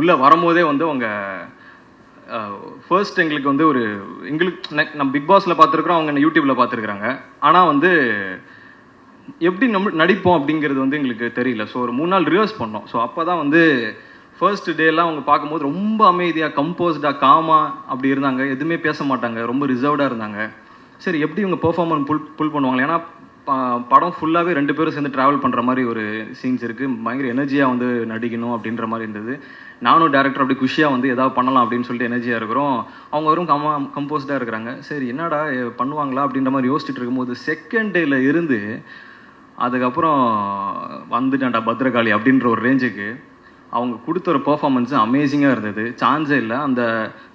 உள்ளே வரும்போதே வந்து அவங்க ஃபர்ஸ்ட் எங்களுக்கு வந்து எங்களுக்கு நம்ம பிக் பாஸில் பார்த்துருக்குறோம், அவங்க யூடியூப்பில் பார்த்துருக்குறாங்க. ஆனால் வந்து எப்படி நம்ம நடிப்போம் அப்படிங்கிறது வந்து எங்களுக்கு தெரியல. ஸோ ஒரு 3 நாள் ரிஹர்ஸ் பண்ணோம். ஸோ அப்போ தான் வந்து ஃபர்ஸ்ட் டேலாம் அவங்க பார்க்கும்போது ரொம்ப அமைதியாக கம்போஸ்டாக காமாக அப்படி இருந்தாங்க. எதுவுமே பேச மாட்டாங்க, ரொம்ப ரிசர்வ்டாக இருந்தாங்க. சரி எப்படி இவங்க பெர்ஃபார்மன்ஸ் புல் பண்ணுவாங்க. ஏன்னா படம் ஃபுல்லாகவே 2 பேரும் சேர்ந்து ட்ராவல் பண்ணுற மாதிரி ஒரு சீன்ஸ் இருக்குது. பயங்கர எனர்ஜியாக வந்து நடிக்கணும் அப்படின்ற மாதிரி இருந்தது. நானும் டேரக்டர் அப்படி குஷியாக வந்து எதாவது பண்ணலாம் அப்படின்னு சொல்லிட்டு எனர்ஜியாக இருக்கிறோம். அவங்க வெறும் கம்போஸ்டாக இருக்கிறாங்க. சரி என்னடா பண்ணுவாங்களா அப்படின்ற மாதிரி யோசிச்சுட்டு இருக்கும்போது செகண்ட் டேயில் இருந்து அதுக்கப்புறம் வந்துட்டான்டா பத்ரகாளி அப்படின்ற ஒரு ரேஞ்சுக்கு அவங்க கொடுத்த ஒரு பெர்ஃபார்மன்ஸு அமேசிங்காக இருந்தது. சான்ஸே இல்லை. அந்த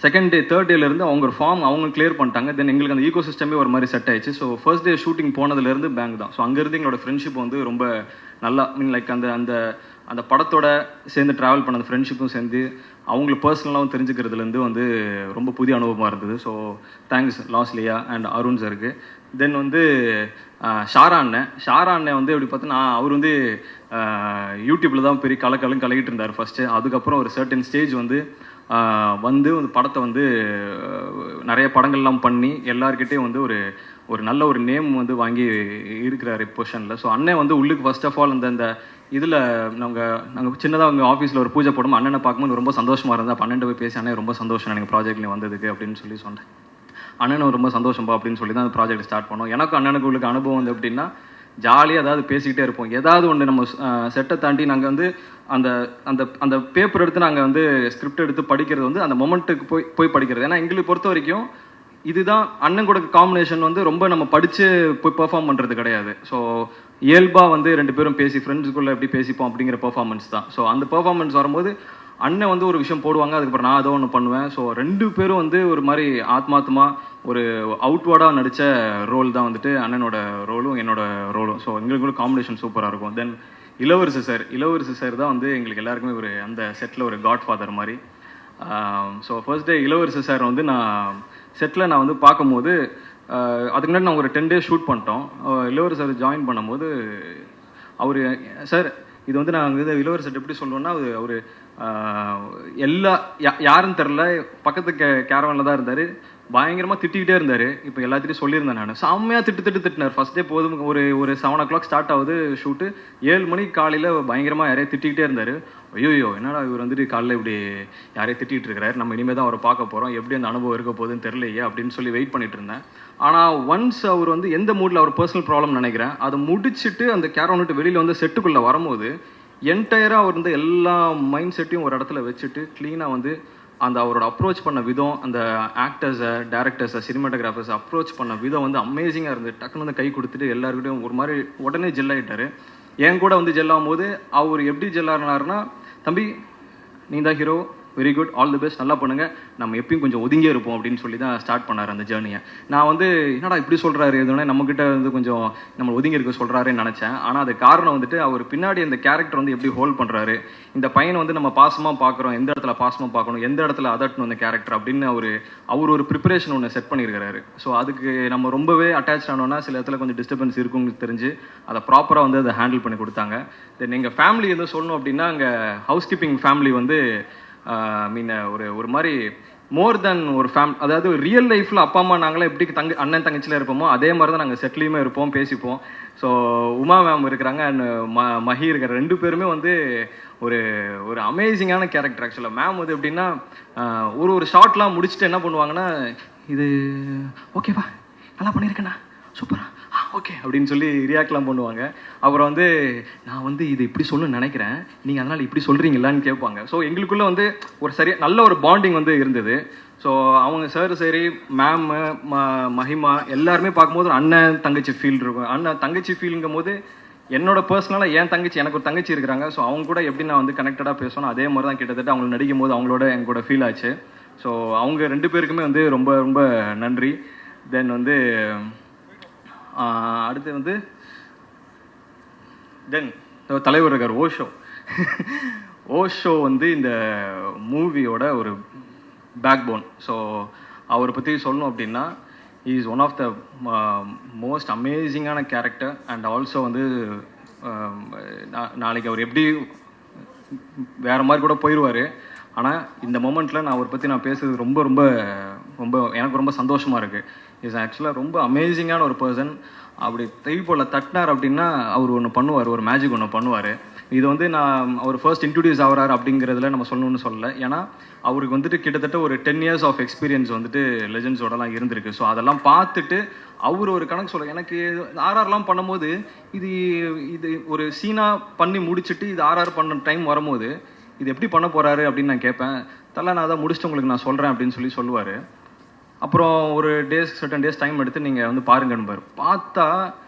செகண்ட் டே தேர்ட் டேலேருந்து அவங்க ஒரு ஃபார்ம் அவங்க கிளியர் பண்ணிட்டாங்க. தென் எங்களுக்கு அந்த ஈகோ சிஸ்டமே ஒரு மாதிரி செட் ஆயிடுச்சு. ஸோ ஃபர்ஸ்ட் டே ஷூட்டிங் போனதுலேருந்து பேங்க் தான். ஸோ அங்கேருந்து எங்களோட ஃப்ரெண்ட்ஷிப் வந்து ரொம்ப நல்லா லைக் அந்த படத்தோட சேர்ந்து ட்ராவல் பண்ண அந்த ஃப்ரெண்ட்ஷிப்பும் சேர்ந்து அவங்கள பர்சனலாகவும் தெரிஞ்சுக்கிறதுலேருந்து வந்து ரொம்ப புதிய அனுபவமாக இருந்தது. So thanks Losliya and Arun சாருக்கு. தென் வந்து ஷாரா அண்ணன் வந்து எப்படி பார்த்தோன்னா அவர் வந்து யூடியூப்பில் தான் பெரிய கலக்கிட்டு இருந்தார் ஃபஸ்ட்டு. அதுக்கப்புறம் ஒரு சர்டன் ஸ்டேஜ் வந்து அந்த படத்தை வந்து நிறைய படங்கள்லாம் பண்ணி எல்லாருக்கிட்டேயும் வந்து ஒரு நல்ல ஒரு நேம் வந்து வாங்கி இருக்கிறாரு பொசிஷனில். ஸோ அண்ணன் வந்து உள்ளுக்கு ஃபர்ஸ்ட் ஆஃப் ஆல் இந்த இதில் நாங்கள் சின்னதாக அவங்க ஆஃபீஸில் ஒரு பூஜை போடும், அண்ணனை பார்க்கும்போது ரொம்ப சந்தோஷமாக இருந்தேன். அப்போ அண்ணன் போய் பேசி அண்ணன் ரொம்ப சந்தோஷம் எனக்கு ப்ராஜெக்ட்லேயும் வந்ததுக்கு அப்படின்னு சொல்லி சொன்னேன். அண்ணனும் ரொம்ப சந்தோஷம்பா அப்படின்னு சொல்லி தான் அந்த ப்ராஜெக்ட் ஸ்டார்ட் பண்ணோம். எனக்கும் அண்ணனுக்கு உங்களுக்கு அனுபவம் வந்து எப்படின்னா ஜாலியாக ஏதாவது பேசிக்கிட்டே இருப்போம். ஏதாவது ஒன்று நம்ம செட்டை தாண்டி நாங்கள் வந்து அந்த அந்த அந்த பேப்பர் எடுத்து நாங்கள் வந்து ஸ்கிரிப்ட் எடுத்து படிக்கிறது வந்து அந்த மொமெண்ட்டுக்கு போய் படிக்கிறது. ஏன்னா எங்களுக்கு பொறுத்த வரைக்கும் இதுதான் அண்ணன் கூட காம்பினேஷன் வந்து ரொம்ப நம்ம படித்து போய் பெர்ஃபார்ம் பண்ணுறது கிடையாது. ஸோ இயல்பாக வந்து ரெண்டு பேரும் பேசி ஃப்ரெண்ட்ஸுக்குள்ளே எப்படி பேசிப்போம் அப்படிங்கிற பெர்ஃபார்மன்ஸ் தான். ஸோ அந்த பெர்ஃபார்மன்ஸ் வரும்போது அண்ணன் வந்து ஒரு விஷயம் போடுவாங்க, அதுக்கப்புறம் நான் ஏதோ ஒன்று பண்ணுவேன். ஸோ ரெண்டு பேரும் வந்து ஒரு மாதிரி ஆத்மார்த்தமாக ஒரு அவுட்வேர்டாக நடித்த ரோல் தான் வந்துட்டு அண்ணனோட ரோலும் என்னோட ரோலும். ஸோ எங்களுக்குள்ள காம்பினேஷன் சூப்பராக இருக்கும். தென் இளவரசு சார் தான் வந்து எங்களுக்கு எல்லாருக்குமே ஒரு அந்த செட்டில் ஒரு காட் ஃபாதர் மாதிரி. ஸோ ஃபர்ஸ்ட் டே இளவரசு சார் வந்து நான் செட்டில் நான் வந்து பார்க்கும்போது அதுக்கு முன்னாடி நான் ஒரு 10 days ஷூட் பண்ணிட்டோம். இளவரசு சார் ஜாயின் பண்ணும்போது அவர் சார் இது வந்து நான் வந்து இளவரசர் எப்படி சொல்லுவேன்னா அவர் யாருன்னு தெரில, பக்கத்து கேரவனில் தான் இருந்தார், பயங்கரமாக திட்டிக்கிட்டே இருந்தார். இப்போ எல்லாத்தையும் சொல்லியிருந்தேன் நான், செம்மையாக திட்டினார். ஃபர்ஸ்ட் டே போதும் ஒரு 7 o'clock ஸ்டார்ட் ஆகுது ஷூட்டு, 7 மணிக்கு காலையில் பயங்கரமாக யாரையும் திட்டிகிட்டே இருந்தார். ஐயோ என்னடா இவர் வந்துட்டு காலையில் இப்படி யாரையும் திட்டிகிட்டு இருக்கிறார், நம்ம இனிமேல் தான் அவரை பார்க்க போகிறோம், எப்படி அந்த அனுபவம் இருக்க போகுதுன்னு தெரியலையே அப்படின்னு சொல்லி வெயிட் பண்ணிட்டு இருந்தேன். ஆனால் ஒன்ஸ் அவர் வந்து எந்த மூடில் அவர் பர்சனல் ப்ராப்ளம் நினைக்கிறேன் அதை முடிச்சுட்டு அந்த கேரவன் விட்டு வெளியில் வந்து செட்டுக்குள்ளே வரும்போது என்டையராக அவர் வந்து எல்லா மைண்ட் செட்டையும் ஒரு இடத்துல வச்சுட்டு க்ளீனாக வந்து அந்த அவரோட அப்ரோச் பண்ண விதம், அந்த ஆக்டர்ஸை, டேரக்டர்ஸை, சினிமாட்டோகிராஃபர்ஸை அப்ரோச் பண்ண விதம் வந்து அமேசிங்காக இருந்து டக்குன்னு வந்து கை கொடுத்துட்டு எல்லாருக்கிட்டையும் ஒரு மாதிரி உடனே ஜெல்லாகிட்டார். என் கூட வந்து ஜெல்லாகும் போது அவர் எப்படி ஜெல்லாருனாருன்னா, தம்பி நீ தான் hero, very good, all the best, நல்லா பண்ணுங்க, நம்ம எப்பயும் கொஞ்சம் ஒதுங்கியே இருப்போம் அப்படின்னு சொல்லி தான் ஸ்டார்ட் பண்ணார் அந்த ஜேர்னியை. நான் வந்து என்னடா இப்படி சொல்கிறாரு, எதுனா நம்மக்கிட்ட வந்து கொஞ்சம் நம்ம ஒதுங்கி இருக்க சொல்கிறாருன்னு நினச்சேன். ஆனால் அது காரணம் வந்துட்டு அவர் பின்னாடி அந்த கேரக்டர் வந்து எப்படி ஹோல்ட் பண்ணுறாரு, இந்த பையனை வந்து நம்ம பாசமாக பார்க்குறோம், எந்த இடத்துல பாசமாக பார்க்கணும், எந்த இடத்துல அதட்டணும் அந்த கேரக்டர் அப்படின்னு அவர் ஒரு ப்ரிப்பரேஷன் ஒன்று செட் பண்ணியிருக்கிறாரு. ஸோ அதுக்கு நம்ம ரொம்பவே அட்டாச் ஆனோன்னா சில இடத்துல கொஞ்சம் டிஸ்டர்பன்ஸ் இருக்குன்னு தெரிஞ்சு அதை ப்ராப்பராக வந்து அதை ஹேண்டில் பண்ணி கொடுத்தாங்க. தென் எங்கள் ஃபேமிலி எதுவும் சொல்லணும் அப்படின்னா, அங்கே ஹவுஸ் கீப்பிங் ஃபேமிலி வந்து ஒரு மாதிரி மோர் தென் ஒரு அதாவது ரியல் லைஃப்பில் அப்பா அம்மா நாங்களாம் எப்படி அண்ணன் தங்கச்சியில் இருப்போமோ அதே மாதிரி தான் நாங்கள் செட்லேயுமே இருப்போம், பேசிப்போம். ஸோ உமா மேம் இருக்கிறாங்க அண்ட் மஹி இருக்கிற ரெண்டு பேருமே வந்து ஒரு அமேசிங்கான கேரக்டர். ஆக்சுவலாக மேம் வந்து எப்படின்னா ஒரு ஷார்ட்லாம் முடிச்சுட்டு என்ன பண்ணுவாங்கன்னா, இது ஓகேவா, நல்லா பண்ணியிருக்கேண்ணா, சூப்பரா, ஓகே அப்படின்னு சொல்லி ரியாக்ட்லாம் பண்ணுவாங்க. அப்புறம் வந்து நான் வந்து இது இப்படி சொல்லணும்னு நினைக்கிறேன், நீங்கள் அதனால் இப்படி சொல்கிறீங்களான்னு கேட்பாங்க. ஸோ எங்களுக்குள்ளே வந்து ஒரு நல்ல ஒரு பாண்டிங் வந்து இருந்தது. ஸோ அவங்க சார் சரி, மேம், மஹிமா எல்லாருமே பார்க்கும்போது ஒரு அண்ணன் தங்கச்சி ஃபீல் இருக்கும். அண்ணன் தங்கச்சி ஃபீலுங்கும் போது என்னோட பர்சனலாக என் தங்கச்சி, எனக்கு ஒரு தங்கச்சி இருக்கிறாங்க. ஸோ அவங்க கூட எப்படி நான் வந்து கனெக்டடாக பேசணும் அதே மாதிரி தான் கிட்டத்தட்ட அவங்க நடிக்கும் போது அவங்களோட எங்கூட ஃபீல் ஆச்சு. ஸோ அவங்க ரெண்டு பேருக்குமே வந்து ரொம்ப ரொம்ப நன்றி. தென் வந்து அடுத்து வந்து தலைவர் இருக்கார் ஓஷோ வந்து இந்த மூவியோட ஒரு பேக் போன். ஸோ அவரை பற்றி சொல்லணும் அப்படின்னா, is one of the most அமேசிங்கான கேரக்டர். அண்ட் ஆல்சோ வந்து நாளைக்கு அவர் எப்படி வேறு மாதிரி கூட போயிடுவார். ஆனால் இந்த மொமெண்ட்டில் நான் அவரை பற்றி நான் பேசுறது ரொம்ப ரொம்ப ரொம்ப எனக்கு ரொம்ப சந்தோஷமாக இருக்குது. இஸ் ஆக்சுவலாக ரொம்ப அமேசிங்கான ஒரு பர்சன். அப்படி தைப்போல் தட்டினார் அப்படின்னா அவர் ஒன்று பண்ணுவார், ஒரு மேஜிக் ஒன்று பண்ணுவார். இது வந்து நான் அவர் ஃபர்ஸ்ட் இன்ட்ரடியூஸ் ஆகிறார் அப்படிங்கிறதுல நம்ம சொல்லணும்னு சொல்லலை. ஏன்னா அவருக்கு வந்துட்டு கிட்டத்தட்ட ஒரு 10 years ஆஃப் எக்ஸ்பீரியன்ஸ் வந்துட்டு லெஜண்ட்ஸோடலாம் இருந்திருக்கு. ஸோ அதெல்லாம் பார்த்துட்டு அவர் ஒரு கணக்கு சொல்ல, எனக்கு ஆர்ஆர்லாம் பண்ணும்போது இது ஒரு சீனாக பண்ணி முடிச்சுட்டு இது ஆர்ஆர் பண்ண டைம் வரும்போது இது எப்படி பண்ண போகிறாரு அப்படின்னு நான் கேட்பேன். தலை நான் அதை முடிச்சுட்டு உங்களுக்கு நான் சொல்கிறேன் அப்படின்னு சொல்லுவார். அப்புறம் ஒரு சர்டன் டேஸ் டைம் எடுத்து நீங்கள் வந்து பாருங்கன்னு பார்த்தா,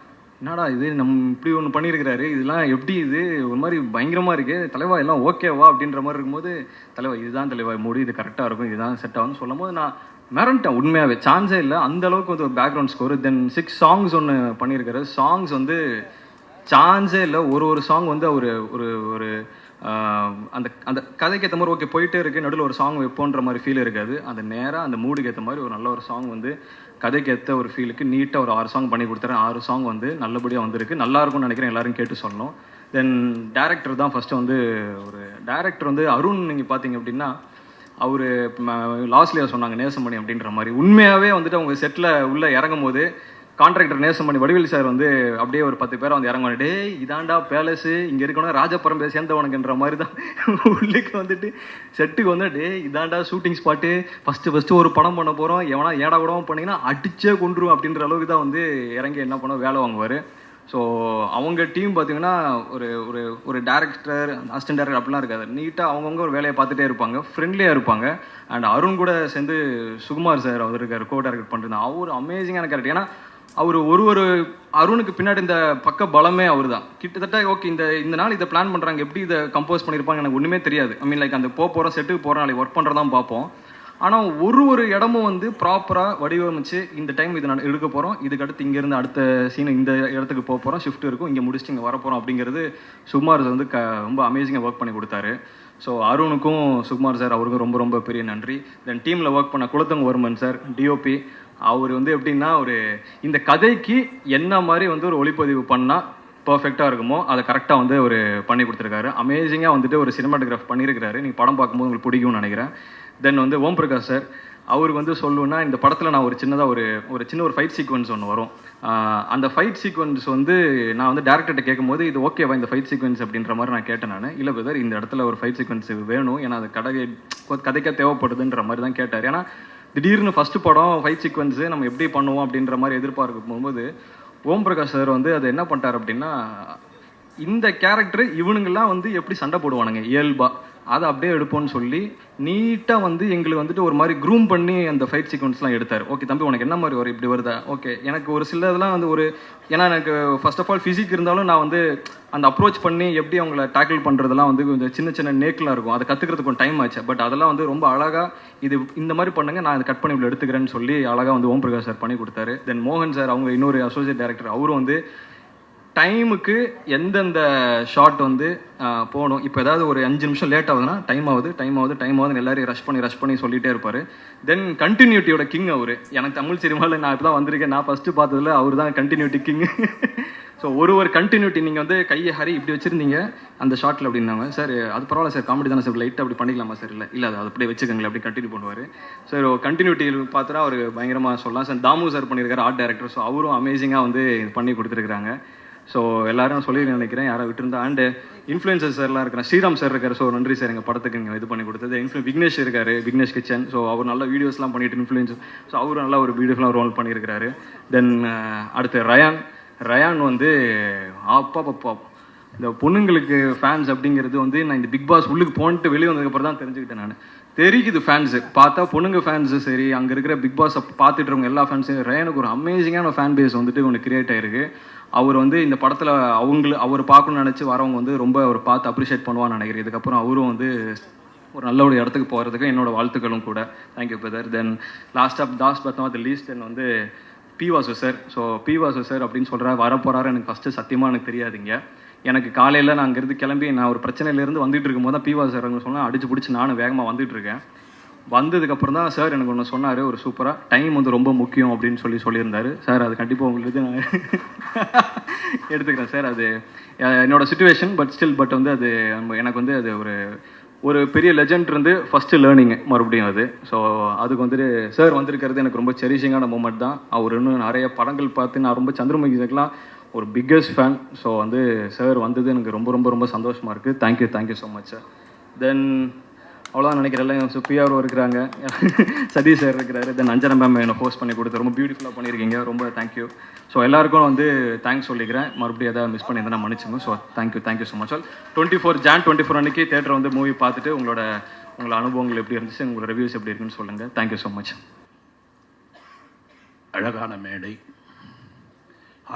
என்னடா இது நம்ம இப்படி ஒன்று பண்ணியிருக்கிறாரு, இதெல்லாம் எப்படி இது ஒரு மாதிரி பயங்கரமாக இருக்குது தலைவா, எல்லாம் ஓகேவா அப்படின்ற மாதிரி இருக்கும்போது, தலைவா இதுதான் தலைவா மூடி, இது கரெக்டாக இருக்கும், இதுதான் செட் ஆகும்னு சொல்லும் போது நான் மிரண்டேன். உண்மையாகவே சான்ஸே இல்லை, அந்தளவுக்கு வந்து ஒரு பேக்ரவுண்ட் ஸ்கோர். தென் 6 songs ஒன்று பண்ணியிருக்காரு. சாங்ஸ் வந்து சான்ஸே இல்லை. ஒரு சாங் வந்து ஒரு ஒரு அந்த அந்த கதைக்கு ஏற்ற மாதிரி ஓகே போயிட்டே இருக்குது, நடுவில் ஒரு சாங் வைப்போன்ற மாதிரி ஃபீல் இருக்காது. அந்த நேராக அந்த மூடுக்கு ஏற்ற மாதிரி ஒரு நல்ல ஒரு சாங் வந்து கதைக்கு ஏற்ற ஒரு ஃபீலுக்கு நீட்டாக ஒரு 6 songs பண்ணி கொடுத்துறேன். 6 songs வந்து நல்லபடியாக வந்திருக்கு, நல்லாயிருக்கும்னு நினைக்கிறேன், எல்லோரும் கேட்டு சொல்லணும். தென் டேரக்டர் தான் ஃபஸ்ட்டு வந்து ஒரு டேரக்டர் வந்து அருண். நீங்கள் பார்த்தீங்க அப்படின்னா அவர் லாஸ்ட்லியாக சொன்னாங்க நேசமணி அப்படின்ற மாதிரி. உண்மையாகவே வந்துட்டு அவங்க செட்டில் உள்ளே இறங்கும் போது கான்ட்ராக்டர் நேசம் பண்ணி வடிவேலு சார் வந்து அப்படியே ஒரு 10 பேரை வந்து இறங்குவாங்க, டே இதாண்டா பேலஸு, இங்கே இருக்கணும் ராஜபரம்பரை சேர்ந்தவனுக்குன்ற மாதிரி தான் உள்ளுக்கு வந்துட்டு செட்டுக்கு வந்து டே இதாண்டா ஷூட்டிங் ஸ்பாட்டு, ஃபஸ்ட்டு ஒரு படம் பண்ண போகிறோம், எவனா ஏடா கூடவும் பண்ணிங்கன்னா அடிச்சே கொண்டுரும் அப்படின்ற அளவுக்கு தான் வந்து இறங்கி என்ன பண்ண வேலை வாங்குவார். ஸோ அவங்க டீம் பார்த்தீங்கன்னா ஒரு ஒரு ஒரு டேரக்டர் அசிஸ்டன்ட் டேரக்டர் அப்படிலாம் இருக்காது, நீட்டாக அவங்கவுங்க ஒரு வேலையை பார்த்துட்டே இருப்பாங்க, ஃப்ரெண்ட்லியாக இருப்பாங்க. அண்ட் அருண் கூட சேர்ந்து சுகுமார் சார் அவர் இருக்கார் கோ டேரக்ட் பண்ணுறது, அவர் அமேசிங்கான கேரக்டர். ஏன்னா அவர் ஒரு அருணுக்கு பின்னாடி இந்த பக்க பலமே அவர் தான். கிட்டத்தட்ட ஓகே இந்த நாள் இதை பிளான் பண்ணுறாங்க, எப்படி இதை கம்போஸ் பண்ணியிருப்பாங்க எனக்கு ஒன்றுமே தெரியாது. ஐ மீன் லைக் அந்த போகிறோம் செட்டுக்கு போகிறோம் நாளைக்கு ஒர்க் பண்ணுறதான் பார்ப்போம். ஆனால் ஒரு இடமும் வந்து ப்ராப்பராக வடிவமைச்சு இந்த டைம் இது நான் எடுக்க போகிறோம், இதுக்கு அடுத்து இங்கேருந்து அடுத்த சீன் இந்த இடத்துக்கு போக போகிறோம், ஷிஃப்ட் இருக்கும், இங்கே முடிச்சுட்டு இங்கே வரப்போகிறோம் அப்படிங்கிறது சுகுமார் வந்து ரொம்ப அமேசிங்காக ஒர்க் பண்ணி கொடுத்தாரு. ஸோ அருணுக்கும் சுகுமார் சார் அவருக்கும் ரொம்ப ரொம்ப பெரிய நன்றி. தென் டீமில் ஒர்க் பண்ண குலத்தங்கவர்மன் சார் டிஓபி, அவர் வந்து எப்படின்னா இந்த கதைக்கு என்ன மாதிரி வந்து ஒரு ஒளிப்பதிவு பண்ணால் பர்ஃபெக்டாக இருக்குமோ அதை கரெக்டாக வந்து ஒரு பண்ணி கொடுத்துருக்காரு. அமேசிங்காக வந்துட்டு ஒரு சினிமாட்டோகிராஃப் பண்ணியிருக்கிறாரு, நீங்கள் படம் பார்க்கும்போது உங்களுக்கு பிடிக்கும்னு நினைக்கிறேன். தென் வந்து ஓம் பிரகாஷ் சார், அவருக்கு வந்து சொல்லணுன்னா இந்த படத்தில் நான் ஒரு சின்னதாக ஒரு சின்ன ஒரு ஃபைட் சீக்வன்ஸ் ஒன்று வரும். அந்த ஃபைட் சீக்வன்ஸ் வந்து நான் வந்து டேரக்டர்கிட்ட கேட்கும்போது இது ஓகேவா இந்த ஃபைட் சீக்வன்ஸ் அப்படின்ற மாதிரி நான் கேட்டேன். நான் இல்லை பிரதர் இந்த இடத்துல ஒரு ஃபைட் சீக்வன்ஸ் வேணும், ஏன்னா அது கதைக்காக தேவைப்படுதுன்ற மாதிரி தான் கேட்டார். ஏன்னா திடீர்னு ஃபஸ்ட்டு படம் ஃபைட் சீக்வன்ஸு நம்ம எப்படி பண்ணுவோம் அப்படின்ற மாதிரி எதிர்பார்க்கும் போகும்போது ஓம் பிரகாஷ் சார் வந்து அதை என்ன பண்ணிட்டார் அப்படின்னா, இந்த கேரக்டர் இவனுங்கெல்லாம் வந்து எப்படி சண்டை போடுவானுங்க இயல்பா, அதை அப்படியே எடுப்போம்னு சொல்லி நீட்டாக வந்து எங்களுக்கு வந்துட்டு ஒரு மாதிரி க்ரூம் பண்ணி அந்த ஃபைட் சீக்வன்ஸ்லாம் எடுத்தார். ஓகே தம்பி உனக்கு என்ன மாதிரி இப்படி வருதா, ஓகே எனக்கு ஒரு சில இதெல்லாம் வந்து ஏன்னா எனக்கு ஃபர்ஸ்ட் ஆஃப் ஆல் ஃபிசிக் இருந்தாலும் நான் வந்து அந்த அப்ரோச் பண்ணி எப்படி அவங்கள டேக்கிள் பண்ணுறதெல்லாம் வந்து கொஞ்சம் சின்ன நேக்கெலாம் இருக்கும், அதை கற்றுக்கிறதுக்கு கொஞ்சம் டைம் ஆச்சு. பட் அதெல்லாம் வந்து ரொம்ப அழகாக இது இந்த மாதிரி பண்ணுங்க, நான் அதை கட் பண்ணி இவ்வளோ எடுத்துக்கிறேன்னு சொல்லி அழகாக வந்து ஓம் பிரகாஷ் சார் பண்ணி கொடுத்தாரு. தென் மோகன் சார் அவங்க இன்னொரு அசோசியேட் டைரக்டர், அவரும் வந்து டைமுக்கு எந்தெந்த ஷாட் வந்து போகணும், இப்போ ஏதாவது ஒரு 5 நிமிஷம் லேட் ஆகுதுன்னா டைம் ஆகுதுன்னு எல்லாரையும் ரஷ் பண்ணி சொல்லிகிட்டே இருப்பார். தென் கண்டினியூட்டியோட கிங் அவர். எனக்கு தமிழ் சினிமாவில் நான் இப்போ தான் வந்திருக்கேன், நான் ஃபஸ்ட்டு பார்த்ததில் அவர் தான் கண்டினியூட்டி கிங். ஸோ ஒரு கண்டினியூட்டி நீங்கள் வந்து கையை ஹரி இப்படி வச்சுருந்தீங்க அந்த ஷாட்டில் அப்படின்னாங்க, சார் அது பரவாயில்ல சார் காமெடி தானே சார் லைட்டாக அப்படி பண்ணிக்கலாமா சார், இல்லை அது அப்படியே வச்சுக்கோங்களேன் அப்படி கண்டினியூ பண்ணுவார். சார் கண்டினியூட்டி பார்த்துட்டா அவர் பயங்கரமாக சொல்லலாம். சார் தாமு சார் பண்ணியிருக்காரு ஆர்ட் டைரக்டர், ஸோ அவரும் அமேசிங்காக வந்து பண்ணி கொடுத்துருக்குறாங்க. ஸோ எல்லாரும் சொல்லி நினைக்கிறேன் யாரை விட்டுருந்தா. அண்டு இன்ஃப்ளூயன்சர் சார்லாம் இருக்கிறேன், ஸ்ரீராம் சார் இருக்கார், ஸோ நன்றி சார் எங்கள் படத்துக்கு நீங்கள் இது பண்ணி கொடுத்தது. விக்னேஷ் இருக்கார், விக்னேஷ் கிச்சன், ஸோ அவர் நல்ல வீடியோஸ்லாம் பண்ணிட்டு இன்ஃப்ளூயன்சர், ஸோ அவர் நல்லா ஒரு பியூட்டிஃபுல்லாக ரோல் பண்ணியிருக்கிறாரு. தென் அடுத்து ரயான் வந்து அப்பா இந்த பொண்ணுங்களுக்கு ஃபேன்ஸ் அப்படிங்கிறது வந்து நான் இந்த பிக் பாஸ் உள்ளுக்கு போன்ட்டு வெளியே வந்ததுக்கப்புறம் தான் தெரிஞ்சுக்கிட்டேன். நான் தெரியுது ஃபேன்ஸு பார்த்தா பொண்ணுங்க ஃபேன்ஸு சரி, அங்கே இருக்கிற பிக் பாஸை பார்த்துட்டு இருக்கவங்க எல்லா ஃபேன்ஸும் ரயானுக்கு ஒரு அமேசிங்கான ஃபேன் பேஸ் வந்துட்டு ஒன்று கிரியேட் ஆயிருக்கு. அவர் வந்து இந்த படத்தில் அவர் பார்க்கணும்னு நினச்சி வரவங்க வந்து ரொம்ப அவர் பார்த்து அப்ரிஷியேட் பண்ணுவான்னு நினைக்கிறேன். இதுக்கப்புறம் அவரும் வந்து ஒரு நல்ல ஒரு இடத்துக்கு போகிறதுக்கு என்னோட வாழ்த்துக்களும் கூட. Thank you brother. Then last but not the least then வந்து P Vasu sir. So P Vasu sir அப்படின்னு சொல்கிறார் வரப்போகிறாரு, எனக்கு ஃபஸ்ட்டு சத்தியமாக எனக்கு தெரியாதுங்க. எனக்கு காலையில் நான் அங்கேருந்து கிளம்பி நான் ஒரு பிரச்சனையிலேருந்து வந்துட்டு இருக்கும்போது தான் பி வாசு சார் சொன்னால் அடிச்சு பிடிச்சி நானும் வேகமாக வந்துட்டுருக்கேன். வந்ததுக்கப்புறம் தான் சார் எனக்கு ஒன்று சொன்னார், ஒரு சூப்பராக டைம் வந்து ரொம்ப முக்கியம் அப்படின்னு சொல்லியிருந்தார். சார் அது கண்டிப்பாக உங்களுக்கு நான் எடுத்துக்கிறேன் சார், அது என்னோடய சுச்சுவேஷன், பட் வந்து அது எனக்கு வந்து அது ஒரு பெரிய லெஜண்ட் இருந்து ஃபஸ்ட்டு லேர்னிங்கு மறுபடியும் அது. ஸோ அதுக்கு வந்துட்டு சார் வந்திருக்கிறது எனக்கு ரொம்ப செரிஷிங்கான மூமெண்ட் தான். அவர் இன்னும் நிறைய படங்கள் பார்த்து நான் ரொம்ப சந்திரமுகி சார்லாம் ஒரு பிக்கஸ்ட் ஃபேன். ஸோ வந்து சார் வந்தது எனக்கு ரொம்ப ரொம்ப ரொம்ப சந்தோஷமாக இருக்குது. Thank you so much sir. Then அவ்வளோதான் நினைக்கிறேன். சுப்பியாரும் இருக்கிறாங்க, சதீஷ் சார் இருக்கிறாரு, தென் அஞ்சனா மேம் என்னை போஸ்ட் பண்ணி கொடுத்து ரொம்ப பியூட்டிஃபுல்லாக பண்ணியிருக்கீங்க, ரொம்ப தேங்க்யூ. ஸோ எல்லாருக்கும் வந்து தேங்க்ஸ் சொல்லிக்கிறேன். மறுபடியும் எதாவது மிஸ் பண்ணியிருந்தேன் மன்னிச்சுங்க. So thank you so much all. 24 அன்றைக்கி தேட்டர் வந்து மூவி பார்த்துட்டு உங்களோட அனுபவங்கள் எப்படி இருந்துச்சு, உங்களோட ரிவ்யூஸ் எப்படி இருக்குன்னு சொல்லுங்கள். Thank you so much. அழகான மேடை,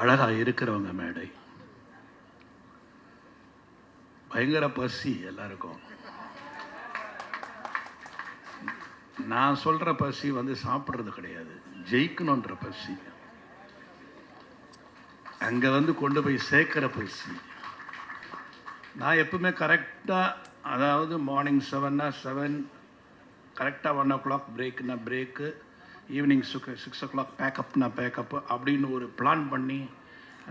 அழகாக இருக்கிறவங்க மேடை, பயங்கர பசி எல்லாருக்கும். நான் சொல்கிற பசி வந்து சாப்பிட்றது கிடையாது, ஜெயிக்கணுன்ற பசி, அங்கே வந்து கொண்டு போய் சேர்க்குற பசி. நான் எப்பவுமே கரெக்டாக, அதாவது மார்னிங் 7னா 7, கரெக்டாக 1 o'clock பிரேக்குனா பிரேக்கு, ஈவினிங் 6 o'clock பேக்கப்னா பேக்கப்பு அப்படின்னு ஒரு பிளான் பண்ணி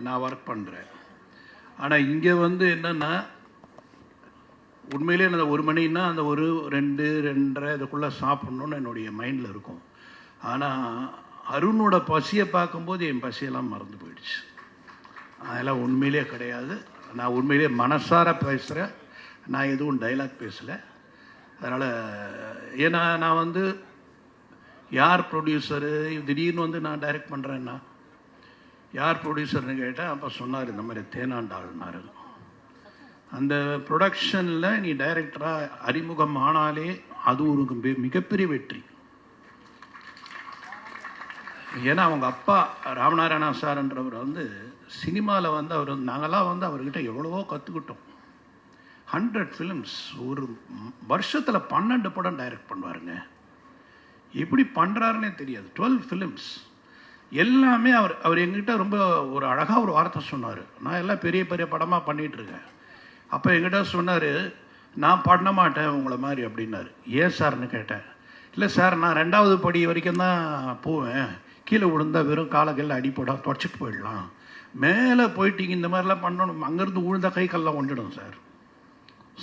நான் ஒர்க் பண்ணுறேன். ஆனால் இங்கே வந்து என்னென்னா உண்மையிலே அந்த 1 மணின்னா அந்த 1, 2, 2:30 இதுக்குள்ளே சாப்பிட்ணுன்னு என்னுடைய மைண்டில் இருக்கும். ஆனால் அருணோட பசியை பார்க்கும்போது என் பசியெல்லாம் மறந்து போயிடுச்சு. அதெல்லாம் உண்மையிலே கிடையாது. நான் உண்மையிலே மனசார பேசுகிறேன். நான் எதுவும் டைலாக் பேசலை. அதனால் ஏன்னா நான் வந்து யார் ப்ரொடியூசரு, திடீர்னு வந்து நான் டைரக்ட் பண்ணுறேன்னா யார் ப்ரொடியூசர்னு கேட்டேன். அப்போ சொன்னார் இந்த மாதிரி தேனாண்டாள்னாரு. அந்த ப்ரொடக்ஷனில் நீ டைரக்டராக அறிமுகம் ஆனாலே அது ஒரு மிகப்பெரிய வெற்றி. ஏன்னா அவங்க அப்பா ராமநாராயணா சார்ன்றவர் வந்து சினிமாவில் வந்து அவர் நாங்கள்லாம் வந்து அவர்கிட்ட எவ்வளவோ கற்றுக்கிட்டோம். 100 ஃபிலிம்ஸ் ஒரு வருஷத்தில் 12 படம் டைரக்ட் பண்ணுவாருங்க. எப்படி பண்ணுறாருன்னே தெரியாது. 12 ஃபிலிம்ஸ் எல்லாமே அவர் எங்கிட்ட ரொம்ப ஒரு அழகாக ஒரு வார்த்தை சொன்னார். நான் எல்லாம் பெரிய பெரிய படமாக பண்ணிகிட்ருக்கேன். அப்போ எங்கிட்ட சொன்னார், நான் பண்ண மாட்டேன் உங்களை மாதிரி அப்படின்னாரு. ஏன் சார்னு கேட்டேன். இல்லை சார், நான் 2வது படி வரைக்கும் தான் போவேன். கீழே விழுந்தால் வெறும் காலக்கல்ல அடிப்பட தொடச்சிட்டு போயிடலாம். மேலே போயிட்டீங்க இந்த மாதிரிலாம் பண்ணணும், அங்கேருந்து விழுந்தால் கை கல்லாம் ஒன்றிடும் சார்.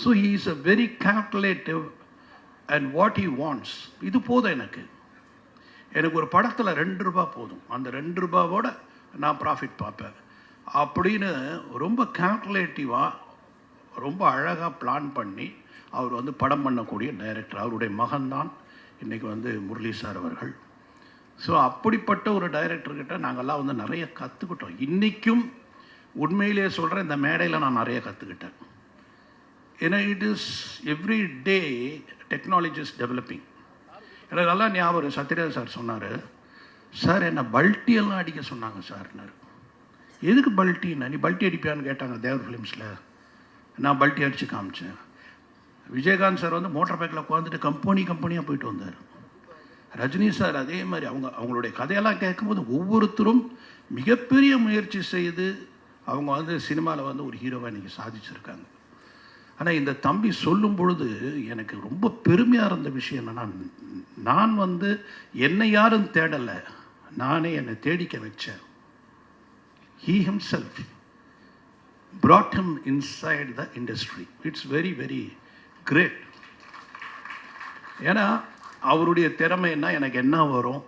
So he is a very calculative and what he wants. இது போதும் எனக்கு ஒரு படத்தில் 2 ரூபா போதும், அந்த 2 ரூபாவோட நான் ப்ராஃபிட் பார்ப்பேன் அப்படின்னு ரொம்ப கால்குலேட்டிவாக ரொம்ப அழகாக பிளான் பண்ணி அவர் வந்து படம் பண்ணக்கூடிய டைரக்டர். அவருடைய மகன்தான் இன்றைக்கி வந்து முரளி சார் அவர்கள். ஸோ அப்படிப்பட்ட ஒரு டைரக்டர்கிட்ட நாங்கள்லாம் வந்து நிறைய கற்றுக்கிட்டோம். இன்றைக்கும் உண்மையிலே சொல்கிறேன், இந்த மேடையில் நான் நிறைய கற்றுக்கிட்டேன். ஏன்னா it is every day technology is developing. எனக்கு நல்லா ஞாபகம், சத்யராஜ் சார் சொன்னார், சார் என்னை பல்ட்டியெல்லாம் அடிக்க சொன்னாங்க சார்னார். எதுக்கு பல்ட்டின்னா, நீ பல்ட்டி அடிப்பியான்னு கேட்டாங்க தேவர் ஃபிலிம்ஸில். நான் பல்ட்டி அடித்து காமிச்சேன். விஜயகாந்த் சார் வந்து மோட்டர் பைக்கில் உட்காந்துட்டு கம்பெனியாக போயிட்டு வந்தார். ரஜினி சார் அதே மாதிரி அவங்களுடைய கதையெல்லாம் கேட்கும்போது ஒவ்வொருத்தரும் மிகப்பெரிய முயற்சி செய்து அவங்க வந்து சினிமாவில் வந்து ஒரு ஹீரோவை இன்றைக்கி சாதிச்சிருக்காங்க. ஆனால் இந்த தம்பி சொல்லும் பொழுது எனக்கு ரொம்ப பெருமையாக இருந்த விஷயம் என்னென்னா, நான் வந்து என்னை யாரும் தேடலை, நானே என்னை தேடிக்க வச்சேன். He himself brought him inside the industry. It's very, very great. ஏன்னா அவருடைய திறமைன்னா எனக்கு என்ன வரும்,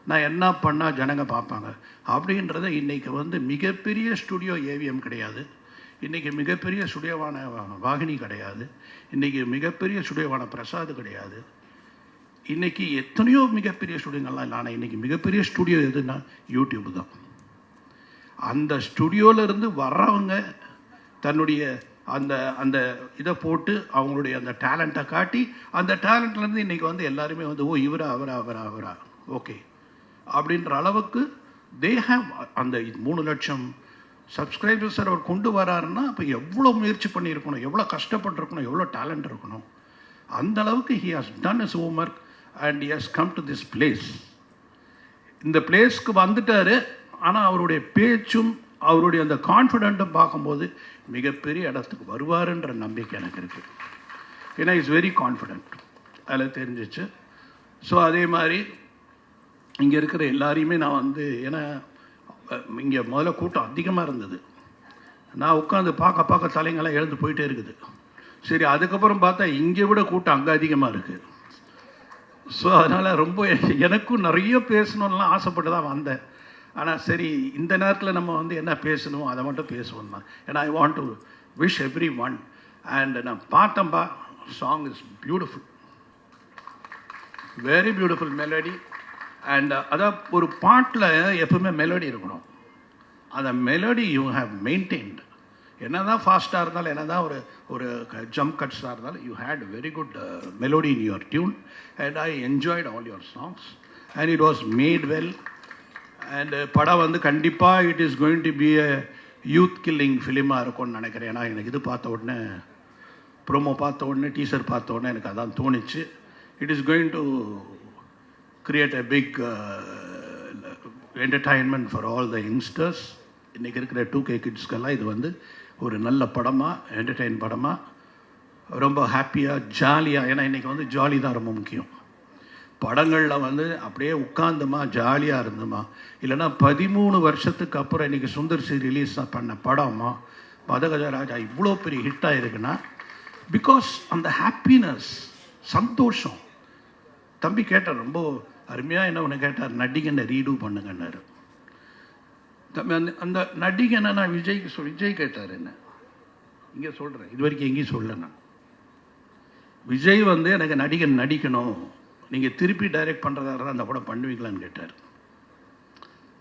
நான் என்ன பண்ணால் ஜனங்க பார்ப்பாங்க அப்படின்றத இன்றைக்கி வந்து மிகப்பெரிய ஸ்டுடியோ ஏவிஎம் கிடையாது, இன்றைக்கி மிகப்பெரிய ஸ்டுடியோவான வாகினி கிடையாது, இன்றைக்கி மிகப்பெரிய ஸ்டுடியோவான பிரசாத் கிடையாது, இன்றைக்கி எத்தனையோ மிகப்பெரிய ஸ்டுடியோங்கள்லாம் இல்லை. ஆனால் இன்றைக்கி மிகப்பெரிய ஸ்டுடியோ எதுன்னா யூடியூப் தான். அந்த ஸ்டுடியோவிலேருந்து வர்றவங்க தன்னுடைய அந்த அந்த இதை போட்டு அவங்களுடைய அந்த டேலண்ட்டை காட்டி, அந்த டேலண்ட்லேருந்து இன்றைக்கி வந்து எல்லாருமே வந்து ஓ இவரா அவரா ஓகே அப்படின்ற அளவுக்கு தே ஹேவ் அந்த 3 லட்சம் சப்ஸ்கிரைபர்ஸ் அவர் கொண்டு வராருன்னா அப்போ எவ்வளோ முயற்சி பண்ணியிருக்கணும், எவ்வளோ கஷ்டப்பட்டுருக்கணும், எவ்வளோ டேலண்ட் இருக்கணும். அந்த அளவுக்கு he has done is homework and he has come to this place. இந்த பிளேஸ்க்கு வந்துட்டார். ஆனால் அவருடைய பேச்சும் அவருடைய அந்த கான்ஃபிடென்ட்டும் பார்க்கும்போது மிகப்பெரிய இடத்துக்கு வருவாருன்ற நம்பிக்கை எனக்கு இருக்குது. ஏன்னா இஸ் வெரி கான்ஃபிடென்ட், அதில் தெரிஞ்சிச்சு. ஸோ அதே மாதிரி இங்கே இருக்கிற எல்லாரையுமே நான் வந்து, ஏன்னா இங்கே முதல்ல கூட்டம் அதிகமாக இருந்தது, நான் உட்காந்து பார்க்க தலைங்கெல்லாம் எழுந்து போயிட்டே இருக்குது. சரி, அதுக்கப்புறம் பார்த்தா இங்கே விட கூட்டம் அங்கே அதிகமாக இருக்குது. ஸோ அதனால் ரொம்ப எனக்கும் நிறைய பேசணும்லாம் ஆசைப்பட்டு தான் வந்தேன். ஆனால் சரி, இந்த நேரத்தில் நம்ம வந்து என்ன பேசணும் அதை மட்டும் பேசுவோம் தான். ஏன்னா I want to wish everyone. And நான் பார்த்தம்பா, song is beautiful, very beautiful melody. And அதான் ஒரு பாட்டில் எப்பவுமே மெலடி இருக்கணும். அந்த மெலடி யூ ஹேவ் மெயின்டைன்டு. என்ன தான் ஃபாஸ்ட்டாக இருந்தாலும், என்ன தான் ஒரு ஜம்ப் கட்ஸாக இருந்தாலும், you had very good melody in your tune. And I enjoyed all your songs and it was made well. And படம் வந்து கண்டிப்பாக it is going to be a youth killing ஃபிலிமாக இருக்கும்னு நினைக்கிறேன். ஏன்னா எனக்கு இது பார்த்த உடனே, ப்ரோமோ பார்த்த உடனே, டீசர் பார்த்த உடனே எனக்கு அதான் தோணிச்சு. It is going to create a big entertainment for all the youngsters. இன்றைக்கி இருக்கிற 2K கிட்ஸ்க்கெல்லாம் இது வந்து ஒரு நல்ல படமாக, என்டர்டெயின் படமாக, ரொம்ப ஹாப்பியாக ஜாலியாக. ஏன்னா இன்றைக்கி வந்து ஜாலி தான் ரொம்ப முக்கியம். படங்களில் வந்து அப்படியே உட்காந்துமா ஜாலியாக இருந்துமா, இல்லைன்னா 13 வருஷத்துக்கு அப்புறம் இன்றைக்கி சுந்தர் சி ரிலீஸ் பண்ண படமா மதகஜராஜா இவ்வளோ பெரிய ஹிட்டாக இருக்குன்னா பிகாஸ் அந்த ஹாப்பினஸ், சந்தோஷம். தம்பி கேட்டார், ரொம்ப அருமையாக என்ன ஒன்று கேட்டார், நடிகனை ரீடூ பண்ணுங்கன்னாரு. அந்த நடிகனை நான் விஜய் கேட்டார் என்ன, இங்கே சொல்கிறேன், இது வரைக்கும் எங்கேயும் சொல்ல நான். விஜய் வந்து எனக்கு நடிகன் நடிக்கணும், நீங்கள் திருப்பி டைரக்ட் பண்ணுறதா இருந்தால் அந்த படம் பண்ணுவீங்களான்னு கேட்டார்.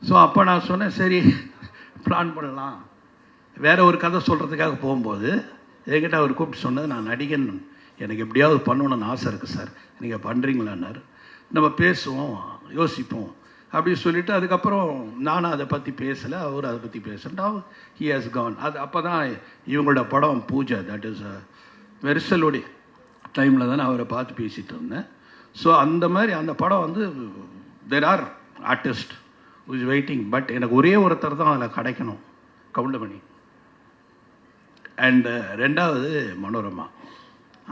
ஸோ அப்போ நான் சொன்னேன், சரி பிளான் பண்ணலாம். வேற ஒரு கதை சொல்கிறதுக்காக போகும்போது என்கிட்ட அவர் கூப்பிட்டு சொன்னது, நான் நடிகன் எனக்கு எப்படியாவது பண்ணணும்னு ஆசை இருக்குது சார், நீங்கள் பண்ணுறீங்களான்னாரு. நம்ம பேசுவோம், யோசிப்போம் அப்படின்னு சொல்லிவிட்டு அதுக்கப்புறம் நானும் அதை பற்றி பேசலை, அவர் அதை பற்றி பேசல. He has Khan. அது அப்போ தான் இவங்களோட படம் பூஜை, தட் இஸ் வெரிசலுடைய டைமில் தானே அவரை பார்த்து பேசிகிட்டு இருந்தேன். ஸோ அந்த மாதிரி அந்த படம் வந்து there are artist is waiting. But எனக்கு ஒரே ஒருத்தர் தான் அதில் கிடைக்கணும், கவுண்டமணி. அண்டு ரெண்டாவது மனோரமா,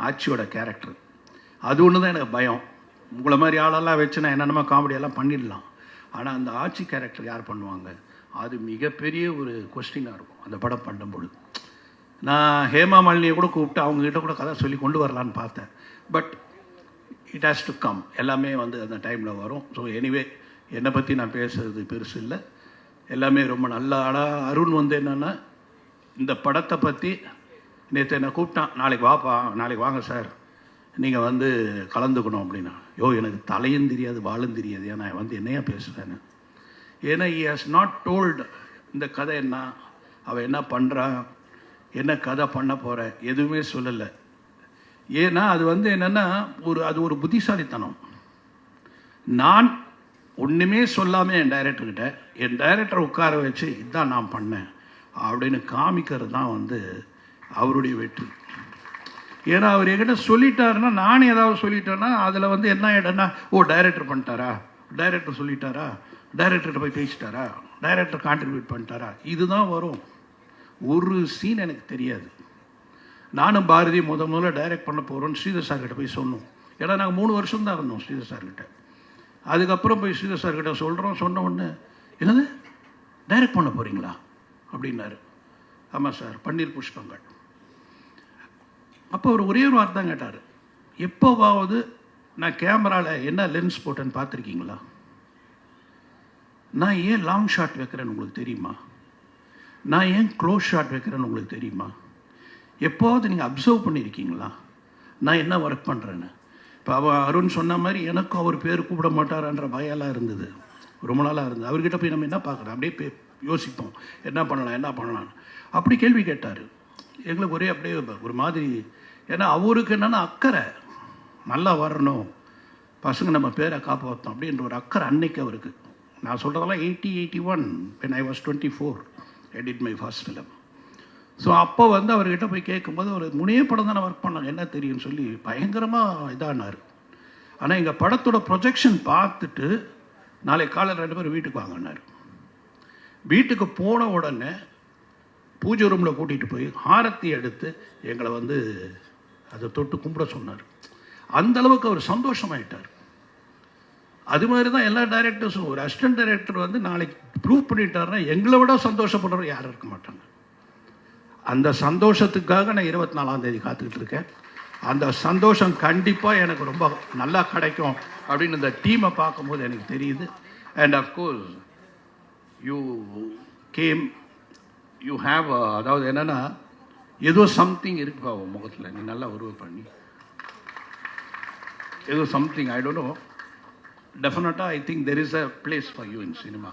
ஆட்சியோட கேரக்டர். அது ஒன்று தான் எனக்கு பயம். உங்களை மாதிரி ஆளெல்லாம் வச்சு நான் என்னென்னமோ காமெடியெல்லாம் பண்ணிடலாம், ஆனால் அந்த ஆட்சி கேரக்டர் யார் பண்ணுவாங்க, அது மிகப்பெரிய ஒரு கொஸ்டினாக இருக்கும் அந்த படம் பண்ணும்பொழுது. நான் ஹேமா மாலினியை கூட கூப்பிட்டு அவங்ககிட்ட கூட கதை சொல்லி கொண்டு வரலான்னு பார்த்தேன். But it has to come, எல்லாமே வந்து அந்த டைமில் வரும். ஸோ எனிவே என்னை பற்றி நான் பேசுகிறது பெருசு இல்லை, எல்லாமே ரொம்ப நல்லா. ஆனால் அருண் வந்து என்னென்னா இந்த படத்தை பற்றி நேற்று என்னை கூப்பிட்டான், நாளைக்கு வாப்பா, நாளைக்கு வாங்க சார், நீங்கள் வந்து கலந்துக்கணும் அப்படின்னா. எனக்கு தலையும் தெரியாது வாழும் தெரியாது, ஏன்னா வந்து என்னையா பேசுகிறேன்னு. ஏன்னா ஹி ஹாஸ் நாட் டோல்டு இந்த கதை என்ன, அவள் என்ன பண்ணுறா, என்ன கதை பண்ண போகிற, எதுவுமே சொல்லலை. ஏன்னா அது வந்து என்னென்னா அது ஒரு புத்திசாலித்தனம். நான் ஒன்றுமே சொல்லாமல் என் டைரக்டரை உட்கார வச்சு இதுதான் நான் பண்ணேன் அப்படின்னு காமிக்கிறது தான் வந்து அவருடைய வெற்றி. ஏன்னா அவர் என்கிட்ட சொல்லிட்டாருன்னா, நானே ஏதாவது சொல்லிட்டேன்னா அதில் வந்து என்ன ஆகிடும்னா, டைரக்டர் பண்ணிட்டாரா, டைரக்டர் சொல்லிட்டாரா, டைரக்டர்கிட்ட போய் பேசிட்டாரா, டைரக்டர் கான்ட்ரிபியூட் பண்ணிட்டாரா, இதுதான் வரும். ஒரு சீன் எனக்கு தெரியாது. நானும் பாரதி முதல்ல டைரக்ட் பண்ண போகிறோன்னு ஸ்ரீதர் சார்கிட்ட போய் சொன்னோம். ஏன்னா நாங்கள் 3 வருஷம் தான் இருந்தோம் ஸ்ரீதர் சார்கிட்ட. அதுக்கப்புறம் போய் ஸ்ரீதர் சார்கிட்ட சொன்ன உடனே, என்னது டைரக்ட் பண்ண போகிறீங்களா அப்படின்னாரு. ஆமாம் சார், பன்னீர் புஷ்பங்கள். அப்போ அவர் ஒரே ஒரு வார்த்தை தான் கேட்டார், எப்போவாவது நான் கேமராவில் என்ன லென்ஸ் போட்டேன்னு பார்த்துருக்கீங்களா, நான் ஏன் லாங் ஷாட் வைக்கிறேன்னு உங்களுக்கு தெரியுமா, நான் ஏன் க்ளோஸ் ஷாட் வைக்கிறேன்னு உங்களுக்கு தெரியுமா, எப்போவாவது நீங்கள் அப்சர்வ் பண்ணியிருக்கீங்களா நான் என்ன ஒர்க் பண்ணுறேன்னு. இப்போ அருண் சொன்ன மாதிரி எனக்கும் அவர் பேர் கூப்பிட மாட்டாரான்ற பயம்லாம் இருந்தது, ரொம்ப நாளாக இருந்தது. அவர்கிட்ட போய் நம்ம என்ன பார்க்குறோம், அப்படியே யோசிப்போம் என்ன பண்ணலாம் அப்படி கேள்வி கேட்டார். எங்களுக்கு ஒரே அப்படியே ஒரு மாதிரி, ஏன்னா அவருக்கு என்னென்னா அக்கறை, நல்லா வரணும், பசங்க நம்ம பேரை காப்பாற்றோம் அப்படின்ற ஒரு அக்கறை அன்னைக்கு அவருக்கு. நான் சொல்கிறதெல்லாம் 81 when I was 24 I did my first film. So அப்போ வந்து அவர்கிட்ட போய் கேட்கும்போது ஒரு 3 படம் தானே ஒர்க் பண்ணாங்க, என்ன தெரியும்னு சொல்லி பயங்கரமாக இதானார். ஆனால் எங்கள் படத்தோட ப்ரொஜெக்ஷன் பார்த்துட்டு நாளைக்கு காலையில் 2 பேரும் வீட்டுக்கு வாங்கினார். வீட்டுக்கு போன உடனே பூஜை ரூமில் கூட்டிகிட்டு போய் ஆரத்தி எடுத்து எங்களை வந்து அதை தொட்டு கும்பிட சொன்னார். அந்தளவுக்கு அவர் சந்தோஷமாயிட்டார். அது மாதிரி தான் எல்லா டைரக்டர்ஸும், ஒரு அசிஸ்டன்ட் டைரக்டர் வந்து நாளைக்கு ப்ரூவ் பண்ணிட்டாருன்னா எங்களை விட சந்தோஷப்படுறவர் யாரும் இருக்க மாட்டாங்க. அந்த சந்தோஷத்துக்காக நான் 24ஆம் தேதி காத்துக்கிட்டு இருக்கேன். அந்த சந்தோஷம் கண்டிப்பாக எனக்கு ரொம்ப நல்லா கிடைக்கும் அப்படின்னு இந்த டீமை பார்க்கும்போது எனக்கு தெரியுது. And of course you came, you have, அதாவது என்னென்னா ஏதோ சம்திங் இருக்குப்பா உன் முகத்தில், நீ நல்லா உருவம் பண்ணி ஏதோ சம்திங், ஐ டோன்ட் நோ, டெஃபினட்டாக I think there is a place for you in cinema.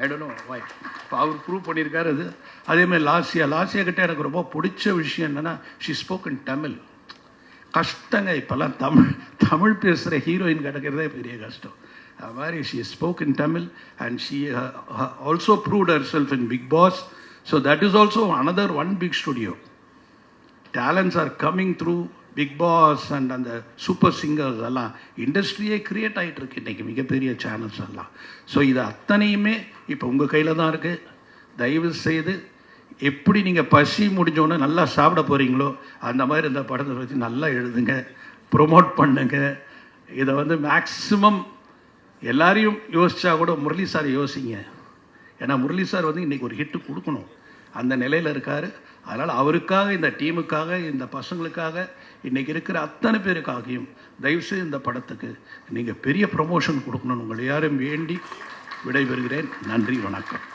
I don't know why. இப்போ அவர் ப்ரூவ் பண்ணியிருக்காரு. அது அதேமாதிரி லாஸ்யா கிட்டே எனக்கு ரொம்ப பிடிச்ச விஷயம் என்னென்னா, ஷி ஸ்போக்கன் தமிழ். கஷ்டங்க இப்போல்லாம் தமிழ் பேசுகிற ஹீரோயின் கிடைக்கிறதே பெரிய கஷ்டம். அது மாதிரி she spoke in Tamil and she also proved herself in Big Boss. So that is also another one big studio. Talents are coming through Big Boss and அந்த சூப்பர் சிங்கர்ஸ் எல்லாம் இண்டஸ்ட்ரியே க்ரியேட் ஆகிட்டு இருக்கு இன்றைக்கி, மிகப்பெரிய சேனல்ஸ் எல்லாம். So இது அத்தனையுமே இப்போ உங்கள் கையில் தான் இருக்குது. தயவு செய்து எப்படி நீங்கள் பசி முடிஞ்சோன்னே நல்லா சாப்பிட போகிறீங்களோ அந்த மாதிரி இந்த படத்தை பற்றி நல்லா எழுதுங்க, ப்ரொமோட் பண்ணுங்க. இதை வந்து மேக்ஸிமம் எல்லாரையும் யோசித்தா கூட முரளி சார் யோசிங்க. ஏன்னா முரளி சார் வந்து இன்றைக்கி ஒரு ஹிட்டு கொடுக்கணும், அந்த நிலையில் இருக்கார். அதனால் அவருக்காக, இந்த டீமுக்காக, இந்த பசங்களுக்காக, இன்றைக்கி இருக்கிற அத்தனை பேருக்காகியும் தயவுசெய்து இந்த படத்துக்கு நீங்கள் பெரிய ப்ரொமோஷன் கொடுக்கணும்னு உங்களை யாரும் வேண்டி விடைபெறுகிறேன். நன்றி, வணக்கம்.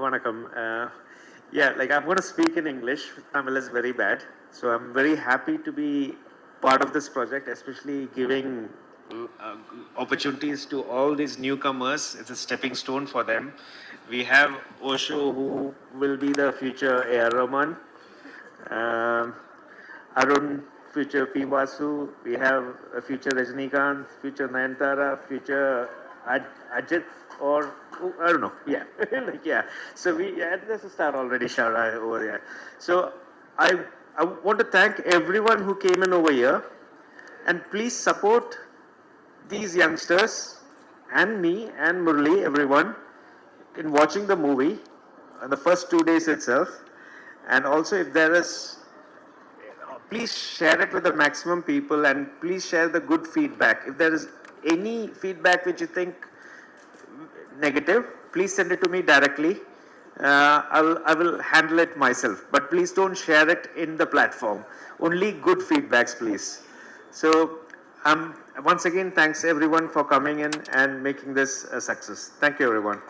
Vanakkam. Yeah, like I'm going to speak in English. Tamil is very bad. So I'm very happy to be part of this project, especially giving opportunities to all these newcomers. It's a stepping stone for them. We have Osho, who will be the future A.R. Rahman. Arun, future P. Vasu. We have a future Rajnikant, future Nayantara, future Ajit, or I don't know. Yeah, like yeah. So there's a star already, Shara over there. So I want to thank everyone who came in over here, and please support these youngsters and me and Murli, everyone, in watching the movie on the first 2 days itself. And also, if there is, please share it with the maximum people, and please share the good feedback. If there is any feedback which you think negative, please send it to me directly. I will handle it myself, but please don't share it in the platform. Only good feedbacks, please. So once again, thanks everyone for coming in and making this a success. Thank you, everyone.